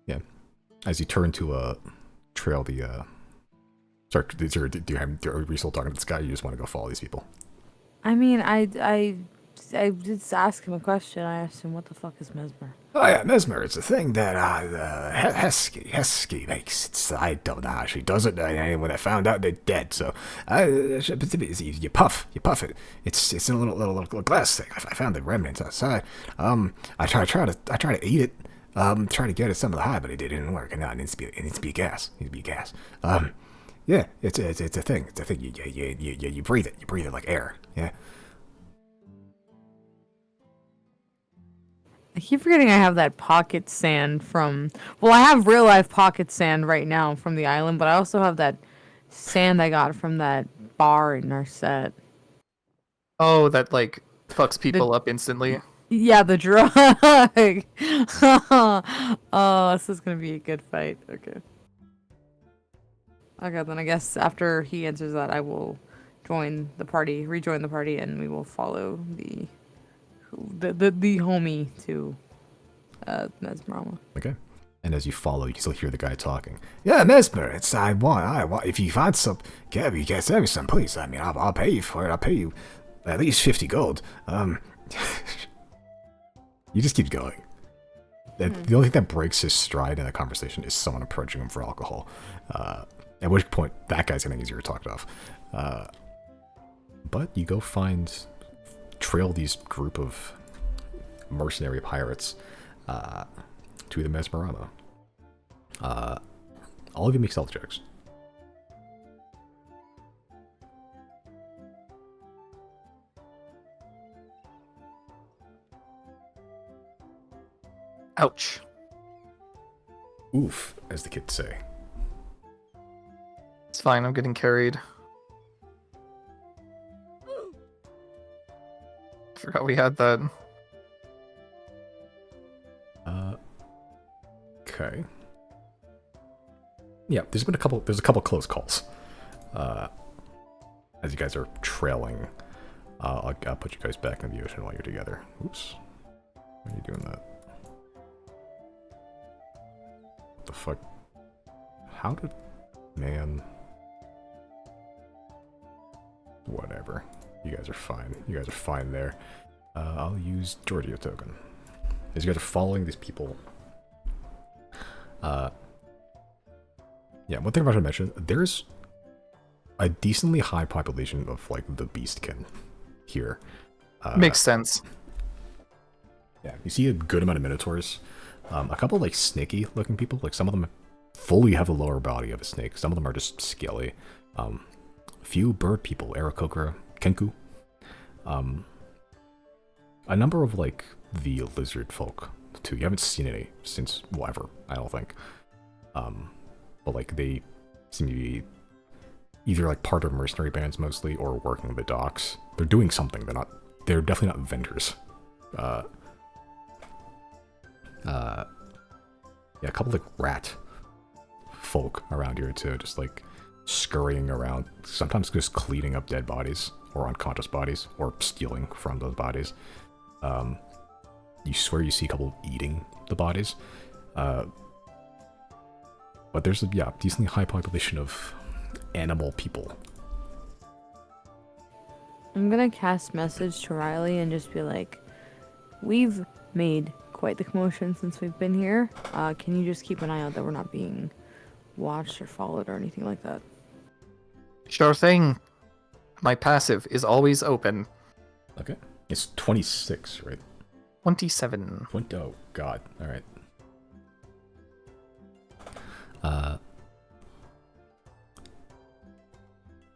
Yeah. As you turn to trail the sorry, are you still talking to this guy, or you just want to go follow these people? I mean, I just asked him a question. I asked him, what the fuck is Mesmer? Oh yeah, Mesmer. It's a thing that Hesky makes. I don't know how she does it. Anyone that found out, they're dead. So you puff it. It's in a little glass thing. I found the remnants outside. I try to eat it. Try to get it some of the high, but it didn't work. And now it needs to be gas. Yeah, it's a thing. It's a thing. You breathe it. You breathe it like air. Yeah. I keep forgetting I have that pocket sand from... Well, I have real life pocket sand right now from the island, but I also have that sand I got from that bar in our set. Oh, that, like, fucks people up instantly. Yeah, the drug. Oh, this is gonna be a good fight. Okay. Okay, then I guess after he answers that, I will rejoin the party, and we will follow the homie to Mesmerama. Okay. And as you follow, you can still hear the guy talking. Yeah, Mesmer. I want. If you find some, Gabby, send me some, please. I mean, I'll pay you for it. I'll pay you at least 50 gold. You just keep going. The only thing that breaks his stride in a conversation is someone approaching him for alcohol. At which point, that guy's getting easier to talk off. But you go trail these group of mercenary pirates to the Mesmerama. All of you make stealth checks. Ouch. Oof, as the kids say. It's fine, I'm getting carried. Forgot we had that. Okay. Yeah, there's a couple close calls. As you guys are trailing, I'll put you guys back in the ocean while you're together. Oops. Why are you doing that? What the fuck? How did... Man... Whatever. You guys are fine. You guys are fine there. I'll use Giorgio token. As you guys are following these people... yeah, one thing I want to mention, there's a decently high population of, like, the beastkin here. Makes sense. Yeah, you see a good amount of minotaurs. A couple, like, snaky-looking people. Like, some of them fully have the lower body of a snake. Some of them are just scaly. Few bird people, Aarakocra, Kenku. A number of like the lizard folk too. You haven't seen any since ever, I don't think. But like they seem to be either like part of mercenary bands mostly, or working the docks. They're doing something. They're definitely not vendors. Yeah, a couple like rat folk around here too, just like scurrying around, sometimes just cleaning up dead bodies or unconscious bodies, or stealing from those bodies. You swear you see a couple eating the bodies. But there's a decently high population of animal people. I'm gonna cast message to Riley and just be like, we've made quite the commotion since we've been here. Can you just keep an eye out that we're not being watched or followed or anything like that? Sure thing. My passive is always open. Okay. It's 26, right? 27. Oh, God. Alright.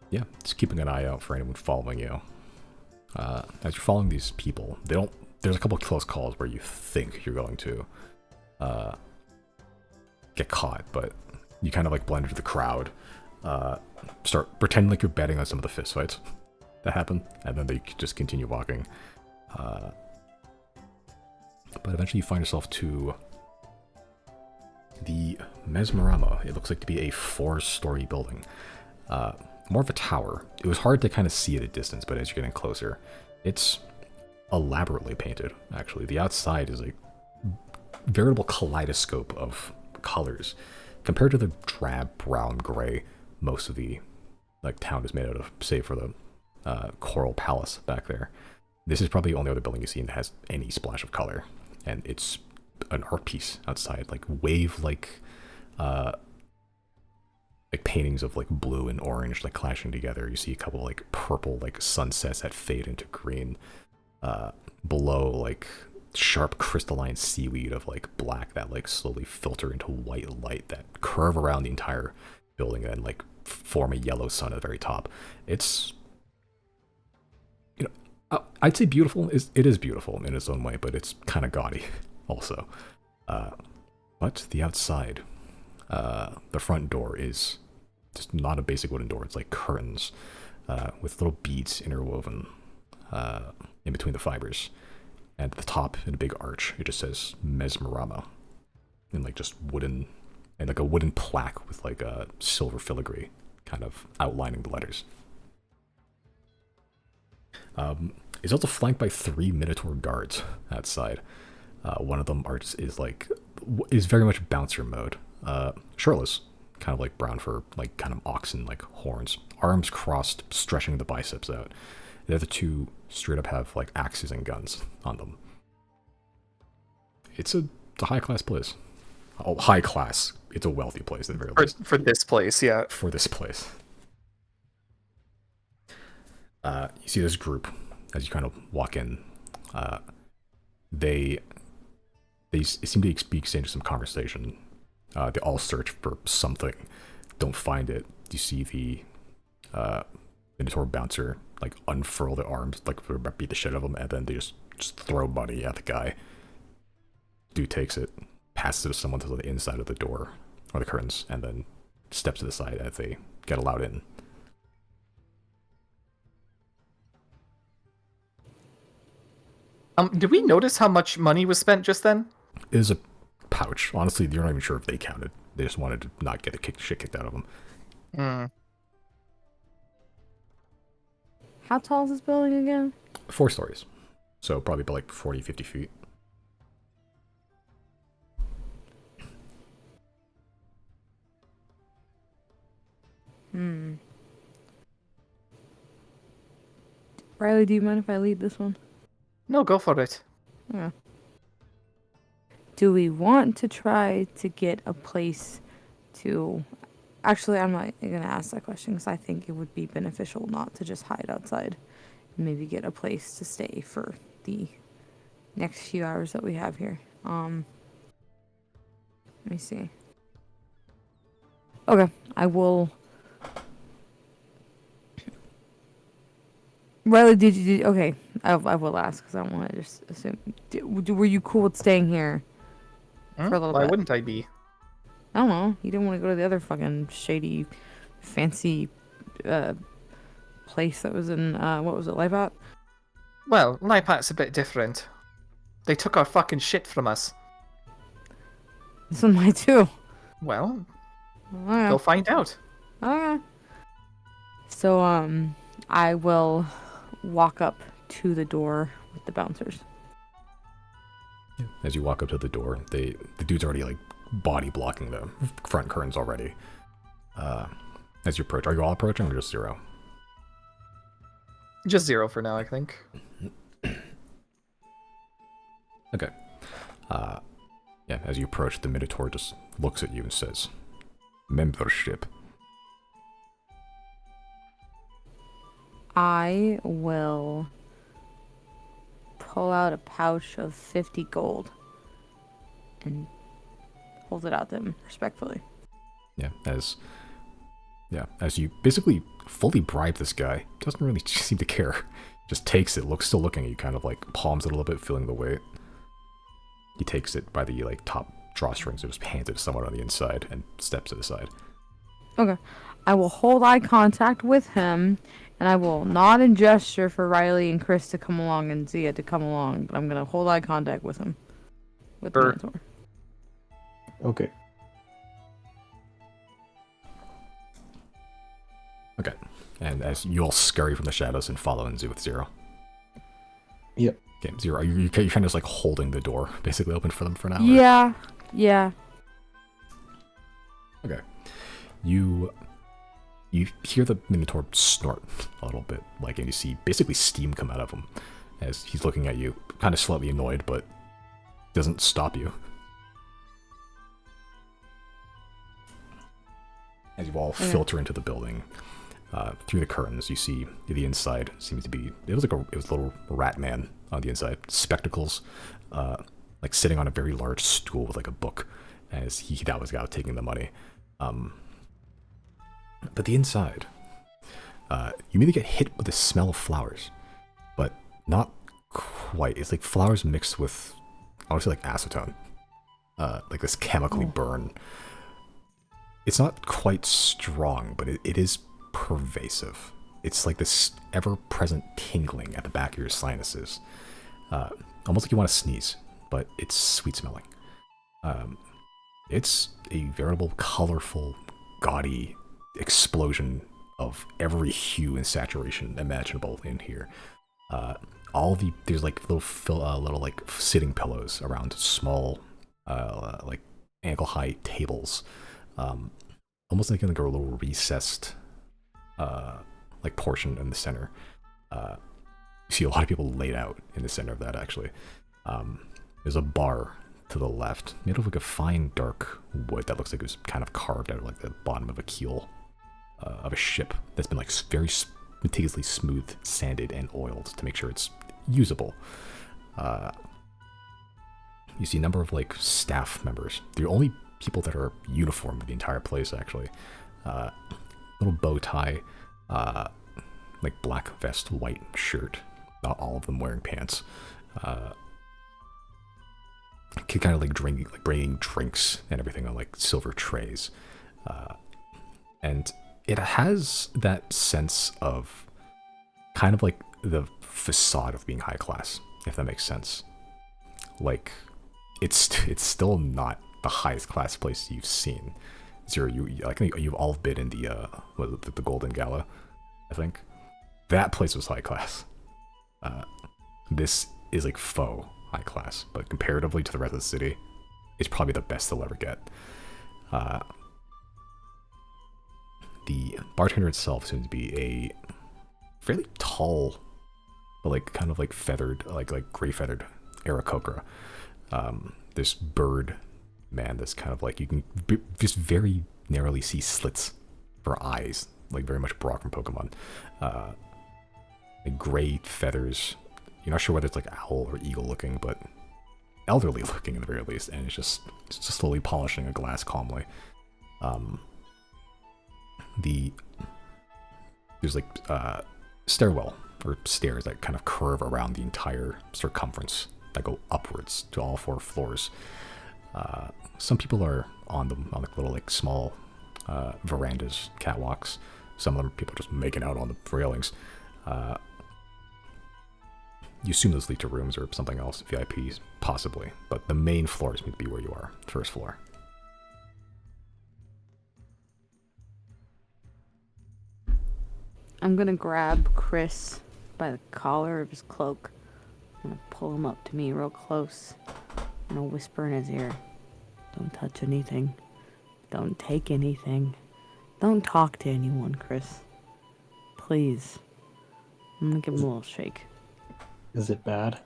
Yeah, just keeping an eye out for anyone following you. As you're following these people, there's a couple of close calls where you think you're going to get caught, but you kind of like blend into the crowd, start pretending like you're betting on some of the fistfights that happen, and then they just continue walking. But eventually you find yourself to the Mesmerama. It looks like to be a 4-story building. More of a tower. It was hard to kind of see at a distance, but as you're getting closer, it's elaborately painted, actually. The outside is a veritable kaleidoscope of colors. Compared to the drab brown gray most of the town is made out of, save for the Coral Palace back there. This is probably the only other building you've seen that has any splash of color. And it's an art piece outside, like wave-like paintings of like blue and orange like clashing together. You see a couple like purple like sunsets that fade into green. Below, like sharp crystalline seaweed of like black that like slowly filter into white light that curve around the entire building and like form a yellow sun at the very top. It's, I'd say beautiful. It is beautiful in its own way, but it's kind of gaudy also. But the outside, the front door is just not a basic wooden door. It's like curtains with little beads interwoven in between the fibers. And at the top, in a big arch, it just says Mesmerama in like just wooden, and like a wooden plaque with like a silver filigree kind of outlining the letters. It's also flanked by 3 Minotaur guards outside. One of them is very much bouncer mode. Shirtless, kind of like brown fur, like kind of oxen like horns, arms crossed, stretching the biceps out. The other 2 straight up have like axes and guns on them. It's a high class place. Oh, high class. It's a wealthy place at the very least. For this place, yeah. For this place. You see this group as you kind of walk in. They seem to be exchanging some conversation. They all search for something, don't find it. You see the Minotaur bouncer like unfurl their arms, like beat the shit out of him, and then they just throw money at the guy. Dude takes it, passes it to someone to the inside of the door or the curtains, and then steps to the side as they get allowed in. Did we notice how much money was spent just then? It is a pouch. Honestly, you're not even sure if they counted. They just wanted to not get the shit kicked out of them. Hmm. How tall is this building again? 4 stories. So probably about like 40, 50 feet. Riley, do you mind if I lead this one? No, go for it. Yeah. Do we want to try to get a place to... Actually, I'm not going to ask that question because I think it would be beneficial not to just hide outside. Maybe get a place to stay for the next few hours that we have here. Let me see. Okay, I will Riley, okay, I will ask because I don't want to just assume. Were you cool with staying here for a little Why bit? wouldn't I be? I don't know. You didn't want to go to the other fucking shady, fancy place that was in, what was it, Life Out? Well, Lipat's a bit different. They took our fucking shit from us. This one might too. Well, Okay. go find out. Okay. So, I will walk up to the door with the bouncers. As you walk up to the door, the dude's already like body blocking the front curtains already. As you approach, are you all approaching or just Zero? Just 0 for now, I think. Okay. Yeah, as you approach, the Minotaur just looks at you and says, "Membership." I will pull out a pouch of 50 gold and hold it out to him respectfully. Yeah, as you basically fully bribe this guy, doesn't really seem to care. Just takes it, still looking at you, kind of like palms it a little bit, feeling the weight. He takes it by the like top drawstrings and just hands it to someone on the inside and steps it aside. Okay. I will hold eye contact with him, and I will nod and gesture for Riley and Chris to come along and Zia to come along. But I'm gonna hold eye contact with him. With the Sure. Minotaur. Okay. Okay. And as you all scurry from the shadows and follow in with Zero. Yep. Okay, Zero, you're kind of just like holding the door basically open for them for now? or- Yeah. Yeah. Okay. You hear the Minotaur snort a little bit, like, and you see basically steam come out of him as he's looking at you, kind of slightly annoyed, but doesn't stop you. As you all filter into the building, through the curtains, you see the inside seems to be, it was a little rat man on the inside, spectacles, like sitting on a very large stool with like a book, as that was the guy taking the money. But the inside, you immediately get hit with the smell of flowers, but not quite. It's like flowers mixed with, I want to say like acetone, like this chemically burn. It's not quite strong, but it is pervasive. It's like this ever-present tingling at the back of your sinuses, almost like you want to sneeze, but it's sweet-smelling. It's a veritable, colorful, gaudy explosion of every hue and saturation imaginable in here. There's like little like sitting pillows around small, like ankle-high tables, almost like a little recessed, like portion in the center. You see a lot of people laid out in the center of that. Actually, there's a bar to the left, made of like a fine dark wood that looks like it was kind of carved out of like the bottom of a keel of a ship that's been like very meticulously smooth, sanded, and oiled to make sure it's usable. You see a number of like staff members. The only people that are uniformed in the entire place, actually. Little bow tie, like black vest, white shirt. Not all of them wearing pants. Kind of like bringing drinks and everything on like silver trays. And it has that sense of kind of like the facade of being high class, if that makes sense. Like, it's still not the highest class place you've seen. Zero, I think you've all been in the Golden Gala, I think. That place was high class. This is like faux high class, but comparatively to the rest of the city, it's probably the best they'll ever get. The bartender itself seems to be a fairly tall, but like kind of like feathered, like gray feathered Aarakocra. This bird man that's kind of like, you can just very narrowly see slits for eyes, like very much Brock from Pokemon. Like gray feathers. You're not sure whether it's like owl or eagle looking, but elderly looking at the very least, and it's just slowly polishing a glass calmly. There's like stairwell or stairs that kind of curve around the entire circumference that go upwards to all 4 floors. Some people are on them on like little like small verandas, catwalks. Some of them people just making out on the railings. You assume those lead to rooms or something else, VIPs, possibly. But the main floors need to be where you are, first floor. I'm gonna grab Chris by the collar of his cloak. I'm gonna pull him up to me real close. I'm gonna whisper in his ear. Don't touch anything. Don't take anything. Don't talk to anyone, Chris. Please. I'm gonna give him a little shake. Is it bad?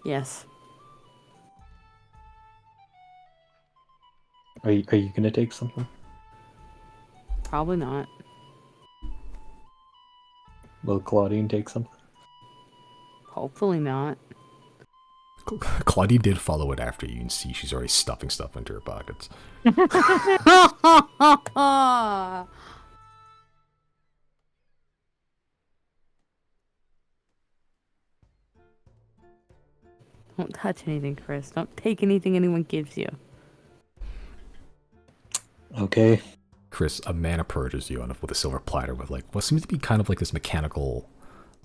Yes. Are you gonna take something? Probably not. Will Claudine take something? Hopefully not. Claudine did follow it after you, and see she's already stuffing stuff into her pockets. Don't touch anything, Chris. Don't take anything anyone gives you. Okay. Chris, a man approaches you with a silver platter with like what seems to be kind of like this mechanical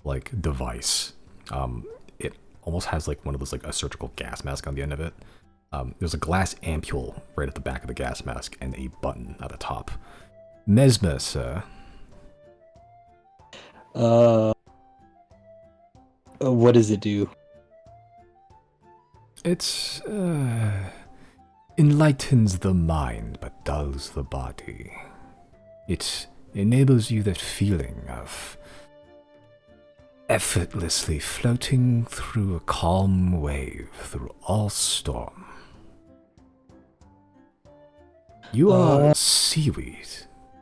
like device. It almost has like one of those like a surgical gas mask on the end of it. There's a glass ampule right at the back of the gas mask and a button at the top. Mesmer, sir. What does it do? It enlightens the mind but dulls the body. It enables you that feeling of effortlessly floating through a calm wave through all storm. You are seaweed,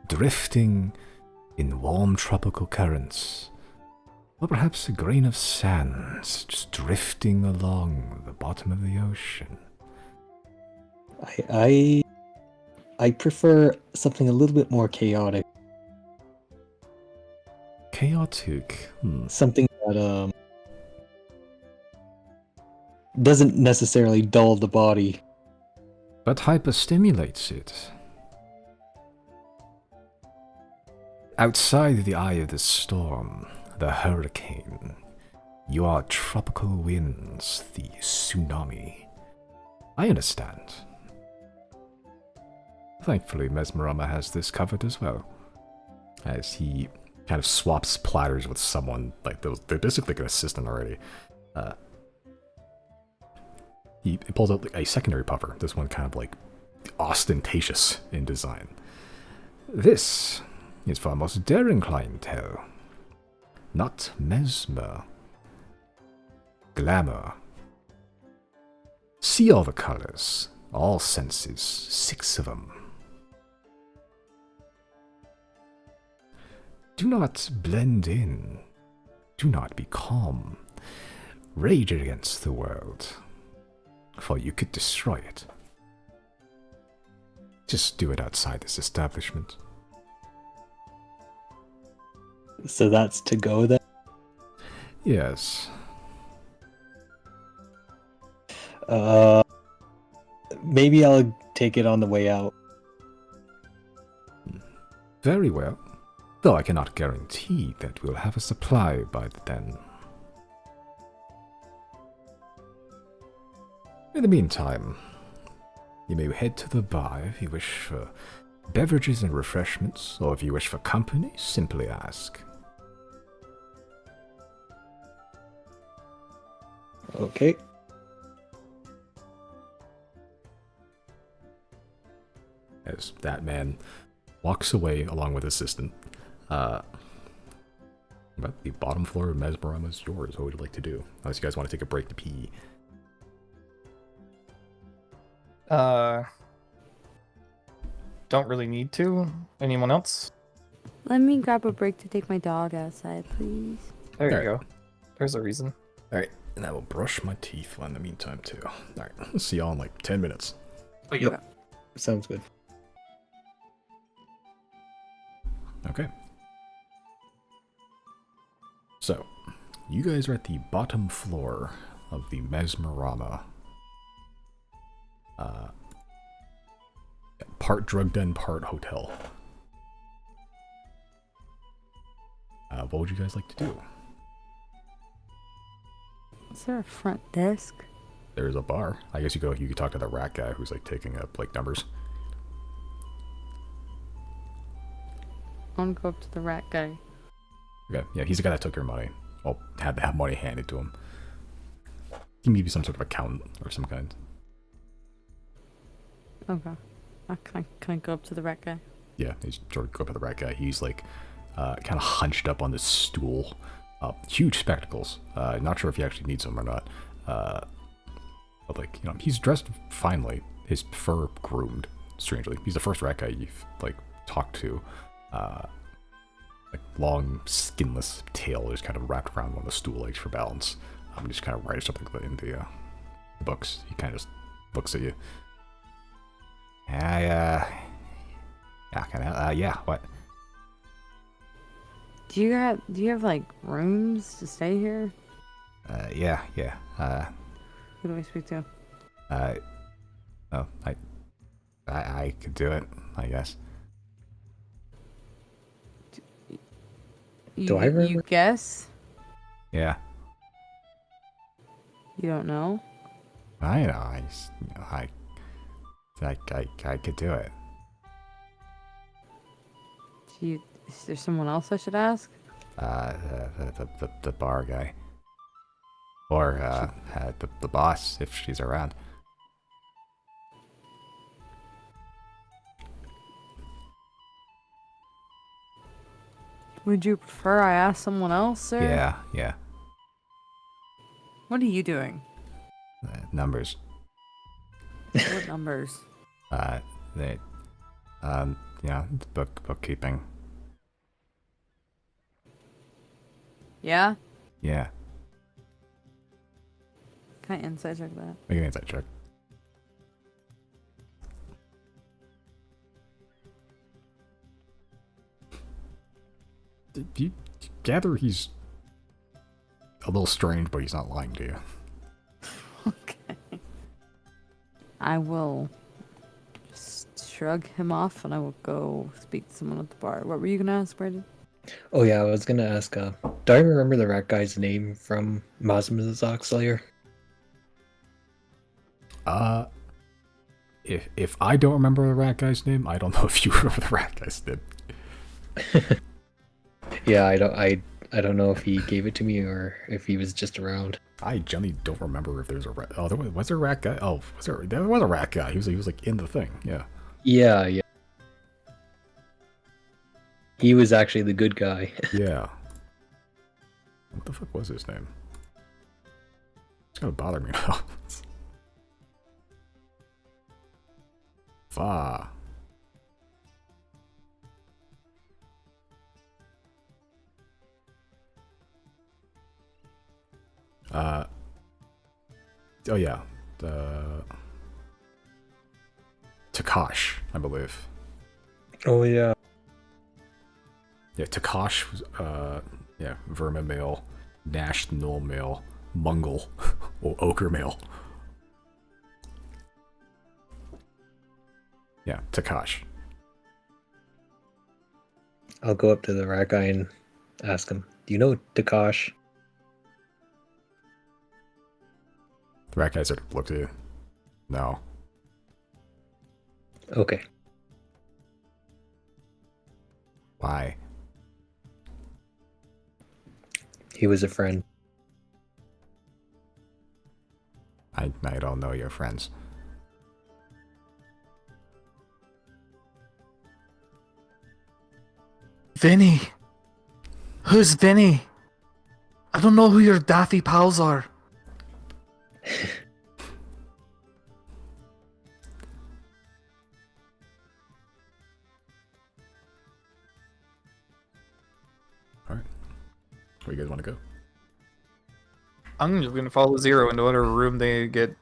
drifting in warm tropical currents, or perhaps a grain of sand just drifting along the bottom of the ocean. I prefer something a little bit more chaotic. Chaotic? Something that doesn't necessarily dull the body. But hyperstimulates it. Outside the eye of the storm, the hurricane, you are tropical winds, the tsunami. I understand. Thankfully, Mesmerama has this covered as well. As he kind of swaps platters with someone, like they're basically like an assistant already. He pulls out like a secondary puffer, this one kind of like ostentatious in design. This is for our most daring clientele. Not mesmer. Glamour. See all the colors, all senses, 6 of them. Do not blend in. Do not be calm. Rage against the world, for you could destroy it. Just do it outside this establishment. So that's to go then? Yes. Maybe I'll take it on the way out. Very well. Though I cannot guarantee that we'll have a supply by then. In the meantime, you may head to the bar if you wish for beverages and refreshments, or if you wish for company, simply ask. Okay. As that man walks away along with his assistant. But the bottom floor of Mesmerama is yours. What would you like to do? Unless you guys want to take a break to pee. Don't really need to. Anyone else? Let me grab a break to take my dog outside, please. There you Alright. go. There's a reason. Alright, and I will brush my teeth in the meantime, too. Alright, see y'all in like 10 minutes. Oh, Yep. Sounds good. Okay. So, you guys are at the bottom floor of the Mesmerama. Part drug den, part hotel. What would you guys like to do? Is there a front desk? There's a bar. I guess you could talk to the rat guy who's like taking up like numbers. I'm gonna go up to the rat guy. Okay, yeah, he's the guy that took your money. Well, had to have money handed to him. He may be some sort of accountant or some kind. Okay. Can I go up to the rat guy? Yeah, he's sort of go up to the rat guy. He's like kind of hunched up on this stool. Huge spectacles. Not sure if he actually needs them or not. But like, you know, he's dressed finely. His fur groomed, strangely. He's the first rat guy you've like talked to. Like long, skinless tail is kind of wrapped around one of the stool legs for balance. Just kind of writing something in the books. He kind of just looks at you. Yeah, what? Do you have like rooms to stay here? Yeah. Who do I speak to? I could do it, I guess. Do I remember? You guess? Yeah. You don't know? I know. I could do it. Is there someone else I should ask? The bar guy, or the boss if she's around. Would you prefer I ask someone else, sir? Yeah. What are you doing? Numbers. What numbers? They, bookkeeping. Yeah? Yeah. Can I insight check that? Make an insight check. You gather he's a little strange, but he's not lying to you. Okay. I will just shrug him off and I will go speak to someone at the bar. What were you gonna ask, Brandon? Oh yeah, I was gonna ask. Do I remember the rat guy's name from Mazamazak Slayer? If I don't remember the rat guy's name, I don't know if you remember the rat guy's name. Yeah, I don't know if he gave it to me or if he was just around. I generally don't remember if there's a rat. Oh, was there a rat guy? Oh, there was a rat guy. He was like in the thing. Yeah. Yeah. He was actually the good guy. Yeah. What the fuck was his name? It's gonna bother me now. Fa. Oh yeah, Takash, I believe. Oh yeah. Yeah, Takash was, vermin male, Nash null male, Mungle, or ochre male. Yeah, Takash. I'll go up to the rat guy and ask him, "Do you know Takash?" The rat guy sort of looked at you. No. Okay. Why? He was a friend. I don't know your friends. Vinny! Who's Vinny? I don't know who your daffy pals are. Alright. Where you guys want to go? I'm just gonna follow Zero into whatever room they get.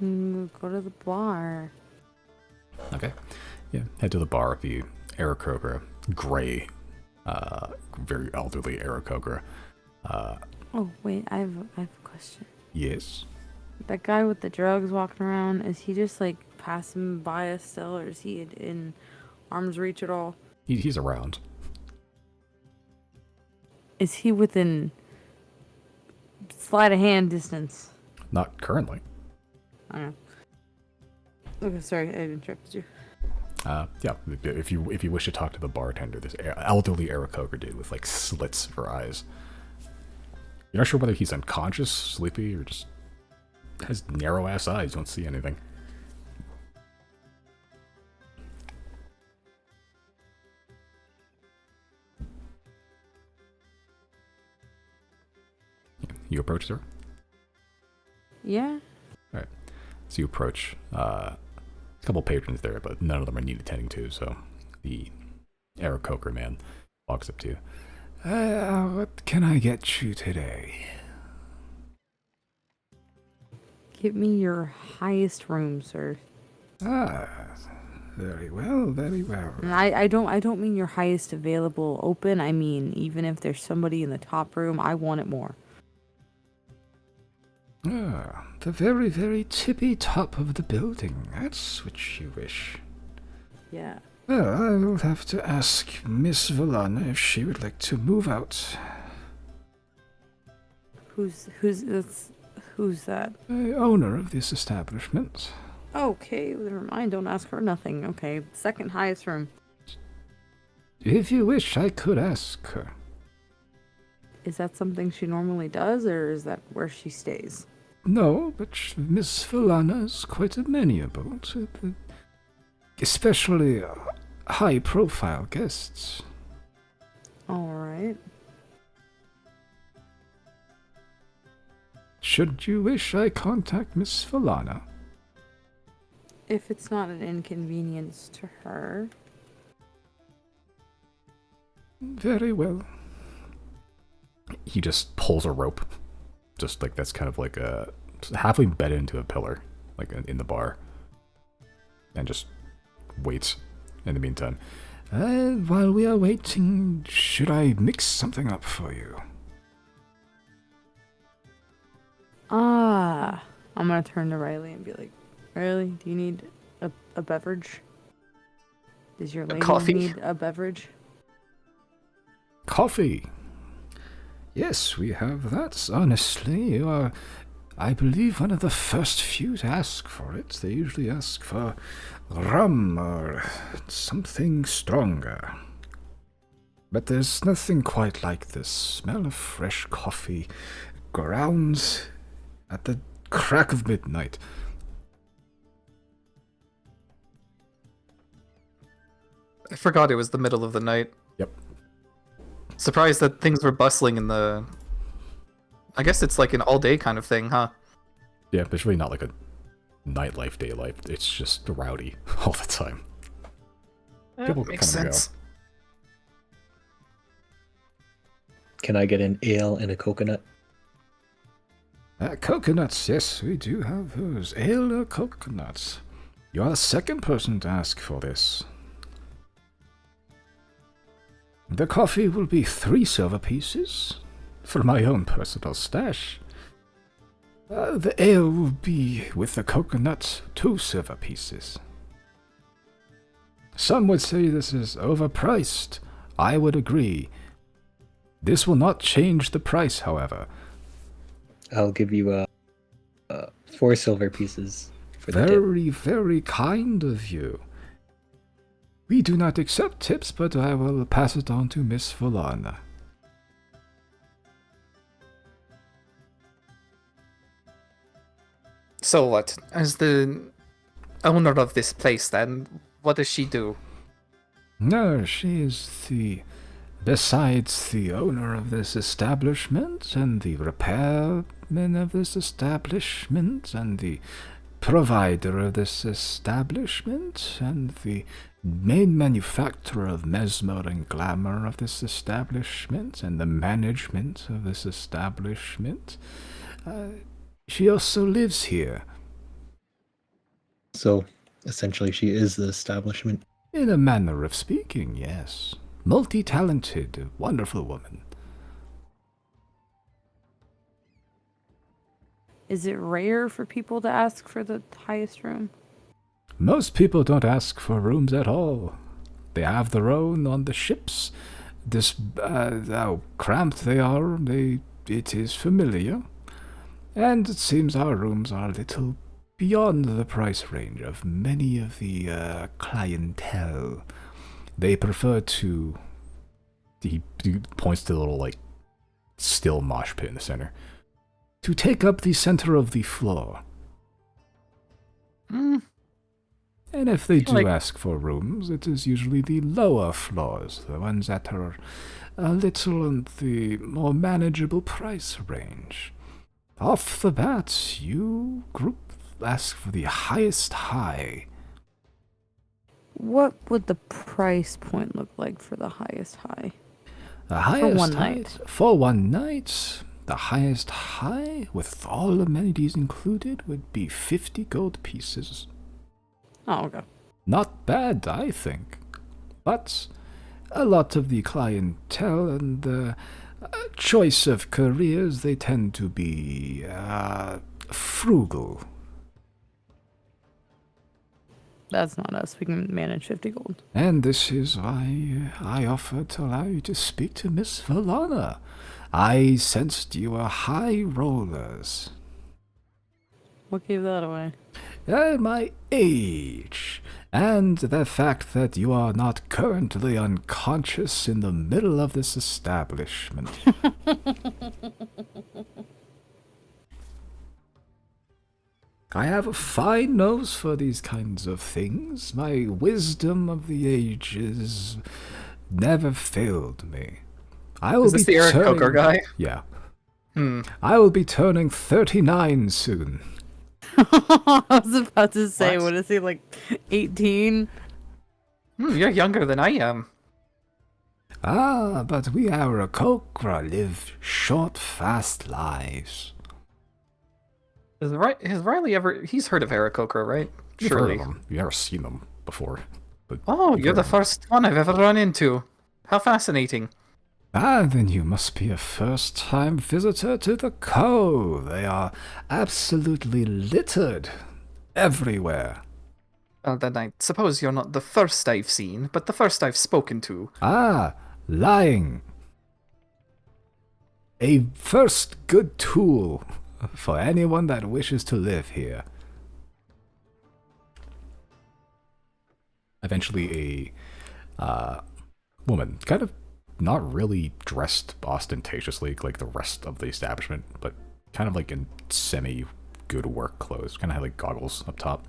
Go to the bar. Okay. Yeah, head to the bar. The Aarakocra gray very elderly Aarakocra. Oh wait, I have a question. Yes. That guy with the drugs walking around, is he just like passing by us still, or is he in arm's reach at all? He's around. Is he within sleight of hand distance? Not currently. I don't know. Okay, sorry, I interrupted you. Yeah, if you wish to talk to the bartender, this elderly Aarakocra dude with like slits for eyes. You're not sure whether he's unconscious, sleepy, or just has narrow ass eyes, don't see anything. You approach her? Yeah. Alright. So you approach. A couple patrons there, but none of them are need attending to, so the Aarakocra man walks up to you. What can I get you today? Give me your highest room, sir. Ah, very well, very well. And I don't mean your highest available open. I mean, even if there's somebody in the top room, I want it more. Ah, the very, very tippy top of the building. That's what you wish. Yeah. Well, I will have to ask Miss Valana if she would like to move out. Who's that? The owner of this establishment. Okay, never mind. Don't ask her nothing. Okay, second highest room. If you wish, I could ask her. Is that something she normally does, or is that where she stays? No, but Miss Valana is quite amenable to especially high-profile guests. All right. Should you wish, I contact Miss Valana. If it's not an inconvenience to her. Very well. He just pulls a rope. Just like that's kind of like a halfway embedded into a pillar, like in the bar. And just waits in the meantime. While we are waiting, should I mix something up for you? I'm gonna turn to Riley and be like, Riley, do you need a beverage? Does your lady coffee? need a beverage? Coffee. Yes, we have that. Honestly, you are, I believe, one of the first few to ask for it. They usually ask for rum or something stronger. But there's nothing quite like the smell of fresh coffee grounds at the crack of midnight. I forgot it was the middle of the night. Yep. Surprised that things were bustling in the... I guess it's like an all-day kind of thing, huh? Yeah, but it's really not like a nightlife, day life. It's just rowdy all the time. People Makes come and go. sense. Can I get an ale and a coconut? Coconuts, yes, we do have those. Ale or coconuts. You are the second person to ask for this. The coffee will be 3 silver pieces for my own personal stash. The ale will be, with the coconut, 2 silver pieces. Some would say this is overpriced. I would agree. This will not change the price, however. I'll give you 4 silver pieces for the tip. Very, very kind of you. We do not accept tips, but I will pass it on to Miss Valana. So what? As the owner of this place, then, what does she do? No, she is besides the owner of this establishment, and the repairman of this establishment, and the provider of this establishment, and the main manufacturer of mesmer and glamour of this establishment, and the management of this establishment. She also lives here. So, essentially, she is the establishment. In a manner of speaking, yes. multi-talented, wonderful woman. Is it rare for people to ask for the highest room? Most people don't ask for rooms at all. They have their own on the ships. How cramped they are, it is familiar. And it seems our rooms are a little beyond the price range of many of the clientele. They prefer to... He points to the little, like, still mosh pit in the center. To take up the center of the floor. Mm. And if they do Like- ask for rooms, it is usually the lower floors, the ones that are a little on the more manageable price range. Off the bat, you group ask for the highest high. What would the price point look like for the highest high? The highest one high night. for one night, the highest high, with all amenities included, would be 50 gold pieces. Oh, okay. Not bad, I think. But a lot of the clientele and the choice of careers, they tend to be frugal. That's not us. We can manage 50 gold. And this is why I offered to allow you to speak to Miss Valana. I sensed you were high rollers. What gave that away? My age, and the fact that you are not currently unconscious in the middle of this establishment. I have a fine nose for these kinds of things. My wisdom of the ages never failed me. I will Is this be the Eric turning... Coker guy? Yeah. Hmm. I will be turning 39 soon. I was about to say, What? what is he, like 18? You're younger than I am. Ah, but we Aarakocra live short, fast lives. Has Riley ever... He's heard of Eric Coker, right? You've Surely. heard of them. You've never seen them before. But Oh, you've you're heard the of them. first one I've ever run into. How fascinating. Ah, then you must be a first-time visitor to the Cove. They are absolutely littered everywhere. Well, then I suppose you're not the first I've seen, but the first I've spoken to. Ah, lying. A first good tool for anyone that wishes to live here. Eventually a woman, kind of not really dressed ostentatiously like the rest of the establishment, but kind of like in semi-good work clothes, kind of had like goggles up top.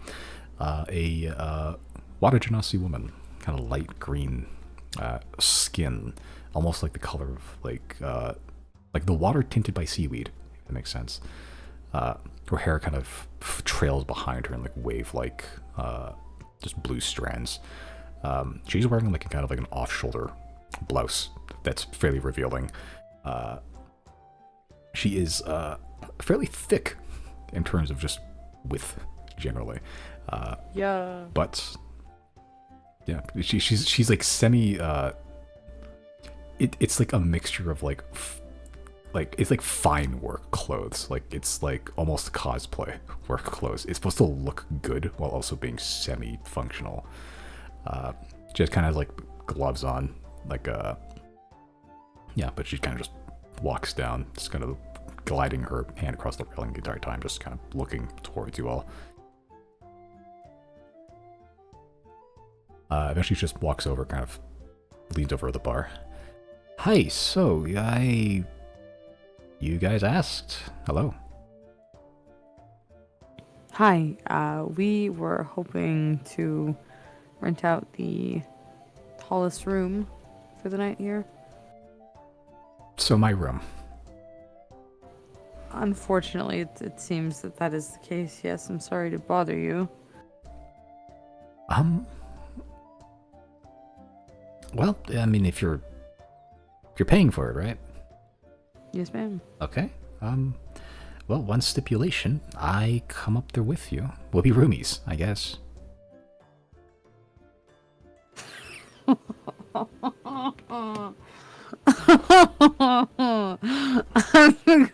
A Water Genasi woman, kind of light green skin, almost like the color of like the water tinted by seaweed, if that makes sense. Her hair kind of trails behind her in like wave-like just blue strands. She's wearing like a kind of like an off-shoulder blouse that's fairly revealing. She is fairly thick in terms of just width generally. Yeah. But yeah, she's like semi. It's like a mixture of like it's like fine work clothes. Like it's like almost cosplay work clothes. It's supposed to look good while also being semi-functional. She just kind of has like gloves on, like yeah, but she kind of just walks down, just kind of gliding her hand across the railing the entire time, just kind of looking towards you all. Eventually she just walks over, kind of leans over the bar. Hi, so you guys asked. Hello. Hi, we were hoping to rent out the tallest room for the night here. So my room. Unfortunately, it seems that is the case. Yes, I'm sorry to bother you. Well, I mean, if you're paying for it, right? Yes, ma'am. Okay. Well, one stipulation: I come up there with you. We'll be roomies, I guess. I'm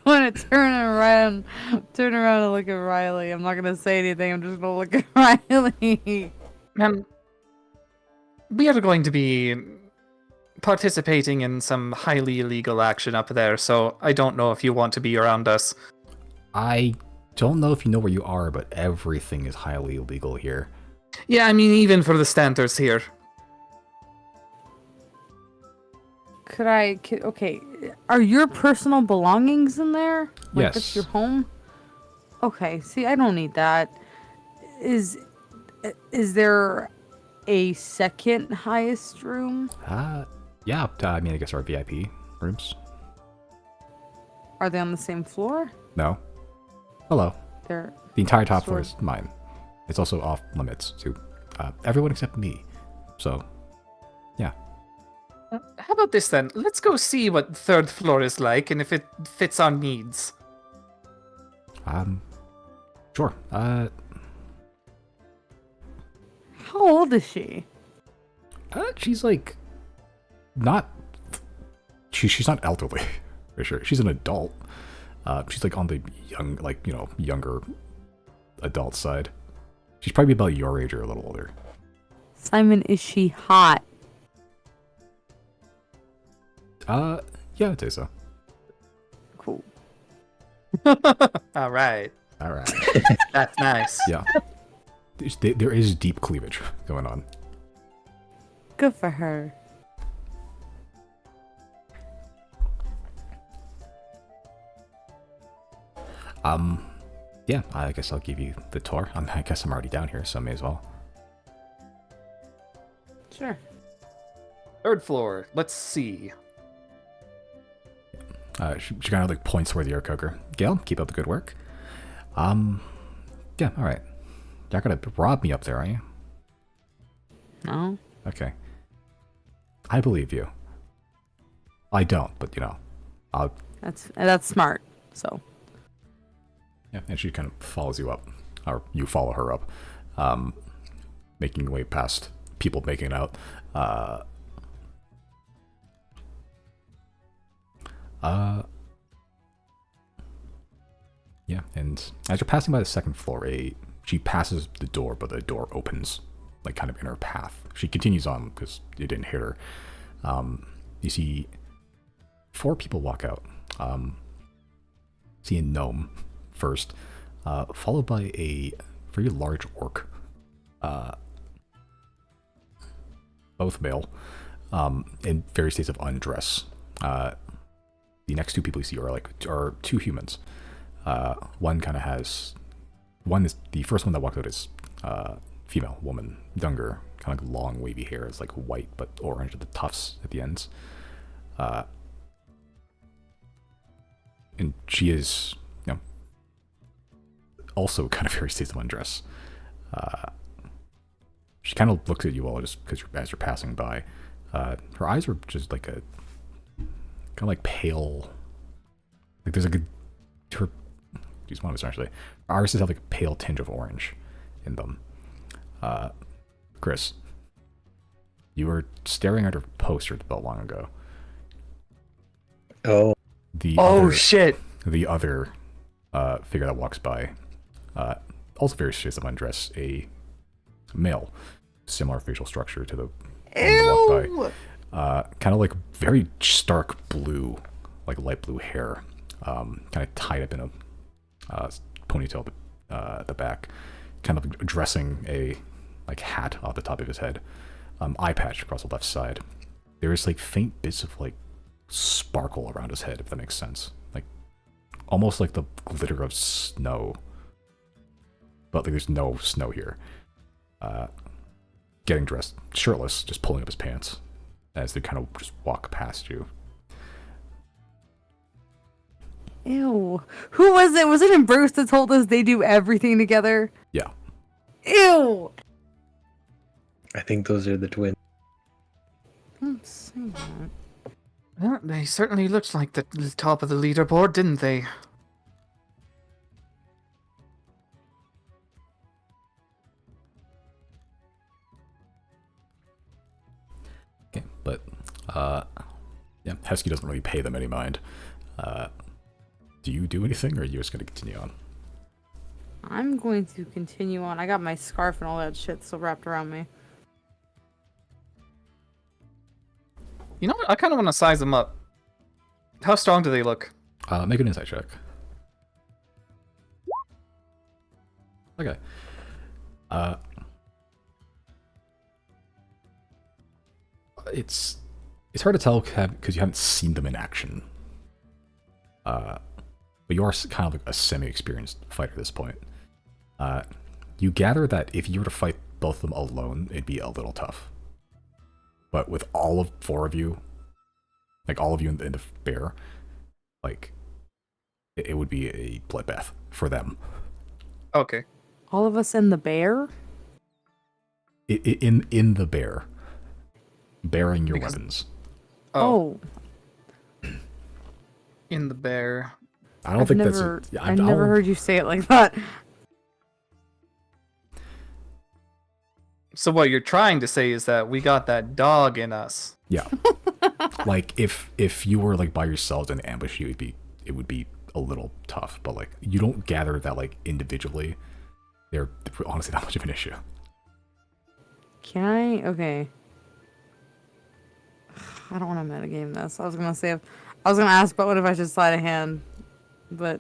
going to turn around and look at Riley. I'm not going to say anything. I'm just going to look at Riley. We are going to be participating in some highly illegal action up there, so I don't know if you want to be around us. I don't know if you know where you are, but everything is highly illegal here. Yeah, I mean, even for the standards here. Okay, are your personal belongings in there? Like, Yes. that's your home? Okay, see, I don't need that. Is there a second highest room? Yeah, I mean, I guess our VIP rooms. Are they on the same floor? No. Hello. They're The entire top floor Sort is mine. It's also off limits to everyone except me. So, yeah. How about this then? Let's go see what the third floor is like and if it fits our needs. Sure. How old is she? She's like not. She's not elderly, for sure. She's an adult. She's like on the younger adult side. She's probably about your age or a little older. Simon, is she hot? Yeah, I'd say so. Cool. All right. All right. That's nice. Yeah. There is deep cleavage going on. Good for her. Yeah, I guess I'll give you the tour. I guess I'm already down here, so I may as well. Sure. Third floor. Let's see. She kind of like points toward the air cooker. Gail, keep up the good work. Yeah, all right. You're not gonna rob me up there, are you? No. Okay. I believe you. I don't, but I'll. That's smart. So. Yeah, and she kind of follows you up, or you follow her up, making your way past people making it out. Yeah, and as you're passing by the second floor, she passes the door, but the door opens, like kind of in her path. She continues on because you didn't hit her. You see 4 people walk out. See a gnome first, followed by a very large orc, both male, in various states of undress. The next 2 people you see are 2 humans. One kind of has, the first one that walked out is female, woman, younger, kind of like long wavy hair. It's like white but orange at the tufts at the ends. And she is, also kind of very states of undress. She kind of looks at you all just because as you're passing by. Her eyes are just like a kind of like pale. Like there's her. She's one of us actually. Her irises have like a pale tinge of orange in them. Chris, you were staring at her poster about long ago. Oh. Shit. The other figure that walks by, also very states of undress, a male, similar facial structure to the one that walked by. Kind of like very stark blue, like light blue hair, kind of tied up in a ponytail at the back, kind of dressing a like hat off the top of his head, eye patch across the left side. There is like faint bits of like sparkle around his head, if that makes sense, like almost like the glitter of snow, but like there's no snow here. Getting dressed, shirtless, just pulling up his pants as they kind of just walk past you. Ew. Who was it? Was it in Bruce that told us they do everything together? Yeah. Ew. I think those are the twins. Don't say that. Well, they certainly looked like the top of the leaderboard, didn't they? Okay, but Hesky doesn't really pay them any mind. Do you do anything, or are you just going to continue on? I'm going to continue on. I got my scarf and all that shit still wrapped around me. You know what? I kind of want to size them up. How strong do they look? Make an insight check. Okay. It's hard to tell because you haven't seen them in action. But you are kind of like a semi-experienced fighter at this point. You gather that if you were to fight both of them alone, it'd be a little tough. But with all of 4 of you, like all of you in the bear, like it would be a bloodbath for them. Okay. All of us in the bear? In the bear, bearing your weapons. Oh. In the bear. I don't think never, that's. I've never heard you say it like that. So what you're trying to say is that we got that dog in us. Yeah. Like if you were like by yourselves and ambush you, it would be a little tough. But like you don't gather that like individually. They're honestly not much of an issue. Can I? Okay. I don't want to metagame this. I was gonna ask Bowen if I should slide a hand, but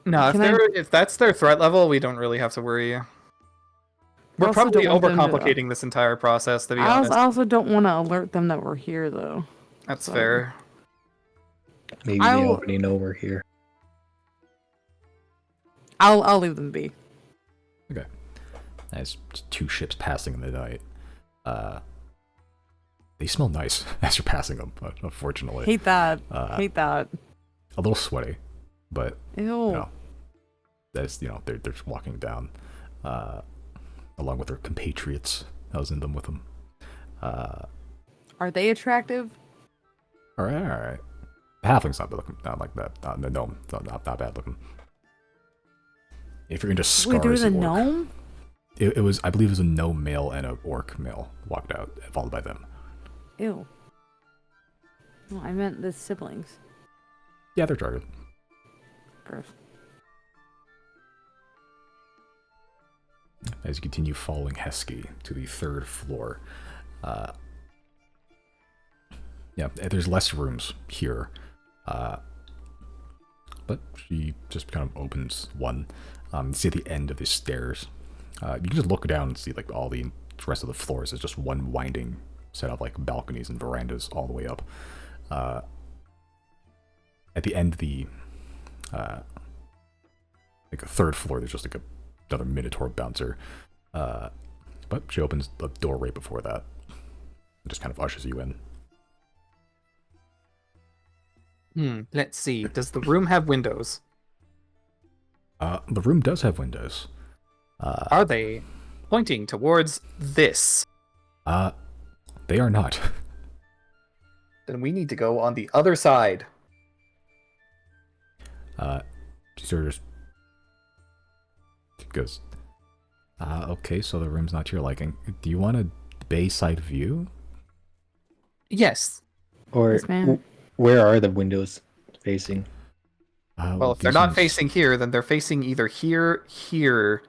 No, if that's their threat level, we don't really have to worry. We're also probably don't want them to- overcomplicating this entire process, to be I honest. also don't want to alert them that we're here, though. That's So- fair. Maybe I they will- already know we're here. I'll leave them be. Okay. As 2 ships passing in the night. They smell nice as you're passing them, but unfortunately. Hate that. Hate that. A little sweaty, but Ew. you know, that's they're just walking down, along with their compatriots. I was in them with them. Are they attractive? All right. Halfling's not like that. The gnome, not bad looking. If you're into scars, Wait, there was a orc. gnome? It was, I believe, it was a gnome male and a orc male walked out, followed by them. Ew. No, I meant the siblings. Yeah, they're targeted. Gross. As you continue following Hesky to the 3rd floor. Yeah, there's less rooms here. But she just kind of opens one. You see at the end of the stairs. You can just look down and see like all the rest of the floors is just one winding set of like balconies and verandas all the way up. At the end of the like a 3rd floor, there's just like another Minotaur bouncer. But she opens the door right before that. And just kind of ushers you in. Let's see. Does the room have windows? The room does have windows. Are they pointing towards this? They are not. Then we need to go on the other side. She sort of just goes, okay, so the room's not to your liking. Do you want a bayside view? Yes. Or Yes, ma'am. where are the windows facing? Well, if they're these not ones- facing here, then they're facing either here, here,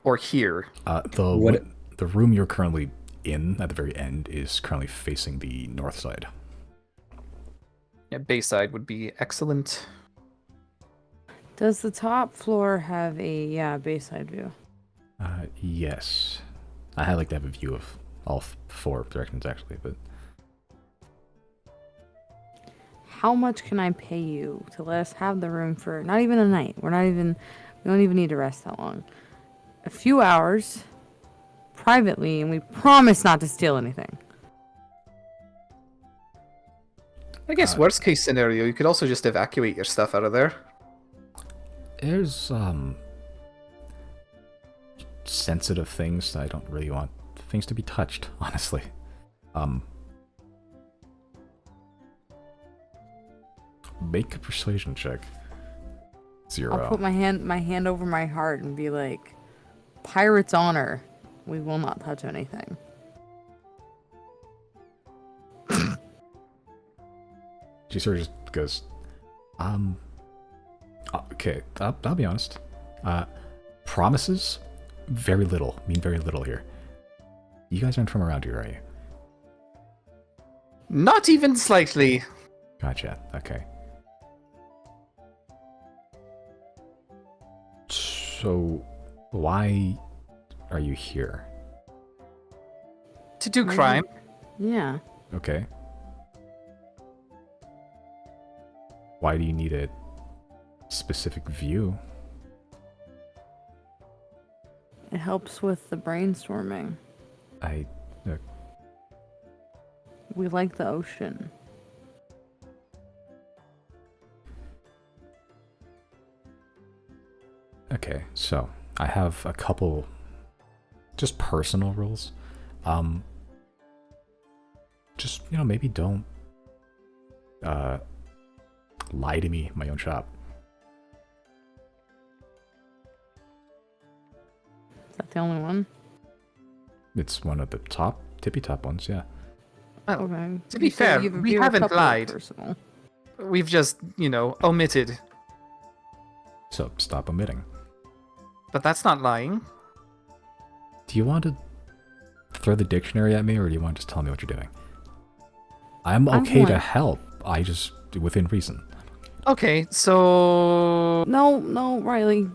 or here. The room you're currently in at the very end is currently facing the north side. Yeah, bayside would be excellent. Does the top floor have a bayside view? Yes. I like to have a view of all 4 directions actually, but How much can I pay you to let us have the room for not even a night? We don't even need to rest that long. A few hours privately, and we promise not to steal anything. I guess worst case scenario, you could also just evacuate your stuff out of there. there's sensitive things. I don't really want things to be touched, honestly. Make a persuasion check. 0. I'll put my hand over my heart and be like, "Pirate's honor. We will not touch anything." she sort of just goes, okay, I'll be honest. Promises, very little, mean very little here. You guys aren't from around here, are you? Not even slightly. Gotcha, okay. So, why are you here? To do crime. Yeah. Okay. Why do you need a specific view? It helps with the brainstorming. We like the ocean. Okay, so I have a couple just personal rules. Just, maybe don't lie to me in my own shop. Is that the only one? It's one of the tippy top ones, yeah. Well, Okay. to be You said fair, you've we a haven't couple of lied. personal. We've just, omitted. So stop omitting. But that's not lying. Do you want to throw the dictionary at me, or do you want to just tell me what you're doing? I'm okay to help. I just, within reason. Okay, so... No, Riley.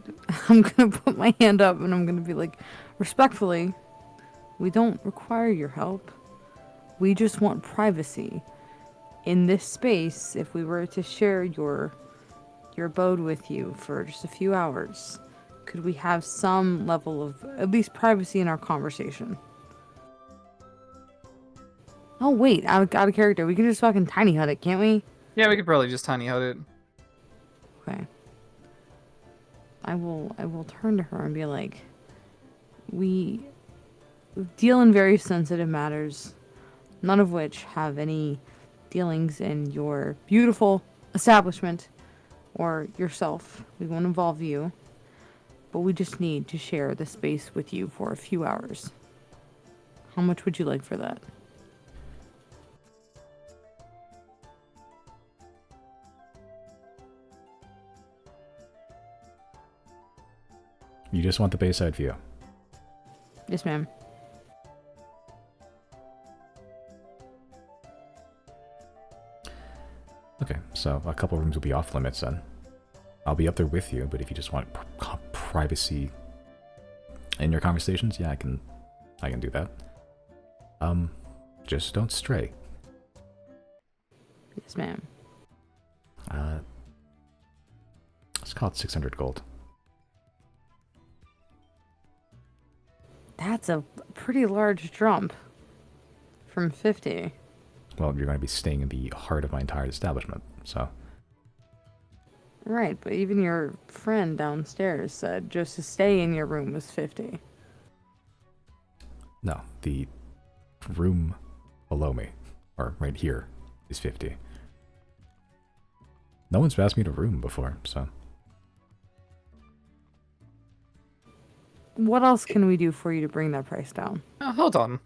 I'm gonna put my hand up and I'm gonna be like, respectfully, we don't require your help. We just want privacy. In this space, if we were to share your abode with you for just a few hours, could we have some level of at least privacy in our conversation? Oh wait, out of character. We can just fucking tiny hut it, can't we? Yeah, we could probably just tiny hut it. Okay. I will turn to her and be like, we deal in very sensitive matters, none of which have any dealings in your beautiful establishment or yourself. We won't involve you, but we just need to share the space with you for a few hours. How much would you like for that? You just want the Bayside view. Yes, ma'am. Okay, so a couple rooms will be off limits then. I'll be up there with you, but if you just want privacy in your conversations, yeah, I can do that. Just don't stray. Yes, ma'am. Let's call it 600 gold. That's a pretty large jump from 50. Well, you're going to be staying in the heart of my entire establishment, so... Right, but even your friend downstairs said just to stay in your room was 50. No, the room below me, or right here, is 50. No one's asked me to room before, so... What else can we do for you to bring that price down? Hold on.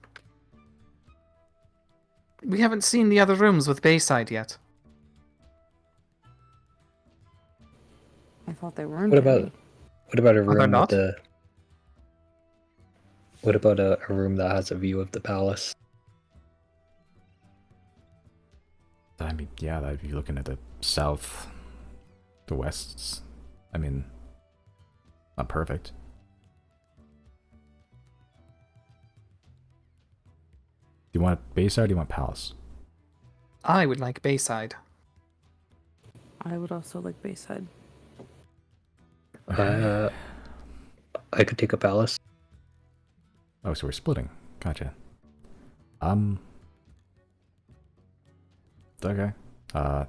We haven't seen the other rooms with Bayside yet. I thought they weren't. What about a they're room not? with the? What about a room that has a view of the palace? I mean, yeah, I'd be looking at the south, the wests. I mean, not perfect. Do you want Bayside or do you want Palace? I would like Bayside. I would also like Bayside. I could take a palace. Oh, so we're splitting. Gotcha. Okay. I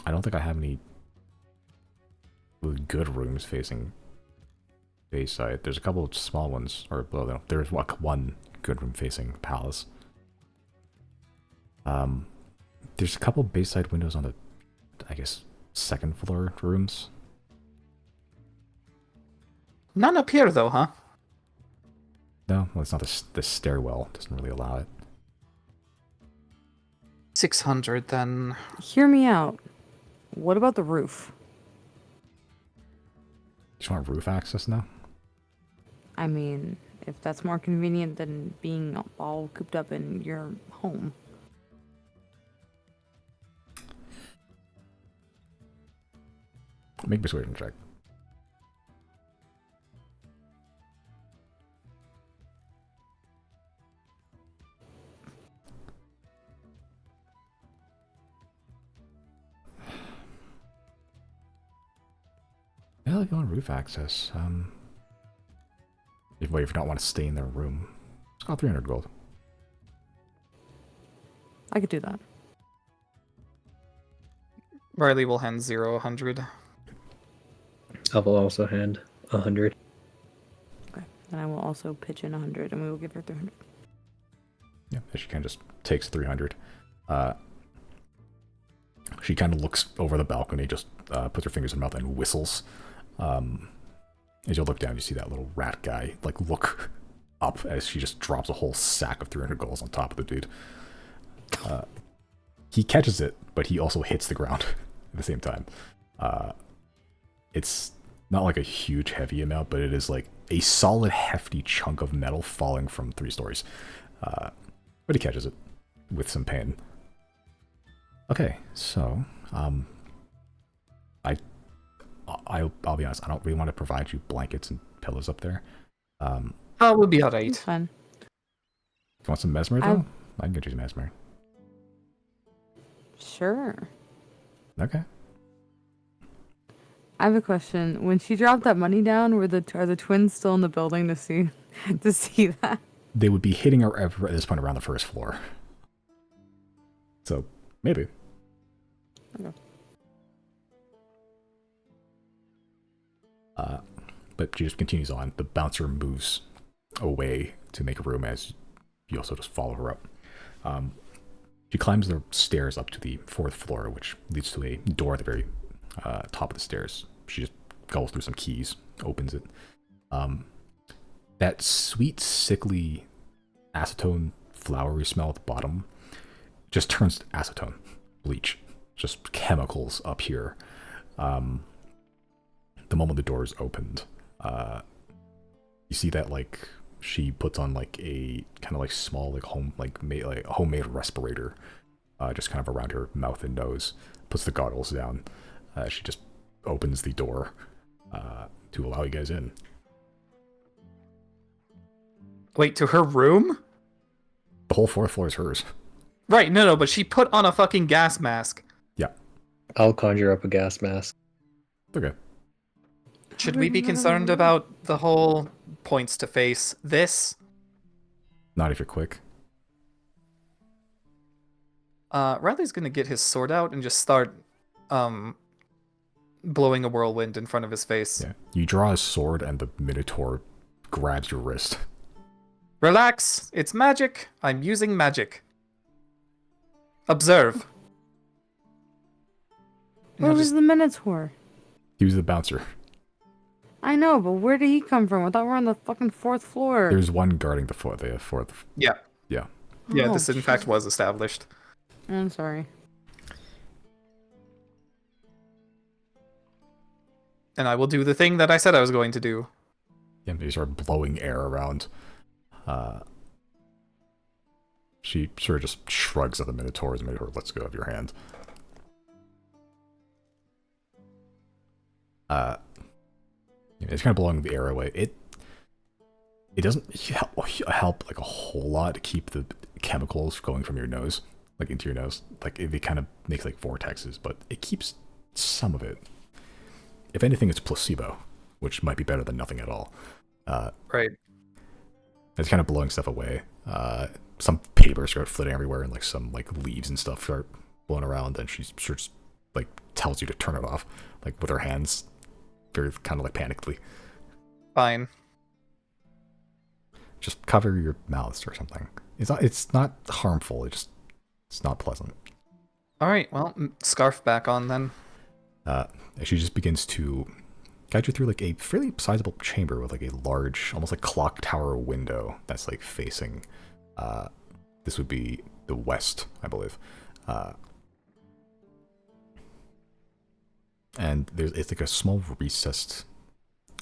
don't think I have any really good rooms facing Bayside. There's a couple of small ones, or well, there's one good room facing Palace. There's a couple Bayside windows on the, I guess, second floor rooms. None up here, though, huh? No, well, it's not the stairwell. Doesn't really allow it. 600 then. Hear me out. What about the roof? You just want roof access now? I mean, if that's more convenient than being all cooped up in your home. Make me persuasion check. Yeah, if you want roof access, if you don't want to stay in their room, it's got 300 gold. I could do that. Riley will hand 100. I will also hand 100. Okay. Then I will also pitch in 100, and we will give her 300. Yeah, she kind of just takes 300. She kind of looks over the balcony, just puts her fingers in her mouth and whistles. As you look down, you see that little rat guy like look up as she just drops a whole sack of 300 gold on top of the dude. He catches it, but he also hits the ground at the same time. It's not like a huge heavy amount, but it is like a solid hefty chunk of metal falling from 3 stories. But he catches it with some pain. Okay, so I'll be honest, I don't really want to provide you blankets and pillows up there. We'll be alright. It's fine. You want some mesmer though? I can get you some mesmer. Sure. Okay. I have a question. When she dropped that money down, are the twins still in the building to see that? They would be hitting her at this point around the first floor. So maybe. Okay. But she just continues on. The bouncer moves away to make room as you also just follow her up. She climbs the stairs up to the 4th floor, which leads to a door at the very top of the stairs. She just goes through some keys, opens it. That sweet, sickly acetone flowery smell at the bottom just turns to acetone, bleach, just chemicals up here. The moment the door is opened, you see that like she puts on like a kind of like small like homemade respirator, just kind of around her mouth and nose. Puts the goggles down. She just opens the door to allow you guys in. Wait, to her room? The whole 4th floor is hers. Right, no, but she put on a fucking gas mask. Yeah. I'll conjure up a gas mask. Okay. Should we be concerned about the whole points to face this? Not if you're quick. Riley's gonna get his sword out and just start blowing a whirlwind in front of his face. Yeah. You draw a sword and the Minotaur grabs your wrist. Relax, it's magic. I'm using magic. Observe. Where was the Minotaur? He was the bouncer. I know, but where did he come from? I thought we were on the fucking 4th floor. There's one guarding the fourth. Yeah. Yeah. Yeah, Oh, this in fact was established. I'm sorry. And I will do the thing that I said I was going to do. Yeah, you start blowing air around. She sort of just shrugs at the Minotaur as the Minotaur lets go of your hand. It's kind of blowing the air away. It doesn't help like a whole lot to keep the chemicals going from your nose, like into your nose. Like it kind of makes like vortexes, but it keeps some of it. If anything, it's placebo, which might be better than nothing at all. Right. It's kind of blowing stuff away. Some papers start flitting everywhere, and like some like leaves and stuff start blowing around. And she sort of just, like tells you to turn it off, like with her hands, very kind of like panickedly. Fine. Just cover your mouths or something. It's not harmful. It's not pleasant. All right. Well, scarf back on then. She just begins to guide you through like a fairly sizable chamber with like a large, almost like clock tower window that's like facing. This would be the west, I believe. And it's like a small recessed,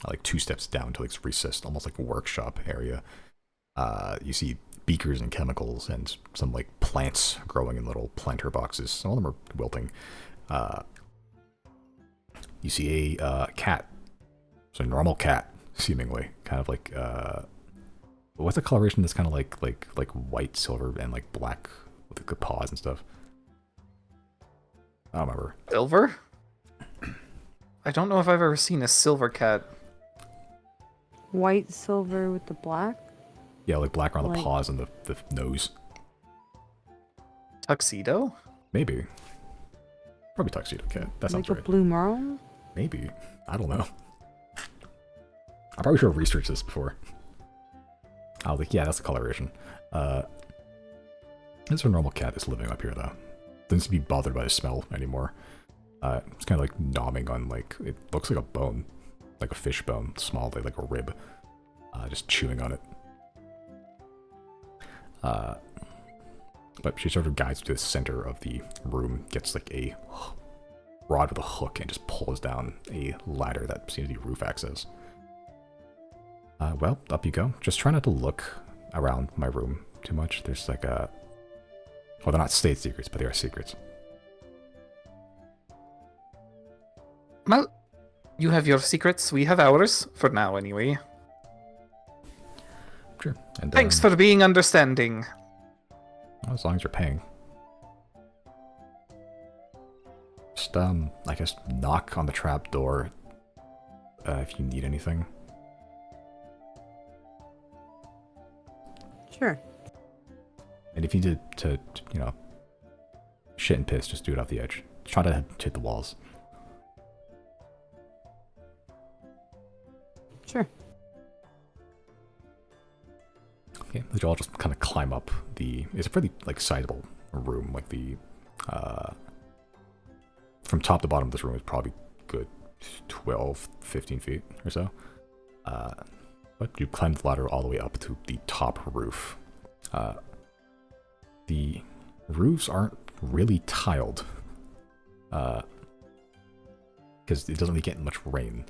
like 2 steps down to like recessed, almost like a workshop area. You see beakers and chemicals and some like plants growing in little planter boxes. Some of them are wilting. You see a cat. It's a normal cat, seemingly. Kind of like, what's the coloration that's kind of like white, silver, and like black with the paws and stuff? I don't remember. Silver? I don't know if I've ever seen a silver cat. White, silver with the black? Yeah, like black around the Like- paws and the nose. Tuxedo? Maybe. Probably tuxedo cat. That sounds Like a right. blue marl? Maybe. I don't know. I probably should have researched this before. I was like, yeah, that's the coloration. It's a normal cat that's living up here, though. Doesn't seem to be bothered by the smell anymore. It's kind of like gnawing on, like, it looks like a bone. Like a fish bone. Small, like a rib. Just chewing on it. But she sort of guides to the center of the room, gets like a rod with a hook, and just pulls down a ladder that seems to be roof access. Well, up you go. Just try not to look around my room too much. There's like a... Well, they're not state secrets, but they are secrets. Well, you have your secrets, we have ours, for now anyway. Sure. And, Thanks for being understanding. well, as long as you're paying. Just, I guess, knock on the trap door if you need anything. Sure. And if you need to, you know, shit and piss, just do it off the edge. Try to hit the walls. Sure. Okay, you all just kind of climb up the... It's a pretty, like, sizable room. Like, the... from top to bottom of this room is probably good 12, 15 feet or so. But you climb the ladder all the way up to the top roof. The roofs aren't really tiled. Because it doesn't really get much rain.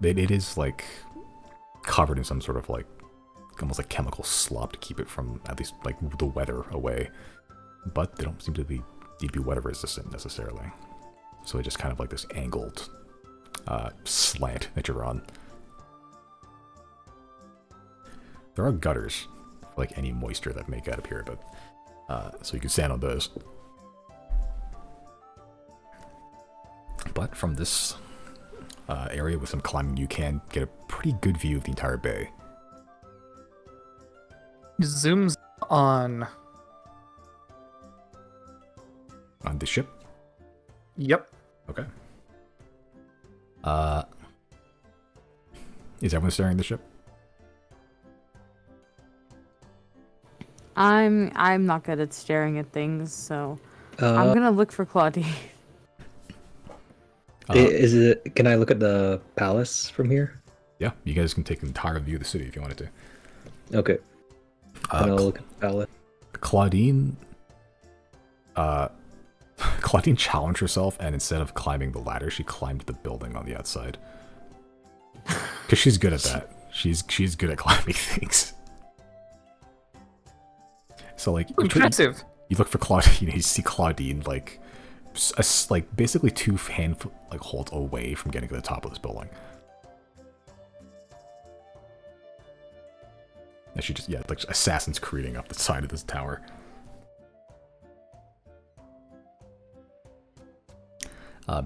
It is, like, covered in some sort of, like, almost like chemical slop to keep it from, at least, like, the weather away. But they don't seem to be need to be weather resistant, necessarily. So it's just kind of like this angled slant that you're on. There are gutters, for, like, any moisture that may get up here, but, so you can stand on those. But from this area with some climbing, you can get a pretty good view of the entire bay. Zooms on. On the ship? Yep. Okay. Is everyone staring at the ship? I'm not good at staring at things, so I'm gonna look for Claudine. Is it? Can I look at the palace from here? Yeah, you guys can take an entire view of the city if you wanted to. Okay. And I'll look at the palace. Claudine challenged herself, and instead of climbing the ladder, she climbed the building on the outside. Because she's good at that. She's good at climbing things. So, like, Impressive. you look for Claudine, you see Claudine, like, like basically 2 hand like holds away from getting to the top of this building. And she just, yeah, like Assassin's Creeding up the side of this tower.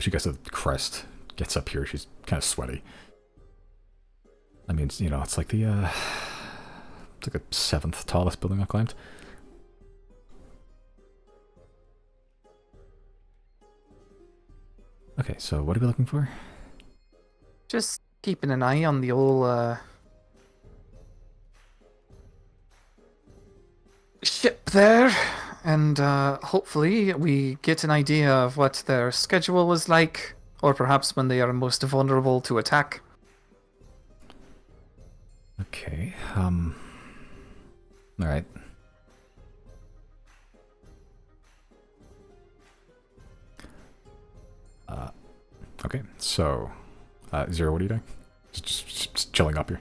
She gets a crest, gets up here, she's kind of sweaty. I mean, you know, it's like the, it's like the 7th tallest building I've climbed. Okay, so what are we looking for? Just keeping an eye on the old ship there, and hopefully we get an idea of what their schedule was like, or perhaps when they are most vulnerable to attack. Okay, alright. Okay, so, Zero, what are you doing? Just chilling up here?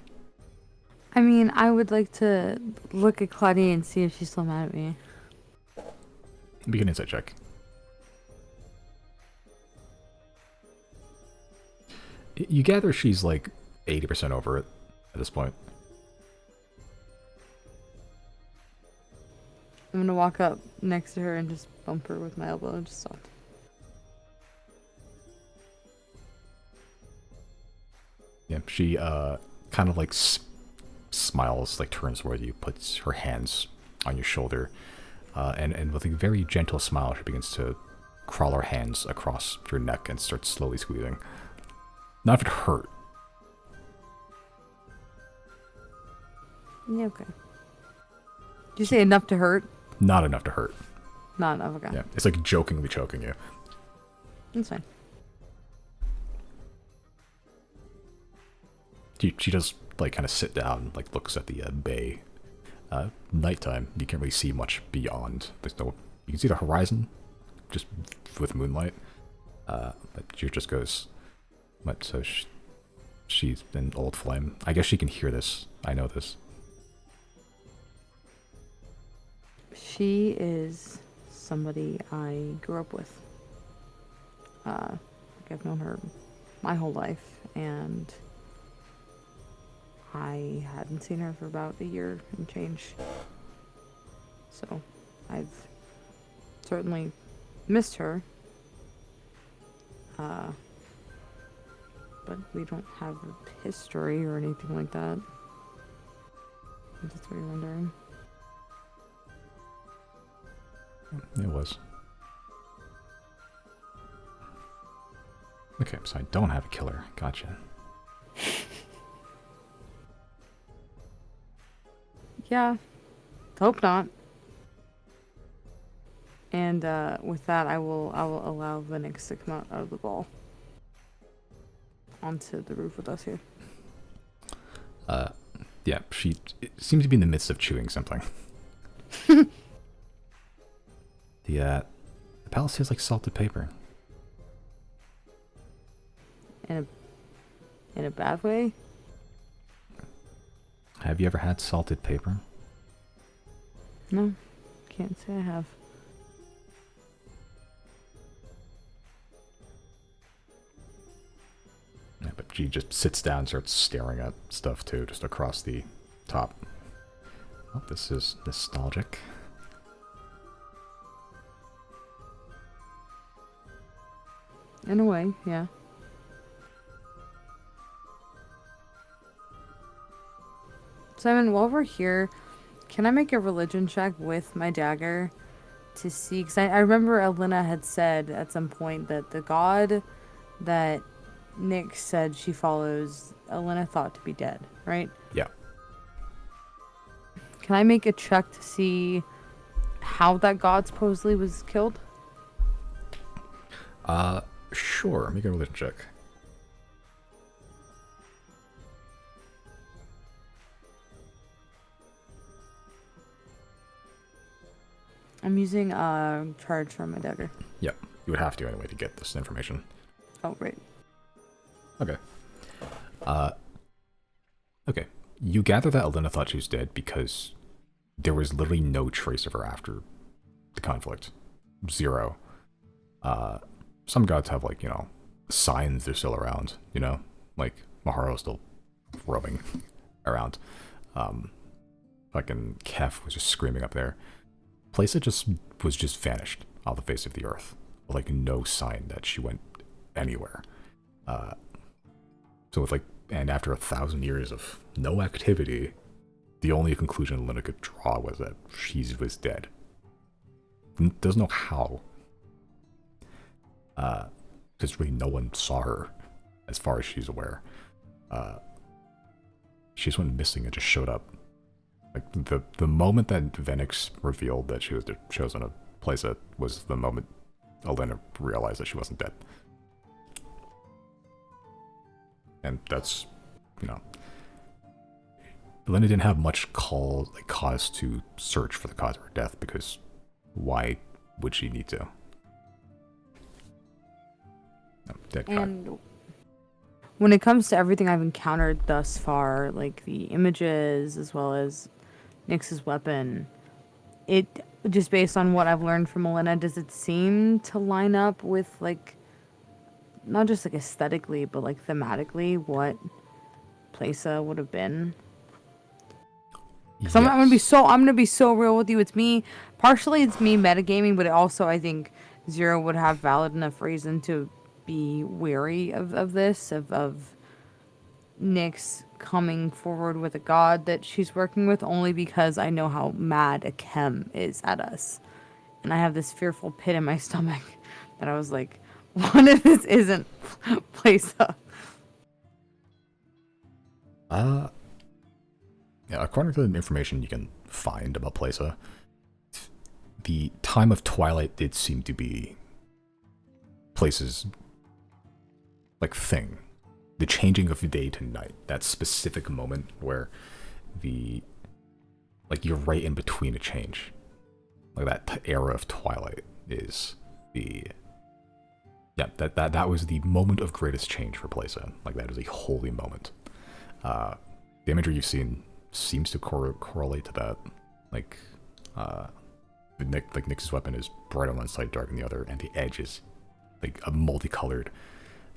I mean, I would like to look at Claudia and see if she's still mad at me. Make an insight check. You gather she's like 80% over it at this point. I'm gonna walk up next to her and just bump her with my elbow and just soft. Yeah, she kind of like smiles, like turns toward you, puts her hands on your shoulder, and with a very gentle smile, she begins to crawl her hands across your neck and starts slowly squeezing. Not if it hurt. Yeah, okay. Did you say enough to hurt? Not enough to hurt. Not enough, okay. Yeah, it's like jokingly choking you. That's fine. She does like kind of sit down, like looks at the bay. Nighttime, you can't really see much beyond. There's no, you can see the horizon, just with moonlight. But she just goes. But so she's an old flame. I guess she can hear this. I know this. She is somebody I grew up with. I've known her my whole life, and I hadn't seen her for about a year and change. So I've certainly missed her. But we don't have a history or anything like that. That's what you're wondering. It was. Okay, so I don't have a killer. Gotcha. Yeah, hope not. And with that, I will allow Vinix to come out of the ball onto the roof with us here. Yeah, she seems to be in the midst of chewing something. The palace tastes like salted paper. In a bad way? Have you ever had salted paper? No, can't say I have. Yeah, but she just sits down and starts staring at stuff too, just across the top. Oh, this is nostalgic. In a way, yeah. Simon, while we're here, can I make a religion check with my dagger to see? Because I remember Elena had said at some point that the god that Nick said she follows, Elena thought to be dead, right? Yeah. Can I make a check to see how that god supposedly was killed? Sure. Make a religion check. I'm using charge from my dagger. Yep. You would have to anyway to get this information. Oh, right. Okay. Okay. You gather that Elena thought she was dead because there was literally no trace of her after the conflict. Zero. Some gods have, like, you know, signs they're still around, you know? Like, Maharo's still roaming around. Fucking Kef was just screaming up there. Plaza was just vanished off the face of the earth. Like, no sign that she went anywhere. So with, like, and after 1,000 years of no activity, the only conclusion Elena could draw was that she was dead. Doesn't know how. Because really no one saw her, as far as she's aware. She just went missing and just showed up. Like, the moment that Venix revealed that she was the chosen place was the moment Elena realized that she wasn't dead. And that's, you know, Elena didn't have much cause to search for the cause of her death, because why would she need to? No, dead guy. And when it comes to everything I've encountered thus far, like the images as well as Nyx's weapon, it just based on what I've learned from Elena, does it seem to line up with like not just like aesthetically, but like thematically what Plaza would have been? So I'm gonna be so real with you. It's me. Partially, it's me metagaming, but it also I think Zero would have valid enough reason to be wary of this of Nyx coming forward with a god that she's working with, only because I know how mad Akem is at us, and I have this fearful pit in my stomach that I was like, what if this isn't Plaza? Yeah, according to the information you can find about Plaza, the time of twilight did seem to be Place's like thing. The changing of day to night, that specific moment where you're right in between a change. Like that era of twilight is that was the moment of greatest change for Plaza. Like that is a holy moment. The imagery you've seen seems to correlate to that. Like Nyx's weapon is bright on one side, dark on the other, and the edge is like a multicolored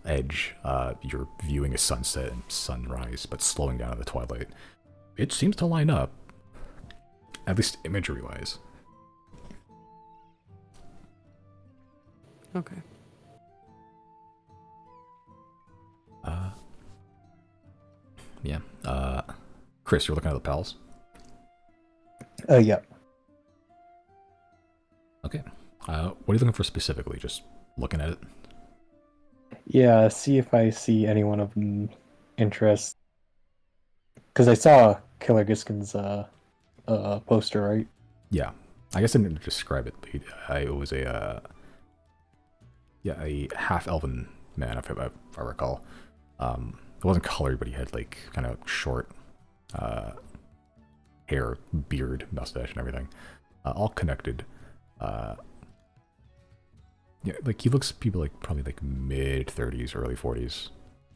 edge. You're viewing a sunset and sunrise, but slowing down in the twilight. It seems to line up, at least imagery-wise. Okay. Yeah. Chris, you're looking at the pals? Yeah. Okay. What are you looking for specifically? Just looking at it? Yeah, see if I see anyone of interest. Because I saw Killer Giskin's poster, right? Yeah. I guess I didn't describe it. It was a half-elven man, if I recall. It wasn't colored, but he had like kind of short hair, beard, mustache, and everything, all connected. Yeah, like he looks people like probably like mid 30s, early 40s,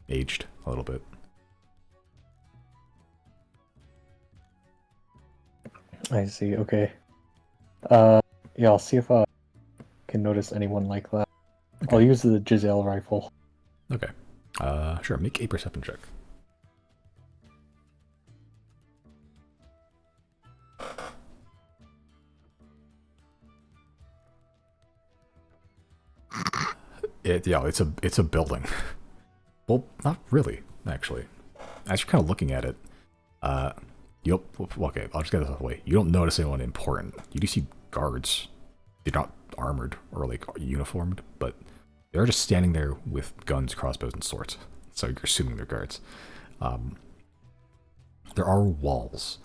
aged a little bit. I see. Okay. Yeah, I'll see if I can notice anyone like that. Okay. I'll use the Giselle rifle. Okay. Sure. Make a perception check. It's a building. Well, not really, actually. As you're kind of looking at it, okay, I'll just get this out of the way. You don't notice anyone important. You do see guards. They're not armored or like uniformed, but they're just standing there with guns, crossbows, and swords. So you're assuming they're guards. There are walls.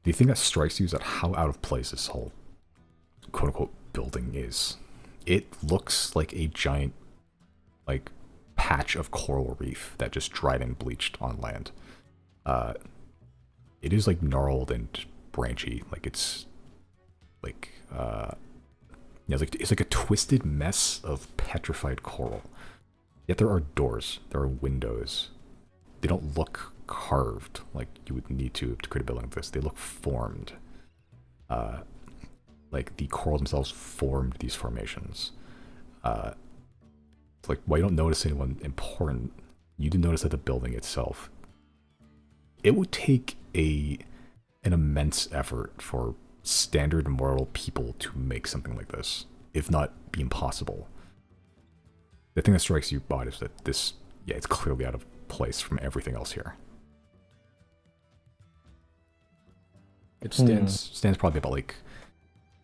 The thing that strikes you is that how out of place this whole quote-unquote building is. It looks like a giant, like, patch of coral reef that just dried and bleached on land. It is, like, gnarled and branchy. Like, it's, like, it's like a twisted mess of petrified coral. Yet there are doors. There are windows. They don't look carved like you would need to create a building like this. They look formed. Like the corals themselves formed these formations. It's like, while you don't notice anyone important, you do notice that the building itself, it would take an immense effort for standard mortal people to make something like this, if not be impossible. The thing that strikes you, Bot, is that this, it's clearly out of place from everything else here. It stands probably about like,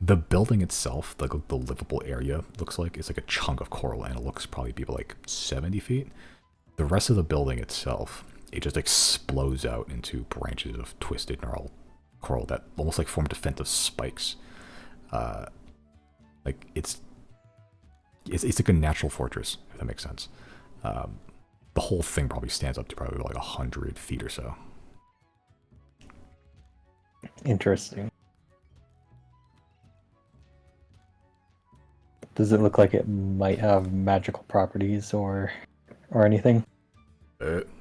the building itself, like the livable area, looks like it's like a chunk of coral, and it looks probably be like 70 feet. The rest of the building itself, it just explodes out into branches of twisted gnarled coral that almost like form defensive spikes. Like it's like a natural fortress, if that makes sense. The whole thing probably stands up to probably like 100 feet or so. Interesting. Does it look like it might have magical properties or anything?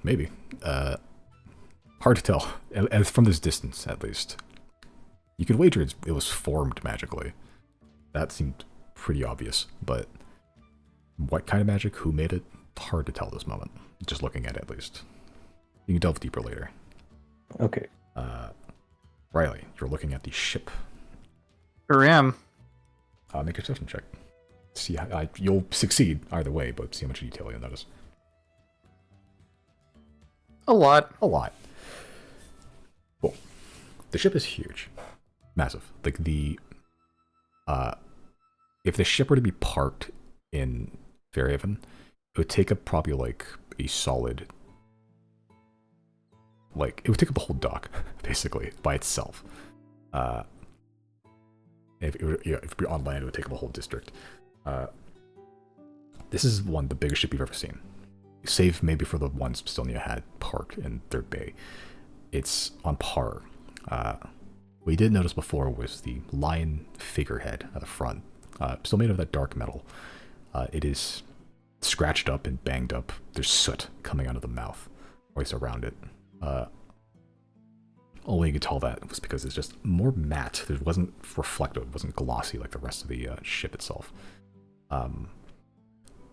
Maybe. Hard to tell, as from this distance, at least. You could wager it was formed magically. That seemed pretty obvious, but what kind of magic, who made it, hard to tell at this moment. Just looking at it, at least. You can delve deeper later. Okay. Riley, you're looking at the ship. Sure am. Make a perception check. See how, you'll succeed either way, but see how much detail you'll notice. A lot. A lot. Cool. The ship is huge. Massive. Like the... if the ship were to be parked in Fairhaven, it would take up probably like a solid... Like, it would take up a whole dock, basically, by itself. If it were, if it were on land, it would take up a whole district. This is the biggest ship you've ever seen. Save maybe for the ones Stilia had parked in Third Bay. It's on par. What we did notice before was the lion figurehead at the front. Still made of that dark metal. It is scratched up and banged up. There's soot coming out of the mouth, or at least around it. Only you could tell that was because it's just more matte. It wasn't reflective, it wasn't glossy like the rest of the ship itself.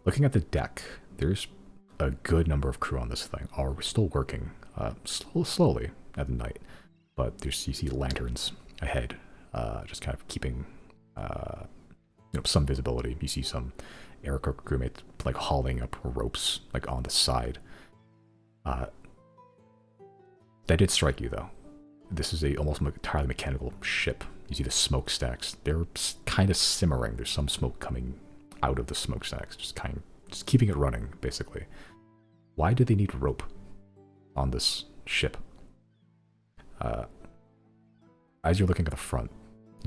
Looking at the deck, there's a good number of crew on this thing are still working slowly at night, but you see lanterns ahead, just kind of keeping some visibility. You see some Erica crewmates like hauling up ropes like on the side. That did strike you though. This is a almost entirely mechanical ship. You see the smokestacks. They're kind of simmering. There's some smoke coming out of the smokestacks, just keeping it running, basically. Why do they need rope on this ship? As you're looking at the front,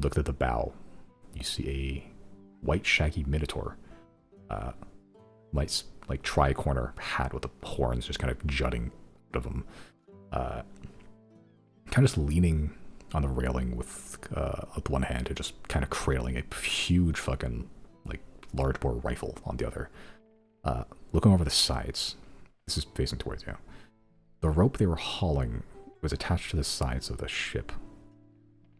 look at the bow. You see a white shaggy minotaur. Nice, like tri-corner hat with the horns just kind of jutting out of them. Kind of just leaning on the railing with one hand and just kind of cradling a huge fucking like large bore rifle on the other. Looking over the sides, this is facing towards you. The rope they were hauling was attached to the sides of the ship.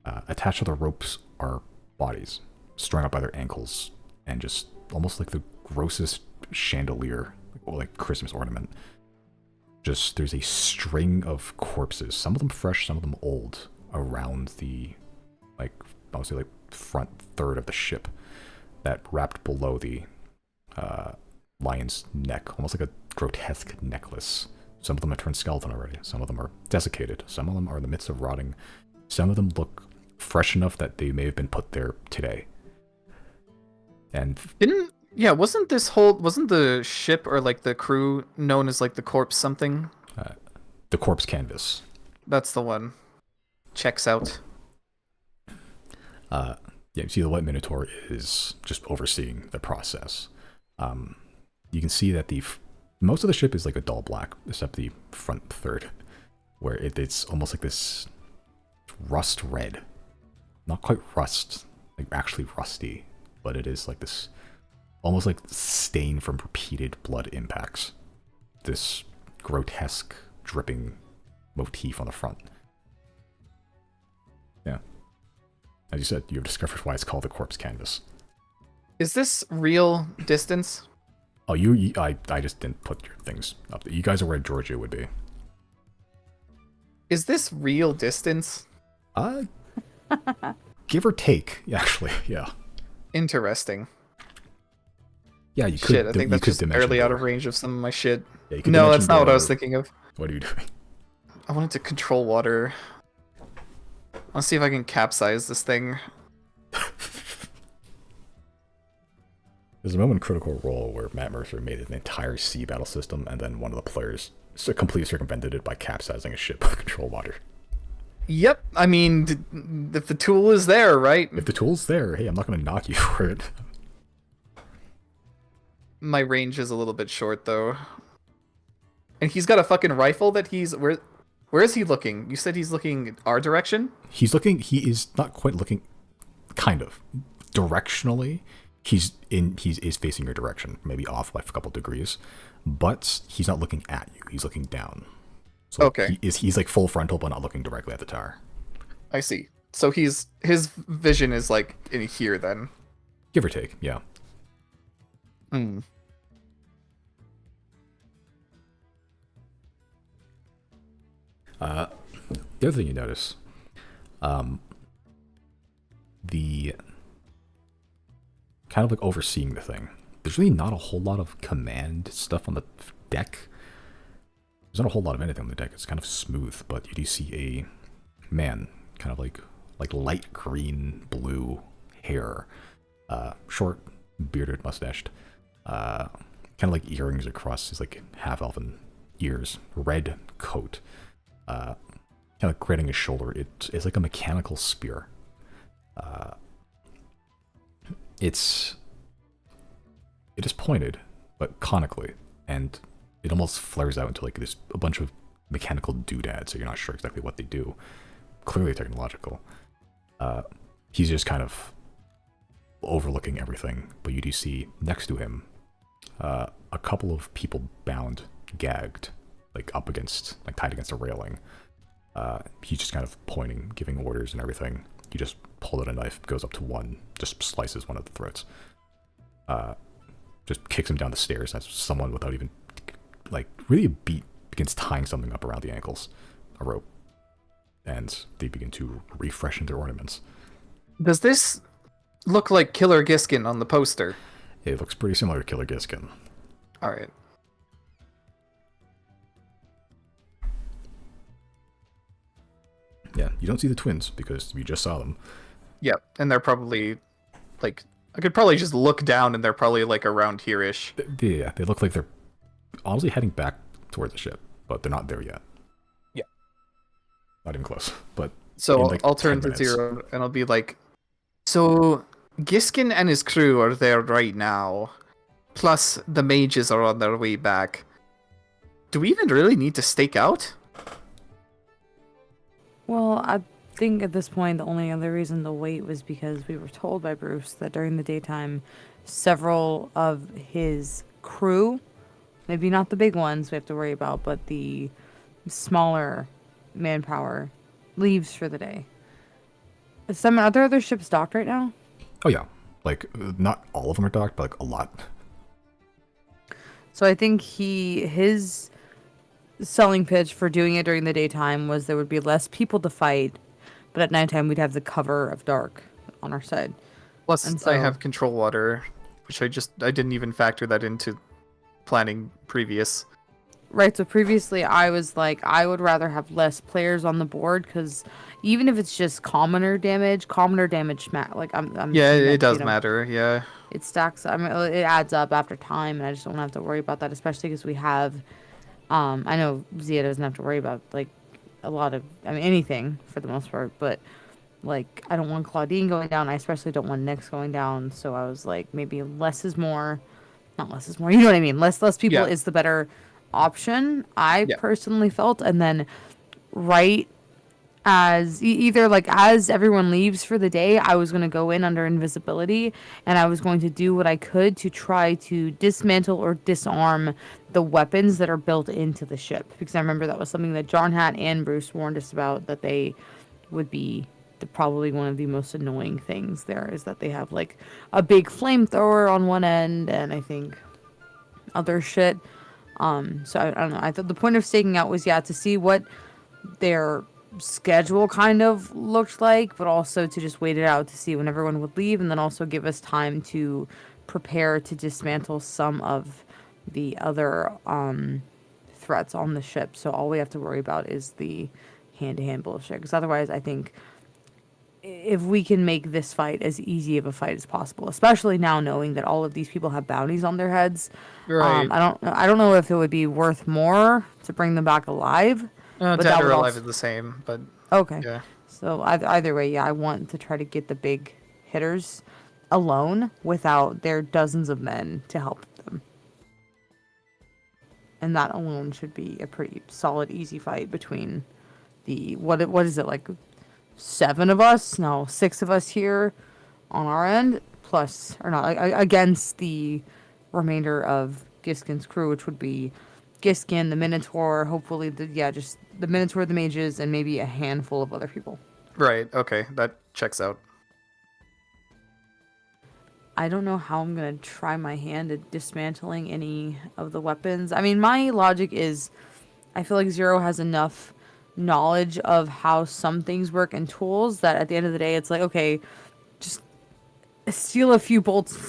Attached to the ropes are bodies strung up by their ankles and just almost like the grossest chandelier, like Christmas ornament. Just there's a string of corpses, some of them fresh, some of them old, around the I would say front third of the ship that wrapped below the lion's neck, almost like a grotesque necklace. Some of them have turned skeleton already, some of them are desiccated, some of them are in the midst of rotting, some of them look fresh enough that they may have been put there today. And wasn't the ship or like the crew known as like the corpse something? The corpse canvas. That's the one. Checks out. You see the White Minotaur is just overseeing the process. You can see that most of the ship is like a dull black, except the front third, where it's almost like this rust red. Not quite rust, like actually rusty, but it is like this almost like stain from repeated blood impacts. This grotesque, dripping motif on the front. Yeah. As you said, you have discovered why it's called the corpse canvas. Is this real distance? Oh, I just didn't put your things up. You guys are where Georgia would be. Is this real distance? Give or take, actually, yeah. Interesting. Yeah, you could. Shit, I think that's just barely out of range of some of my shit. Yeah, no, that's not what I was thinking of. What are you doing? I wanted to control water. Let's see if I can capsize this thing. There's a moment in Critical Role where Matt Mercer made an entire sea battle system, and then one of the players completely circumvented it by capsizing a ship to control water. Yep, I mean, if the tool is there, right? If the tool's there, hey, I'm not going to knock you for it. My range is a little bit short, though. And he's got a fucking rifle that he's... Where is he looking? You said he's looking our direction? He is not quite looking... Kind of. Directionally, He's facing your direction, maybe off by a couple degrees, but he's not looking at you. He's looking down. So Okay. he's like full frontal, but not looking directly at the tower. I see. So his vision is like in here then. Give or take, yeah. Hmm. The other thing you notice, the kind of like overseeing the thing. There's really not a whole lot of command stuff on the deck. There's not a whole lot of anything on the deck. It's kind of smooth, but you do see a man, kind of like light green, blue hair, short, bearded, mustached, kind of like earrings across his like half-elven ears, red coat, kind of grating his shoulder. It's like a mechanical spear. It is pointed, but conically, and it almost flares out into like a bunch of mechanical doodads, so you're not sure exactly what they do. Clearly technological. He's just kind of overlooking everything, but you do see next to him a couple of people bound, gagged, like up against, like tied against a railing. He's just kind of pointing, giving orders and everything. He just pulled out a knife, goes up to one, just slices one of the throats. Just kicks him down the stairs as someone without even, like, really a beat begins tying something up around the ankles, a rope. And they begin to refreshen their ornaments. Does this look like Killer Giskin on the poster? It looks pretty similar to Killer Giskin. All right. Yeah, you don't see the twins because we just saw them. Yeah, and they're probably like I could probably just look down and they're probably like around here-ish. Yeah, they look like they're honestly heading back towards the ship, but they're not there yet. Yeah. Not even close. But so like I'll turn 10 to minutes. Zero and I'll be like, so Giskin and his crew are there right now. Plus the mages are on their way back. Do we even really need to stake out? Well, I think at this point the only other reason to wait was because we were told by Bruce that during the daytime, several of his crew, maybe not the big ones we have to worry about, but the smaller manpower, leaves for the day. Are there other ships docked right now? Oh yeah, like not all of them are docked, but like a lot. So I think his selling pitch for doing it during the daytime was there would be less people to fight, but at nighttime we'd have the cover of dark on our side. Plus And I so- have control water, which I didn't even factor that into planning previous. Right, so previously I was like, I would rather have less players on the board because even if it's just commoner damage like I'm Yeah, seeing it that, does you know, matter. Yeah. it stacks. I mean, it adds up after time, and I just don't have to worry about that, especially because we have. I know Zia doesn't have to worry about like a lot of, anything for the most part, but like I don't want Claudine going down. I especially don't want Nyx going down. So I was like, maybe less is more, not less is more. You know what I mean? Less people Yeah. is the better option. I Yeah. personally felt, and then right as either like as everyone leaves for the day, I was going to go in under invisibility and I was going to do what I could to try to dismantle or disarm the weapons that are built into the ship, because I remember that was something that John Hat and Bruce warned us about, that they would be probably one of the most annoying things there is that they have like a big flamethrower on one end and I think other shit. So I don't know. I thought the point of staking out was to see what their schedule kind of looked like, but also to just wait it out to see when everyone would leave, and then also give us time to prepare to dismantle some of the other threats on the ship. So all we have to worry about is the hand-to-hand bullshit, because otherwise I think if we can make this fight as easy of a fight as possible, especially now knowing that all of these people have bounties on their heads, Right. I don't know if it would be worth more to bring them back alive. But that Dead or would alive also- is the same, but Okay. yeah. So either way, I want to try to get the big hitters alone without their dozens of men to help them. And that alone should be a pretty solid, easy fight between the what is it, like 7 of us? No, 6 of us here on our end, plus, or not, against the remainder of Giskin's crew, which would be Giskin, the Minotaur, hopefully just the Minotaur, the mages, and maybe a handful of other people. Right. Okay, that checks out. I don't know how I'm gonna try my hand at dismantling any of the weapons. I mean, my logic is, I feel like Zero has enough knowledge of how some things work and tools that at the end of the day, it's like, okay, just steal a few bolts and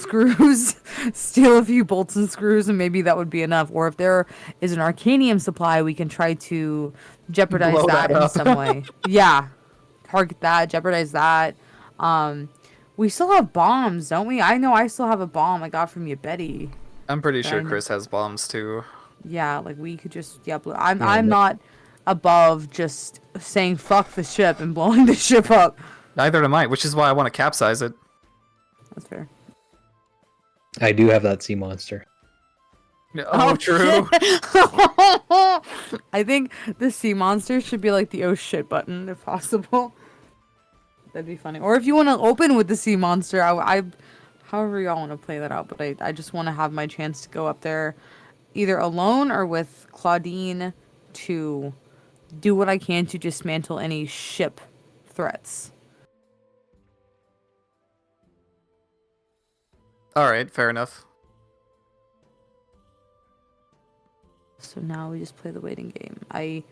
screws, and maybe that would be enough. Or if there is an arcanium supply, we can try to jeopardize Blow that that in up. some way. Yeah, target that, jeopardize that. We still have bombs, don't we? I know I still have a bomb I got from you, Betty. I'm pretty sure Fine. Chris has bombs too. Yeah, like we could just I'm not above just saying fuck the ship and blowing the ship up. Neither am I, which is why I want to capsize it. That's fair. I do have that sea monster. Oh, true. I think the sea monster should be like the oh shit button if possible. That'd be funny. Or if you want to open with the sea monster, I however y'all want to play that out, but I just want to have my chance to go up there either alone or with Claudine to do what I can to dismantle any ship threats. All right, fair enough. So now we just play the waiting game. I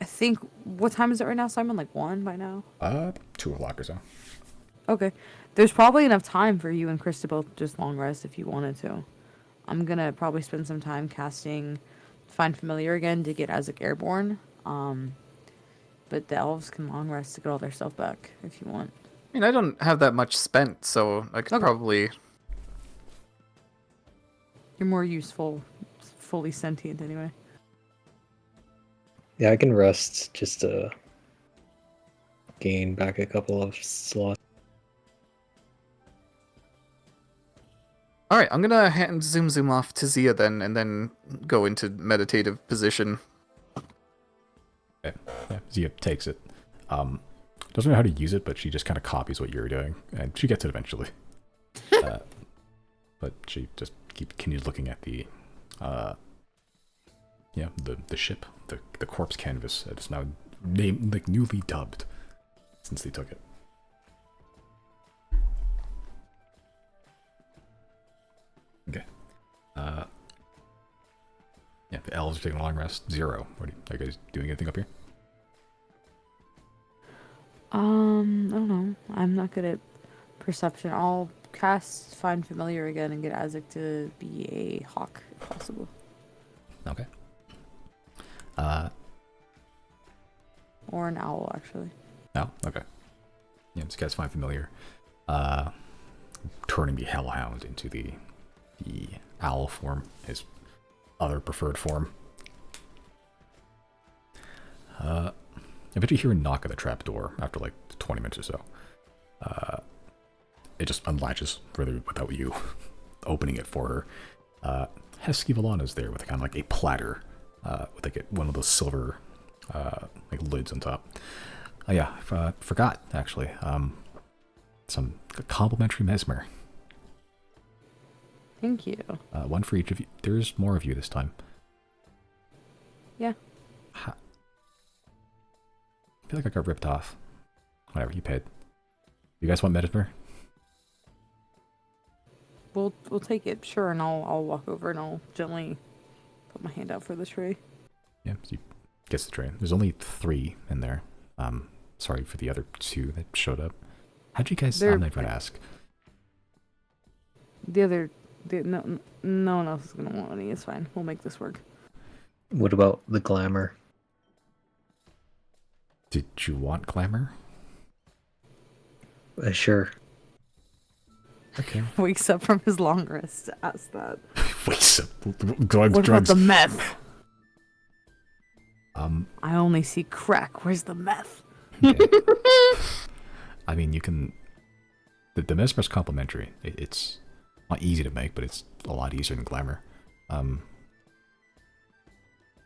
think, what time is it right now, Simon? Like 1 by now? 2 o'clock or so. Okay. There's probably enough time for you and Chris to both just long rest if you wanted to. I'm gonna probably spend some time casting Find Familiar again to get Isaac airborne. But the elves can long rest to get all their stuff back if you want. I mean, I don't have that much spent, so I could probably... You're more useful, fully sentient anyway. Yeah, I can rest just to gain back a couple of slots. All right, I'm gonna hand zoom off to Zia then, and then go into meditative position. Okay. Yeah, Zia takes it. Doesn't know how to use it, but she just kind of copies what you're doing, and she gets it eventually. But she just continues looking at the ship, the corpse canvas. It's now newly dubbed since they took it. Okay. Yeah, the elves are taking a long rest. Zero. Are you guys doing anything up here? I don't know. I'm not good at perception. I'll cast Find Familiar again and get Isaac to be a hawk if possible. Okay. Or an owl, actually. Oh, okay. Yeah, this guy's Find Familiar. Turning the Hellhound into the owl form, his other preferred form. Eventually you hear a knock at the trapdoor after like 20 minutes or so. It just unlatches further without you opening it for her. Hesky Valana's there with kind of like a platter with like one of those silver like lids on top. Yeah, forgot actually. Some complimentary mesmer. Thank you. One for each of you. There's more of you this time. Yeah. I feel like I got ripped off. Whatever, you paid. You guys want mesmer? We'll take it, sure, and I'll walk over and I'll gently put my hand out for the tray. Yeah, so you gets the tray. There's only 3 in there. Sorry for the other 2 that showed up. How'd you guys? I'm not going to ask. No one else is gonna want any. It's fine. We'll make this work. What about the glamour? Did you want glamour? Sure. Okay. Wakes up from his long rest to ask that. Wakes up. Drugs. What about the meth? I only see crack. Where's the meth? Okay. I mean, you can. The mesmer's complimentary. It's not easy to make, but it's a lot easier than glamour.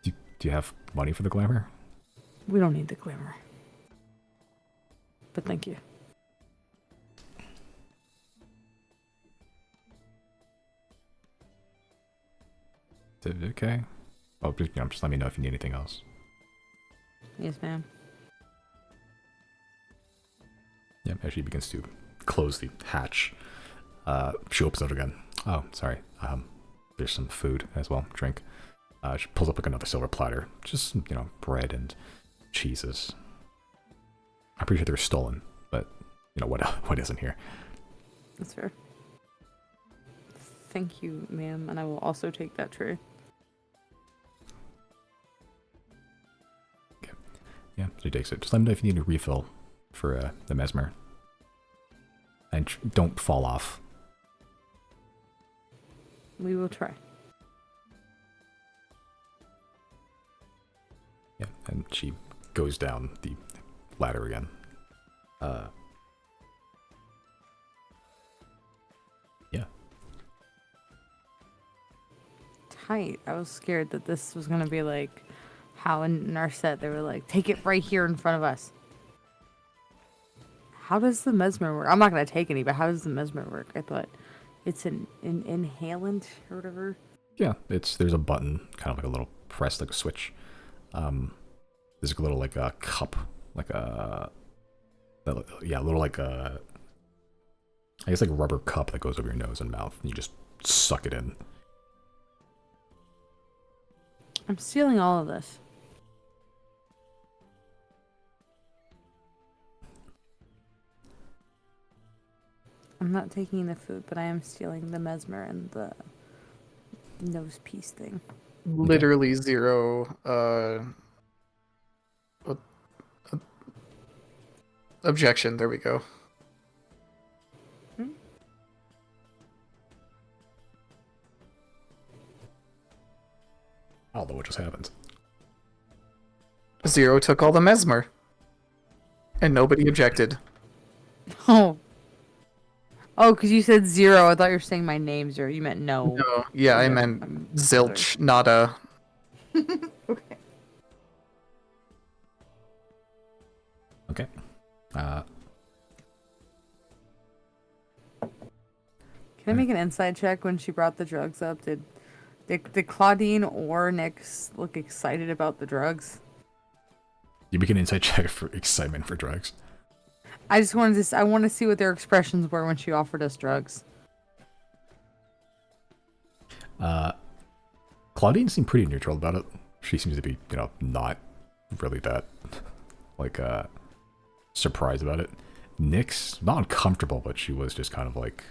Do you have money for the glamour? We don't need the glamour. But thank you. Okay. Oh, just let me know if you need anything else. Yes, ma'am. Yeah, as she begins to close the hatch, she opens it again. Oh, sorry. There's some food as well, drink. She pulls up like another silver platter. Just, bread and cheeses. I'm pretty sure they're stolen, but, what isn't here? That's fair. Thank you, ma'am, and I will also take that tray. Okay. Yeah, she takes it. Just let me know if you need a refill for the mesmer. And don't fall off. We will try. Yeah, and she goes down the ladder again. Yeah. Tight. I was scared that this was gonna be like how in our set they were like, take it right here in front of us. How does the mesmer work? I'm not gonna take any, but how does the mesmer work? I thought it's an inhalant or whatever. Yeah, there's a button, kind of like a little press, like a switch. There's a little like a cup, like a little like a, I guess like a rubber cup that goes over your nose and mouth, and you just suck it in. I'm stealing all of this. I'm not taking the food, but I am stealing the mesmer and the nose piece thing. Literally zero objection. There we go. I don't know what just happened. Zero took all the mesmer. And nobody objected. Oh. Oh, because you said zero. I thought you were saying my name, zero. You meant no. No, yeah, I meant zilch, nada. Okay. Okay. Can I make an inside check when she brought the drugs up? Did Claudine or Nyx look excited about the drugs? You make an inside check for excitement for drugs. I just wanted to. I want to see what their expressions were when she offered us drugs. Claudine seemed pretty neutral about it. She seems to be, not really that, like, surprised about it. Nyx, not uncomfortable, but she was just kind of like,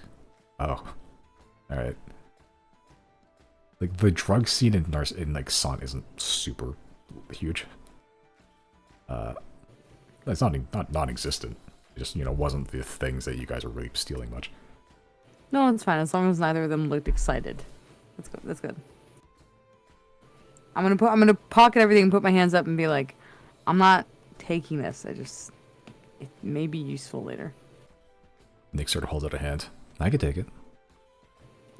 oh, alright. Like, the drug scene in like, Son isn't super huge. It's not non-existent. It just, wasn't the things that you guys were really stealing much. No, it's fine as long as neither of them looked excited. That's good. That's good. I'm gonna pocket everything and put my hands up and be like, I'm not taking this. It may be useful later. Nyx sort of holds out a hand. I could take it.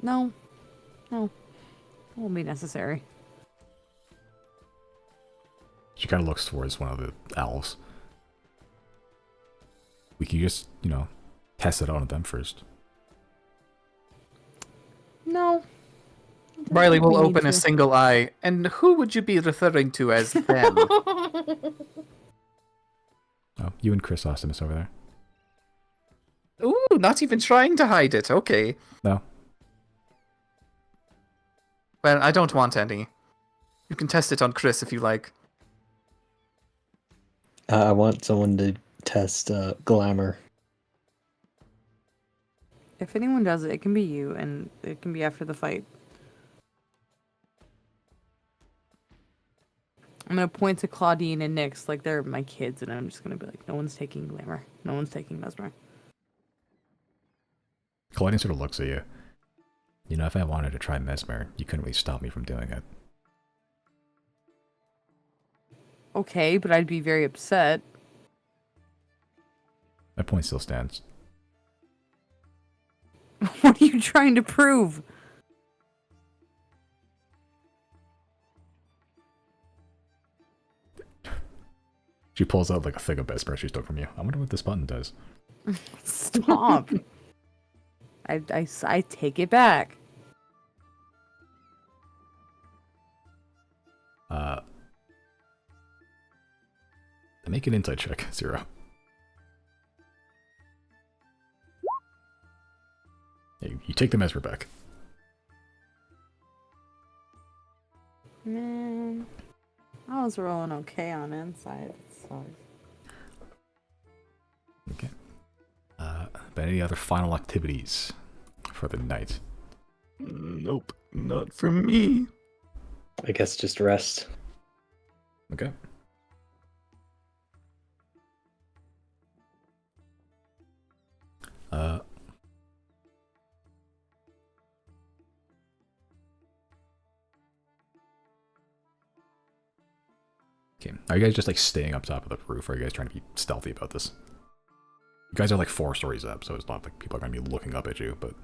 No, it won't be necessary. She kind of looks towards one of the elves. We could just, test it out on them first. No. Riley will We need open a to. single eye. And who would you be referring to as them? Oh, you and Chris Ostimus over there. Ooh, not even trying to hide it. Okay. No. Well, I don't want any. You can test it on Chris if you like. I want someone to test glamour. If anyone does it, it can be you, and it can be after the fight. I'm gonna point to Claudine and Nyx like they're my kids, and I'm just gonna be like, no one's taking glamour. No one's taking mesmer. Claudine sort of looks at you. If I wanted to try mesmer, you couldn't really stop me from doing it. Okay, but I'd be very upset. My point still stands. What are you trying to prove? She pulls out like a thing of mesmer she took from you. I wonder what this button does. Stop. I take it back. Make an insight check, 0. You take the mesmer back. Man, I was rolling okay on insight. So. Okay. But any other final activities for the night? Nope, not for me. I guess just rest. Okay. Okay. Are you guys just like staying up top of the roof, or are you guys trying to be stealthy about this? You guys are like 4 stories up, so it's not like people are going to be looking up at you, but...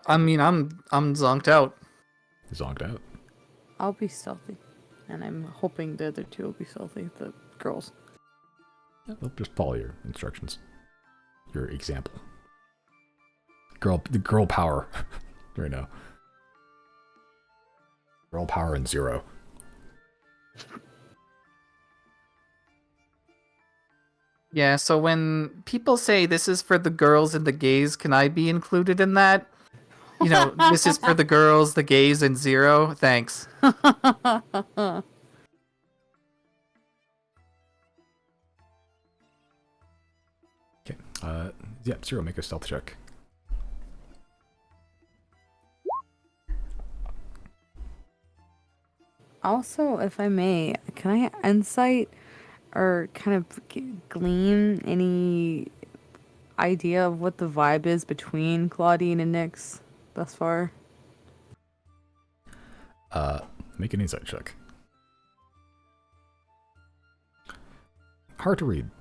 I mean, I'm zonked out. Zonked out. I'll be stealthy. And I'm hoping the other two will be stealthy, the girls. Yeah, they'll just follow your instructions. Your example. The girl power right now. Girl power and 0. Yeah, so when people say this is for the girls and the gays, can I be included in that? You know, this is for the girls, the gays, and 0? Thanks. Okay. Yeah, 0, make a stealth check. Also, if I may, can I insight or kind of glean any idea of what the vibe is between Claudine and Nyx thus far? Make an insight check. Hard to read.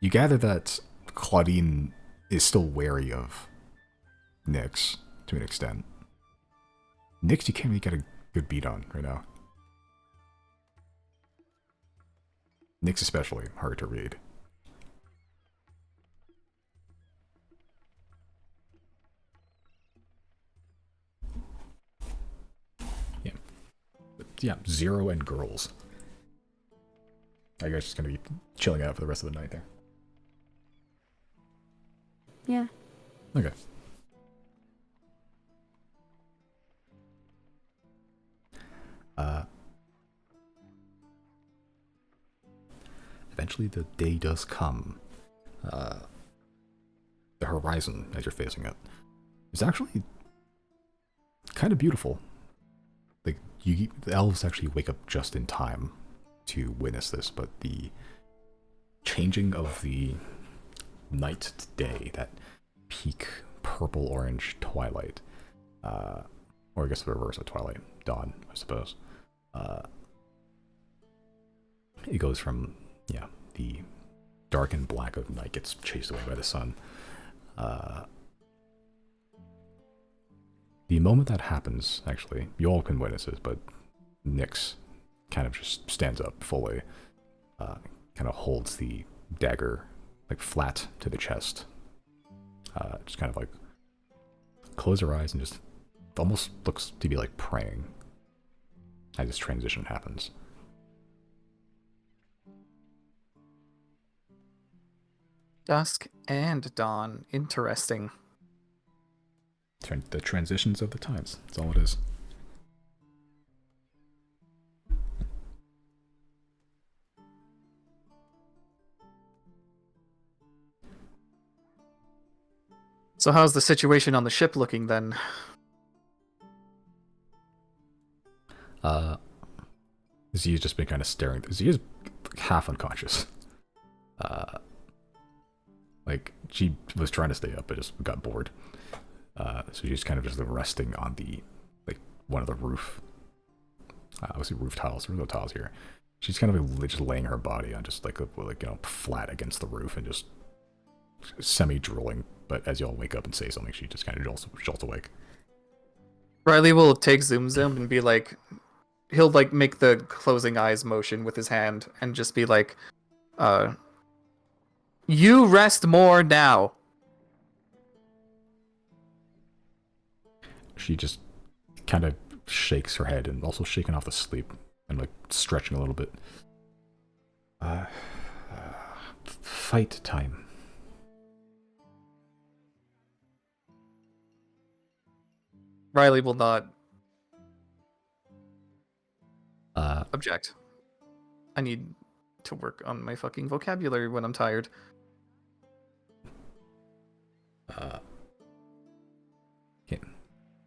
You gather that Claudine is still wary of Nyx to an extent. Nyx, you can't really get a good beat on right now. Nyx especially, hard to read. Yeah. But yeah, 0 and girls. I guess just gonna be chilling out for the rest of the night there. Yeah. Okay. Eventually the day does come. The horizon, as you're facing it, is actually kind of beautiful. Like, the elves actually wake up just in time to witness this, but the changing of the night to day, that peak purple-orange twilight, or I guess the reverse of twilight, dawn, I suppose. It goes from, yeah, the dark and black of night gets chased away by the sun. The moment that happens, actually, you all can witness it, but Nyx kind of just stands up fully, kind of holds the dagger like flat to the chest, just kind of like close her eyes and just almost looks to be like praying as this transition happens. Dusk and dawn. Interesting. The transitions of the times. That's all it is. So how's the situation on the ship looking then? Z's just been kind of staring. Z is half unconscious. Like, she was trying to stay up, but just got bored. So she's kind of just resting on the, like, one of the roof. Obviously roof tiles. There's no tiles here. She's kind of just laying her body on just like flat against the roof and just semi-drooling. But as y'all wake up and say something, she just kind of jolts awake. Riley will take Zoom and be like, he'll like make the closing eyes motion with his hand and just be like, you rest more now. She just kind of shakes her head and also shaking off the sleep and like stretching a little bit. Fight time. Riley will not object. I need to work on my fucking vocabulary when I'm tired. Okay.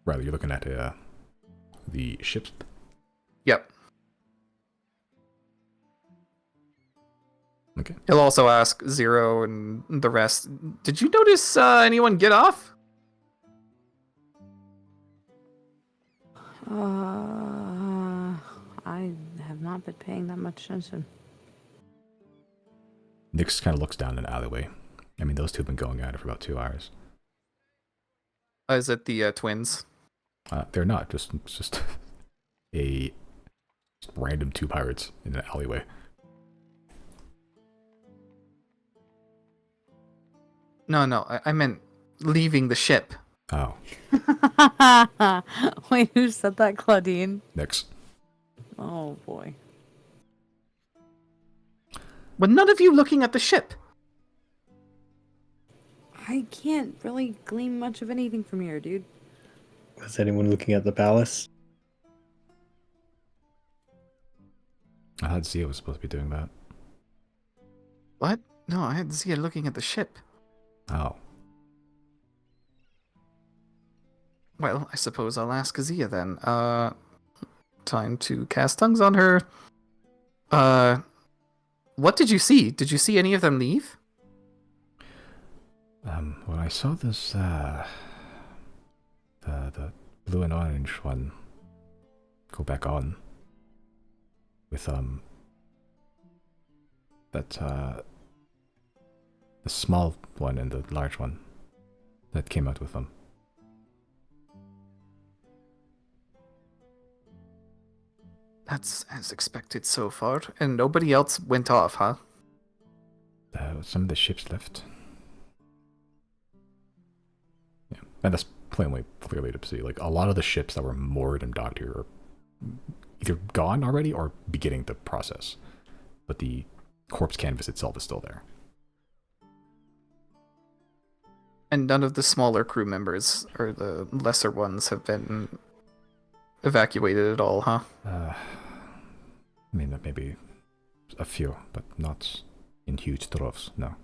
Riley, you're looking at the ships. Yep. Okay. He'll also ask Zero and the rest, did you notice anyone get off? I have not been paying that much attention. Nyx kind of looks down an alleyway. I mean, those two have been going at it for about 2 hours. Is it the twins? They're not. Just a random 2 pirates in an alleyway. No, I meant leaving the ship. Oh, Wait, who said that, Claudine? Nyx. Oh boy. But none of you looking at the ship. I can't really glean much of anything from here, dude. Was anyone looking at the palace? I thought Zia was supposed to be doing that. What? No, I had Zia looking at the ship. Oh. Well, I suppose I'll ask Zia then. Time to cast tongues on her. What did you see? Did you see any of them leave? When I saw this, the blue and orange one go back on with, the small one and the large one that came out with them. That's as expected so far. And nobody else went off, huh? Some of the ships left. Yeah, and that's plainly clearly to see. Like, a lot of the ships that were moored and docked here are either gone already or beginning the process. But the corpse canvas itself is still there. And none of the smaller crew members, or the lesser ones, have been evacuated at all, huh? I mean, maybe a few, but not in huge droves, no.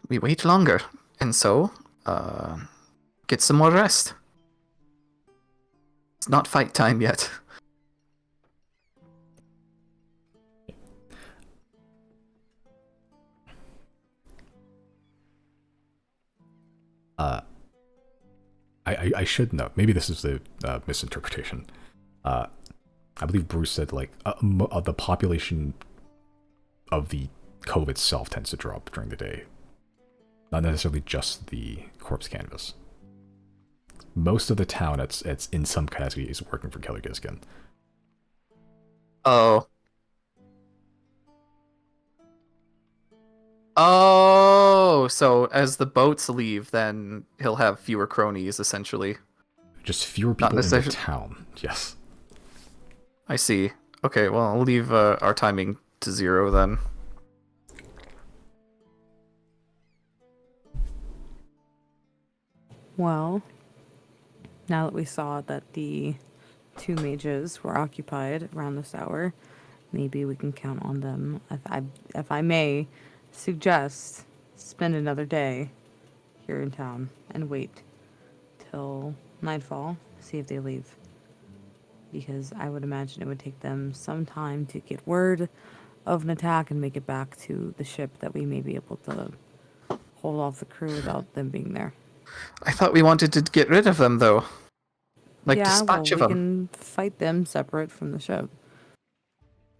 We wait longer, and so, get some more rest. It's not fight time yet. I should know. Maybe this is the misinterpretation. I believe Bruce said, like, the population of the cove itself tends to drop during the day. Not necessarily just the corpse canvas. Most of the town it's in some capacity is working for Killer Giskin. Oh. Oh, so as the boats leave, then he'll have fewer cronies, essentially. Just fewer people in the town, yes. I see. Okay, well, I'll leave our timing to 0 then. Well, now that we saw that the 2 mages were occupied around this hour, maybe we can count on them. If I may suggest, spend another day here in town and wait till nightfall, see if they leave. Because I would imagine it would take them some time to get word of an attack and make it back to the ship, that we may be able to hold off the crew without them being there. I thought we wanted to get rid of them, though. Like, dispatch of we them. can fight them separate from the ship.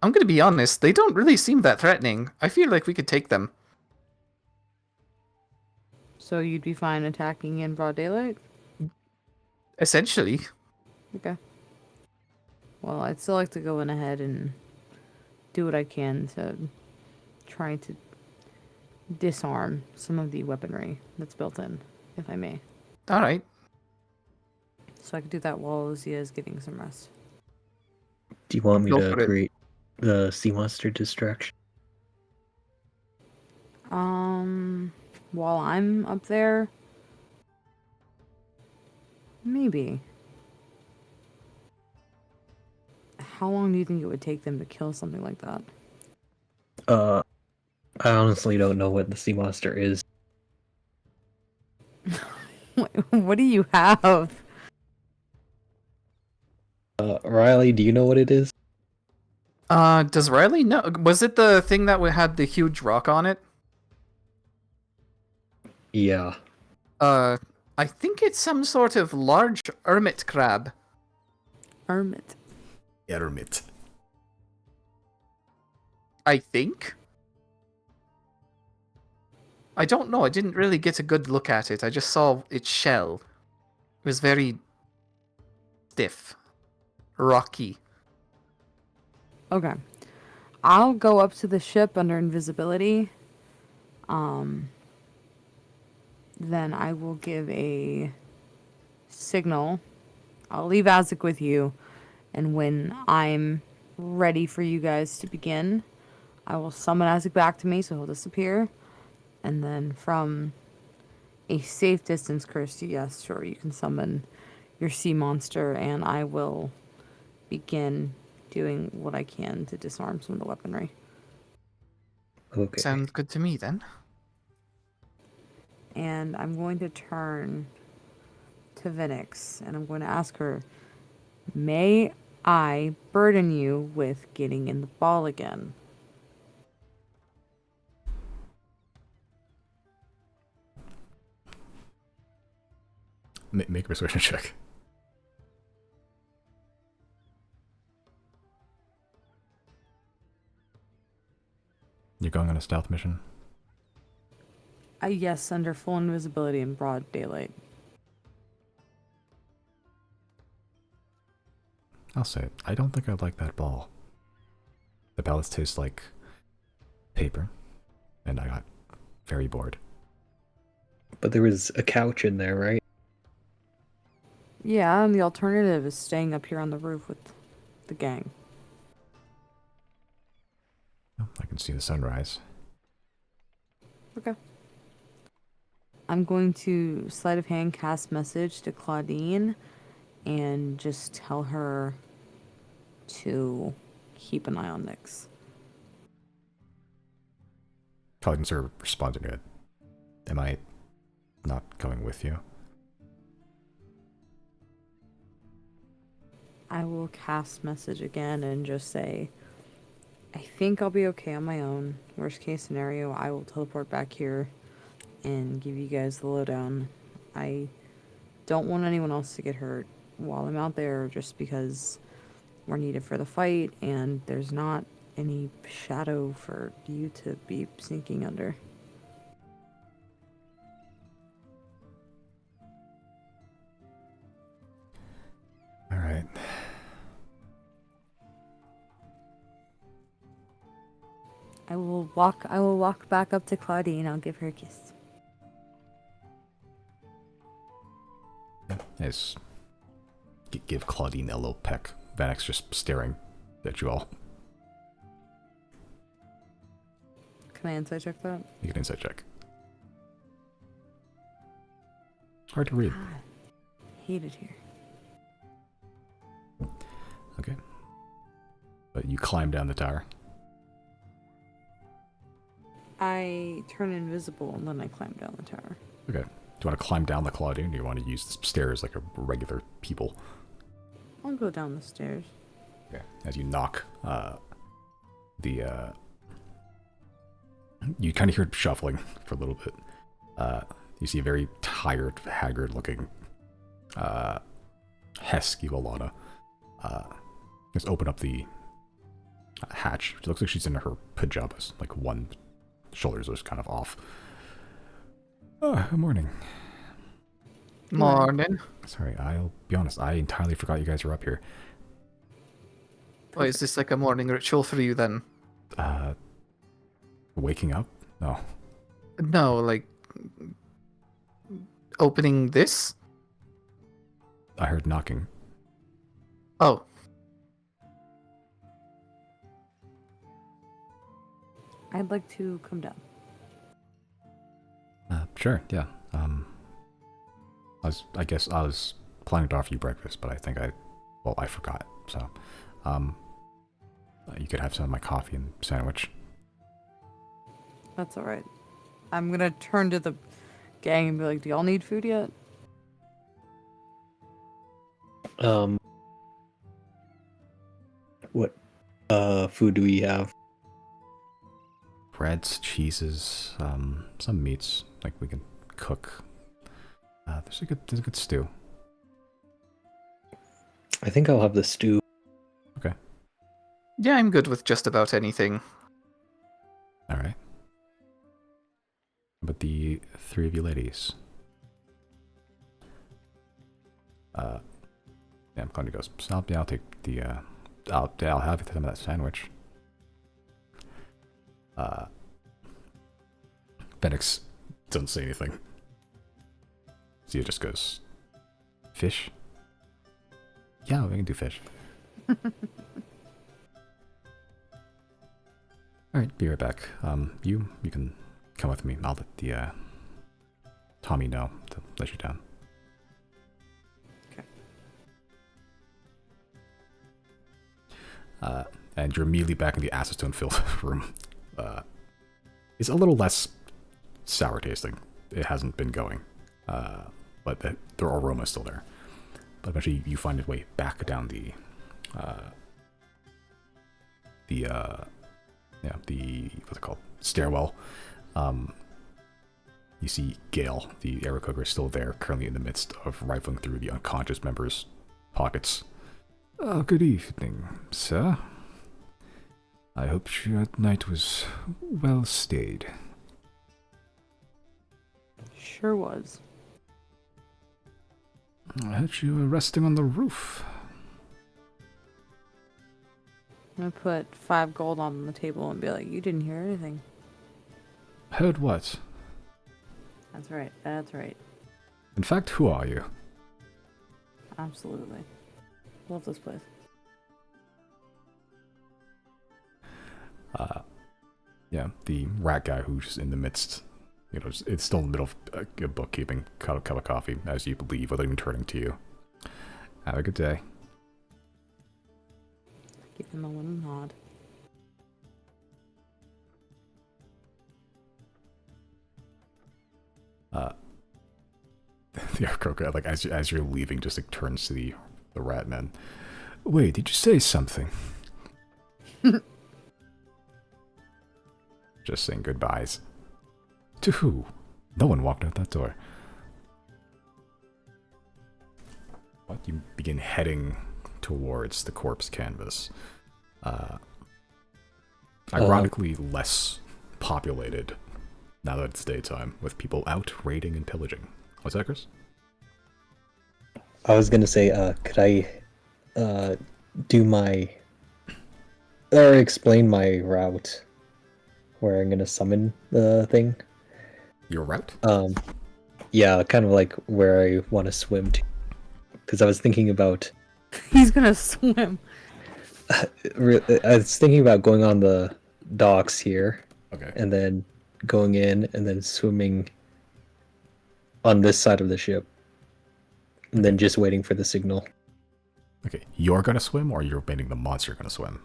I'm gonna be honest, they don't really seem that threatening. I feel like we could take them. So you'd be fine attacking in broad daylight? Essentially. Okay. Well, I'd still like to go in ahead and do what I can to try to disarm some of the weaponry that's built in, if I may. Alright. so I could do that while Zia is getting some rest. Do you want me Go to for it. create the sea monster distraction? While I'm up there, maybe. How long do you think it would take them to kill something like that? I honestly don't know what the sea monster is. What do you have? Riley, do you know what it is? Does Riley know? Was it the thing that had the huge rock on it? Yeah. I think it's some sort of large hermit crab. Hermit. Ermit. I think. I don't know. I didn't really get a good look at it. I just saw its shell. It was very stiff, rocky. Okay. I'll go up to the ship under invisibility. Then I will give a signal. I'll leave Azek with you. And when I'm ready for you guys to begin, I will summon Azek back to me so he'll disappear. And then from a safe distance, Kirsty, yes, sure, you can summon your sea monster, and I will begin doing what I can to disarm some of the weaponry. Okay. Sounds good to me then. And I'm going to turn to Vinix, and I'm going to ask her, may I burden you with getting in the ball again? Make a persuasion check. You're going on a stealth mission? Yes, under full invisibility in broad daylight. I'll say it. I don't think I like that ball. The pellets taste like paper, and I got very bored. But there was a couch in there, right? Yeah, and the alternative is staying up here on the roof with the gang. I can see the sunrise. Okay. I'm going to sleight of hand cast message to Claudine and just tell her to keep an eye on Nyx. Colin sort of responded to it. Am I not going with you? I will cast message again and just say, I think I'll be okay on my own. Worst case scenario, I will teleport back here and give you guys the lowdown. I don't want anyone else to get hurt while I'm out there just because we're needed for the fight and there's not any shadow for you to be sneaking under. All right. I will walk back up to Claudine. I'll give her a kiss. Nice. Give Claudine a little peck. Vanek's just staring at you all. Can I insight check that? You can insight check. Hard to read. God, hate it here. Okay. But you climb down the tower. I turn invisible and then I climb down the tower. Okay. Do you want to climb down the Claudine, or do you want to use the stairs like a regular people? I'll go down the stairs. Okay. As you knock, you kind of hear it shuffling for a little bit. You see a very tired, haggard-looking Hesk Iolana. Just open up the hatch. It looks like she's in her pajamas. Like one shoulders are just kind of off. Good morning. Morning. Sorry, I'll be honest. I entirely forgot you guys were up here. Oh, is this like a morning ritual for you then? Waking up? No. No, like opening this? I heard knocking. Oh, I'd like to come down. Sure, yeah. I guess I was planning to offer you breakfast, but I think I forgot. So, you could have some of my coffee and sandwich. That's all right. I'm gonna turn to the gang and be like, "Do y'all need food yet?" What food do we have? Breads, cheeses, some meats, like we can cook. There's a good stew. I think I'll have the stew. Okay. yeah, I'm good with just about anything. All right. But the three of you ladies. Yeah, Connie goes, I'll take the, I'll have some of that sandwich. Fenix doesn't say anything. Zia just goes, fish? Yeah, we can do fish. Alright, be right back. You can come with me. I'll let the, Tommy know to let you down. Okay. And you're immediately back in the acetone-filled room. It's a little less sour tasting. It hasn't been going. But the aroma is still there. But eventually you find your way back down the what's it called? Stairwell. You see Gale, the air cooker, is still there, currently in the midst of rifling through the unconscious members' pockets. Good evening, sir. I hope your night was well stayed. Sure was. I heard you were resting on the roof. I'm gonna put 5 gold on the table and be like, "You didn't hear anything." Heard what? That's right. That's right. In fact, who are you? Absolutely. Love this place. Yeah, the rat guy who's in the midst, it's still in the middle of bookkeeping, cup of coffee as you leave without even turning to you. Have a good day. Give him a little nod. The Arcroca, like as you're leaving, just like turns to the rat man. Wait, did you say something? Just saying goodbyes. To who? No one walked out that door. But you begin heading towards the corpse canvas. Ironically, less populated now that it's daytime, with people out raiding and pillaging. What's that, Chris? I was gonna say, could I do my or explain my route where I'm gonna summon the thing? Your route? Yeah, kind of like where I want to swim to, because I was thinking about He's gonna swim. I was thinking about going on the docks here, Okay. and then going in and then swimming on this side of the ship, and then just waiting for the signal. Okay, you're gonna swim, or you're waiting the monster gonna swim?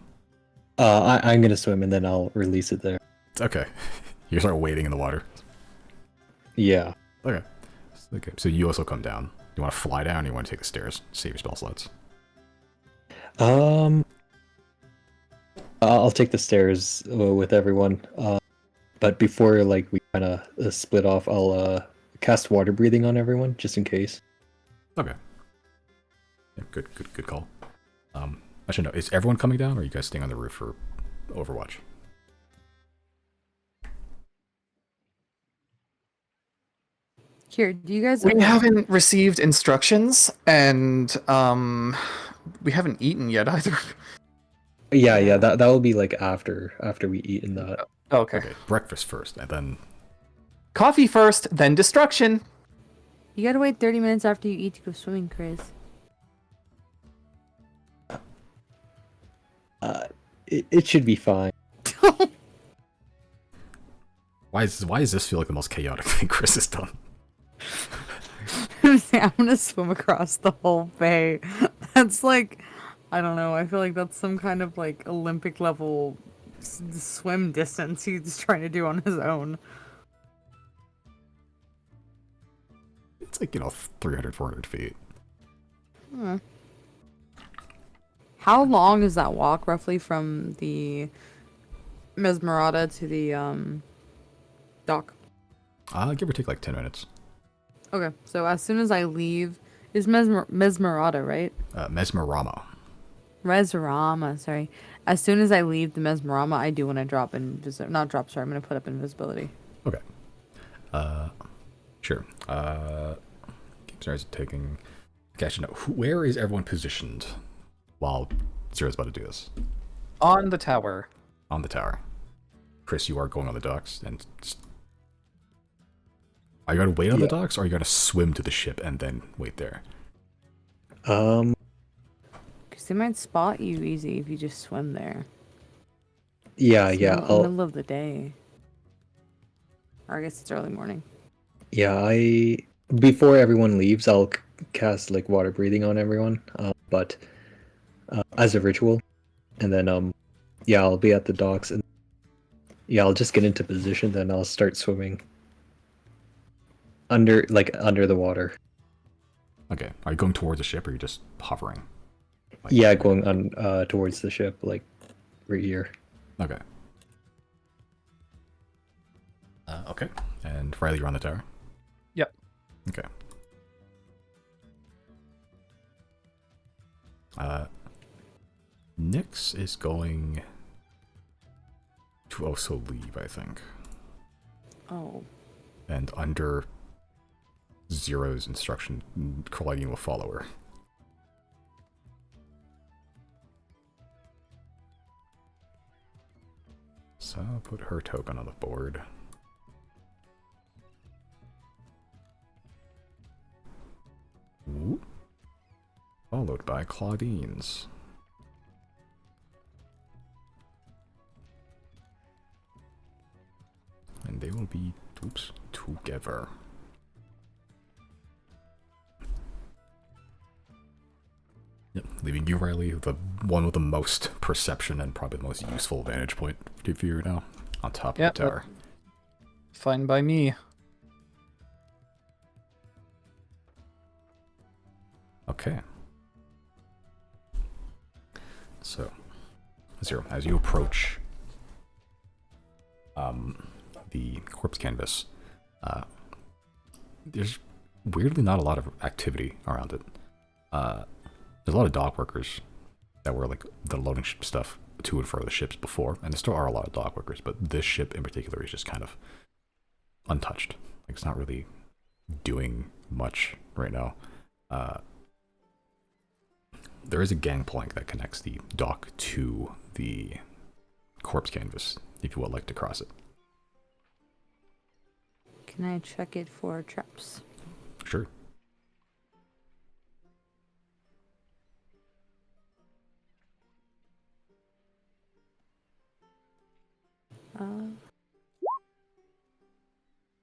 I'm gonna swim and then I'll release it there. Okay. You start wading in the water. Yeah. Okay. Okay, so you also come down. You want to fly down, or you want to take the stairs? Save your spell slots. I'll take the stairs with everyone. But before we kind of split off, I'll cast water breathing on everyone just in case. Okay. Yeah, good call. I should know. Is everyone coming down, or are you guys staying on the roof for Overwatch? Here, do you guys? We haven't received instructions, and we haven't eaten yet either. Yeah. That will be after we eat in that. Okay. Okay, breakfast first, and then... Coffee first, then destruction. You gotta wait 30 minutes after you eat to go swimming, Chris. it should be fine. Why does this feel like the most chaotic thing Chris has done? I'm gonna swim across the whole bay. That's like, I don't know. I feel like that's some kind of like Olympic level swim distance he's trying to do on his own. It's like, 300, 400 feet. How long is that walk roughly from the Mesmerata to the dock? Give or take like 10 minutes. Okay, so as soon as I leave, is Mesmerata, right? Mesmerama. Resurama, sorry. As soon as I leave the Mesmerama, I do want to drop not drop, sorry, I'm going to put up invisibility. Okay. Sure. Game starts taking... Actually, no. Where is everyone positioned while Zero's about to do this? On the tower. On the tower. Chris, you are going on the docks, and... Are you going to wait on the docks, or are you going to swim to the ship and then wait there? Because they might spot you easy if you just swim there. Yeah, It's yeah. middle of the day. Or I guess it's early morning. Yeah, before everyone leaves, I'll cast like water breathing on everyone, but as a ritual, and then yeah, I'll be at the docks, and yeah, I'll just get into position, then I'll start swimming under the water. Okay. Are you going towards the ship, or are you just hovering? Yeah, going on towards the ship, like right here. Okay. Okay. And Riley, you're on the tower? Yep. Okay. Nyx is going to also leave, I think. Oh. And under Zero's instruction, Corlidian will follow her. So I'll put her token on the board. Ooh. Followed by Claudine's. And they will be, together. Yep, leaving you, Riley, the one with the most perception and probably the most useful vantage point for you now, on top of the tower. Fine by me. Okay. So, Zero, as you approach the corpse canvas, there's weirdly not a lot of activity around it. There's a lot of dock workers that were like the loading ship stuff to and fro the ships before, and there still are a lot of dock workers, but this ship in particular is just kind of untouched. Like, it's not really doing much right now. There is a gangplank that connects the dock to the corpse canvas, if you would like to cross it. Can I check it for traps? Sure.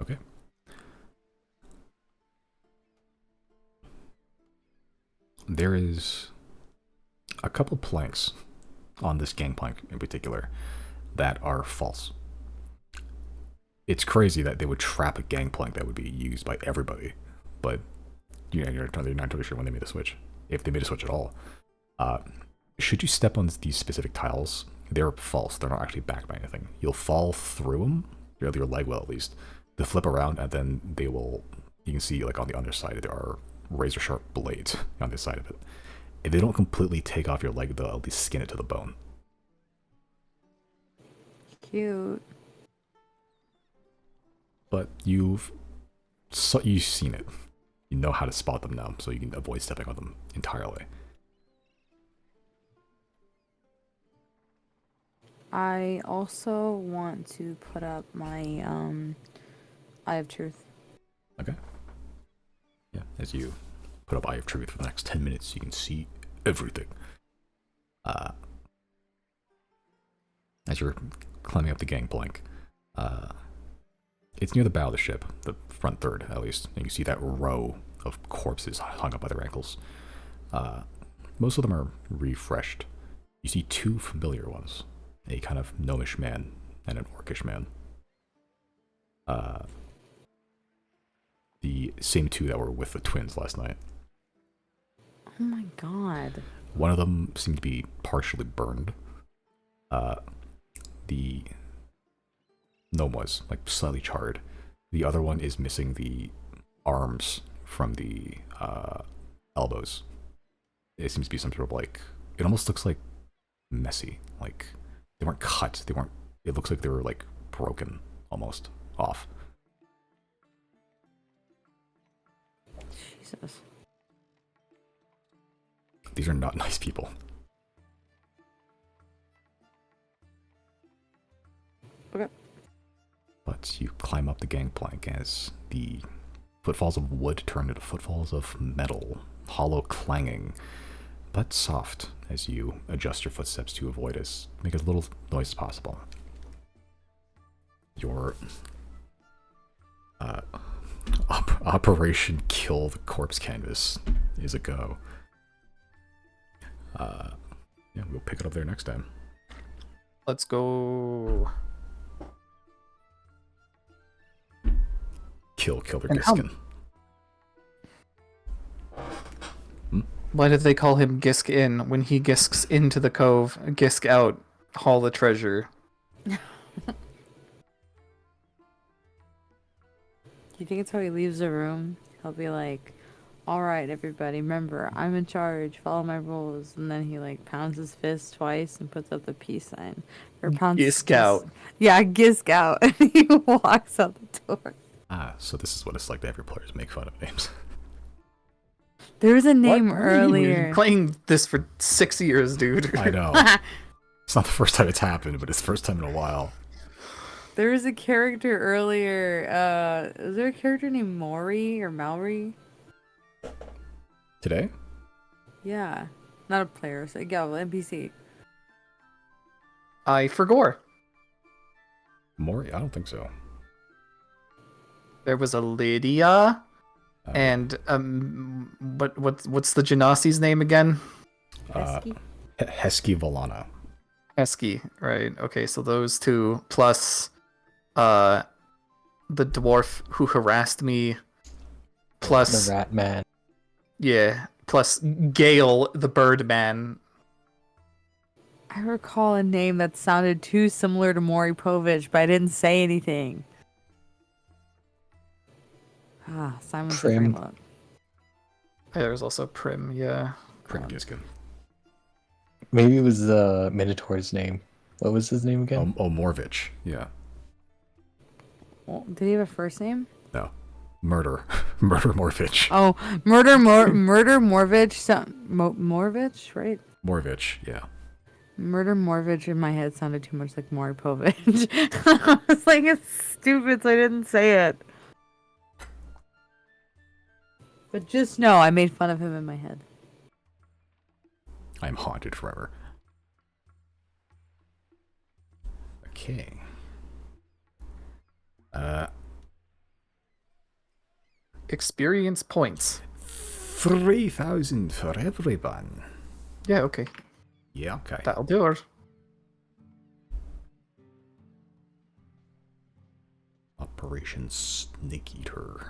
Okay. There is a couple planks on this gangplank in particular that are false. It's crazy that they would trap a gangplank that would be used by everybody, but you're not totally sure when they made the switch, if they made a switch at all. Should you step on these specific tiles, they're false. They're not actually backed by anything. You'll fall through them, your leg will at least. They'll flip around, and then they will, you can see like on the underside, there are razor sharp blades on the side of it. If they don't completely take off your leg, they'll at least skin it to the bone. Cute. But you've seen it. You know how to spot them now, so you can avoid stepping on them entirely. I also want to put up my Eye of Truth. Okay. Yeah, as you put up Eye of Truth for the next 10 minutes, you can see everything. as you're climbing up the gangplank. It's near the bow of the ship, the front third at least, and you see that row of corpses hung up by their ankles. Most of them are refreshed. You see two familiar ones, a kind of gnomish man and an orcish man. The same two that were with the twins last night. Oh my god. One of them seemed to be partially burned. The gnome was like slightly charred. The other one is missing the arms from the elbows. It seems to be some sort of like, it almost looks like messy. Like they weren't cut. They weren't. It looks like they were like broken, almost off. Jesus. These are not nice people. Okay. But you climb up the gangplank as the footfalls of wood turn into footfalls of metal, hollow clanging, but soft as you adjust your footsteps to avoid as make as little noise as possible. Your Operation Kill the Corpse Canvas is a go. Yeah, we'll pick it up there next time. Let's go. Kill Killer And how- Giskin. Why did they call him Gisk in when he gisks into the cove, gisk out, haul the treasure? Do you think it's how he leaves the room? He'll be like, alright everybody, remember, I'm in charge, follow my rules. And then he like pounds his fist twice and puts up the peace sign. Or pounds Gisk out. Yeah, gisk out. And he walks out the door. So this is what it's like to have your players make fun of names. There was a name What? earlier. You've been playing this for 6 years, dude. I know. It's not the first time it's happened, but it's the first time in a while. There was a character earlier. Is there a character named Maury or Mallory? Today? Yeah. Not a player, so yeah, well, NPC. I forgot. Maury? I don't think so. There was a Lydia, Uh, and what's the Genasi's name again? Pesky? Hesky Volana. Esky, right? Okay, so those two plus the dwarf who harassed me, plus The rat man. yeah, plus Gale the bird man. I recall a name that sounded too similar to Maury Povich, but I didn't say anything. Simon's Prim. different look. There was also Prim, yeah. Prim Giskin. Maybe it was the Minotaur's name. What was his name again? Morvich. Yeah. Well, did he have a first name? No. Murder. Murder Morvich. Oh, Murder Morvich. Morvich, right? Morvich, yeah. Murder Morvich in my head sounded too much like Maury Povich. I was like, it's stupid, so I didn't say it. But just know, I made fun of him in my head. I'm haunted forever. Okay. Experience points. 3,000 for everyone. Yeah, okay. Yeah, okay. That'll do it. Operation Snake Eater.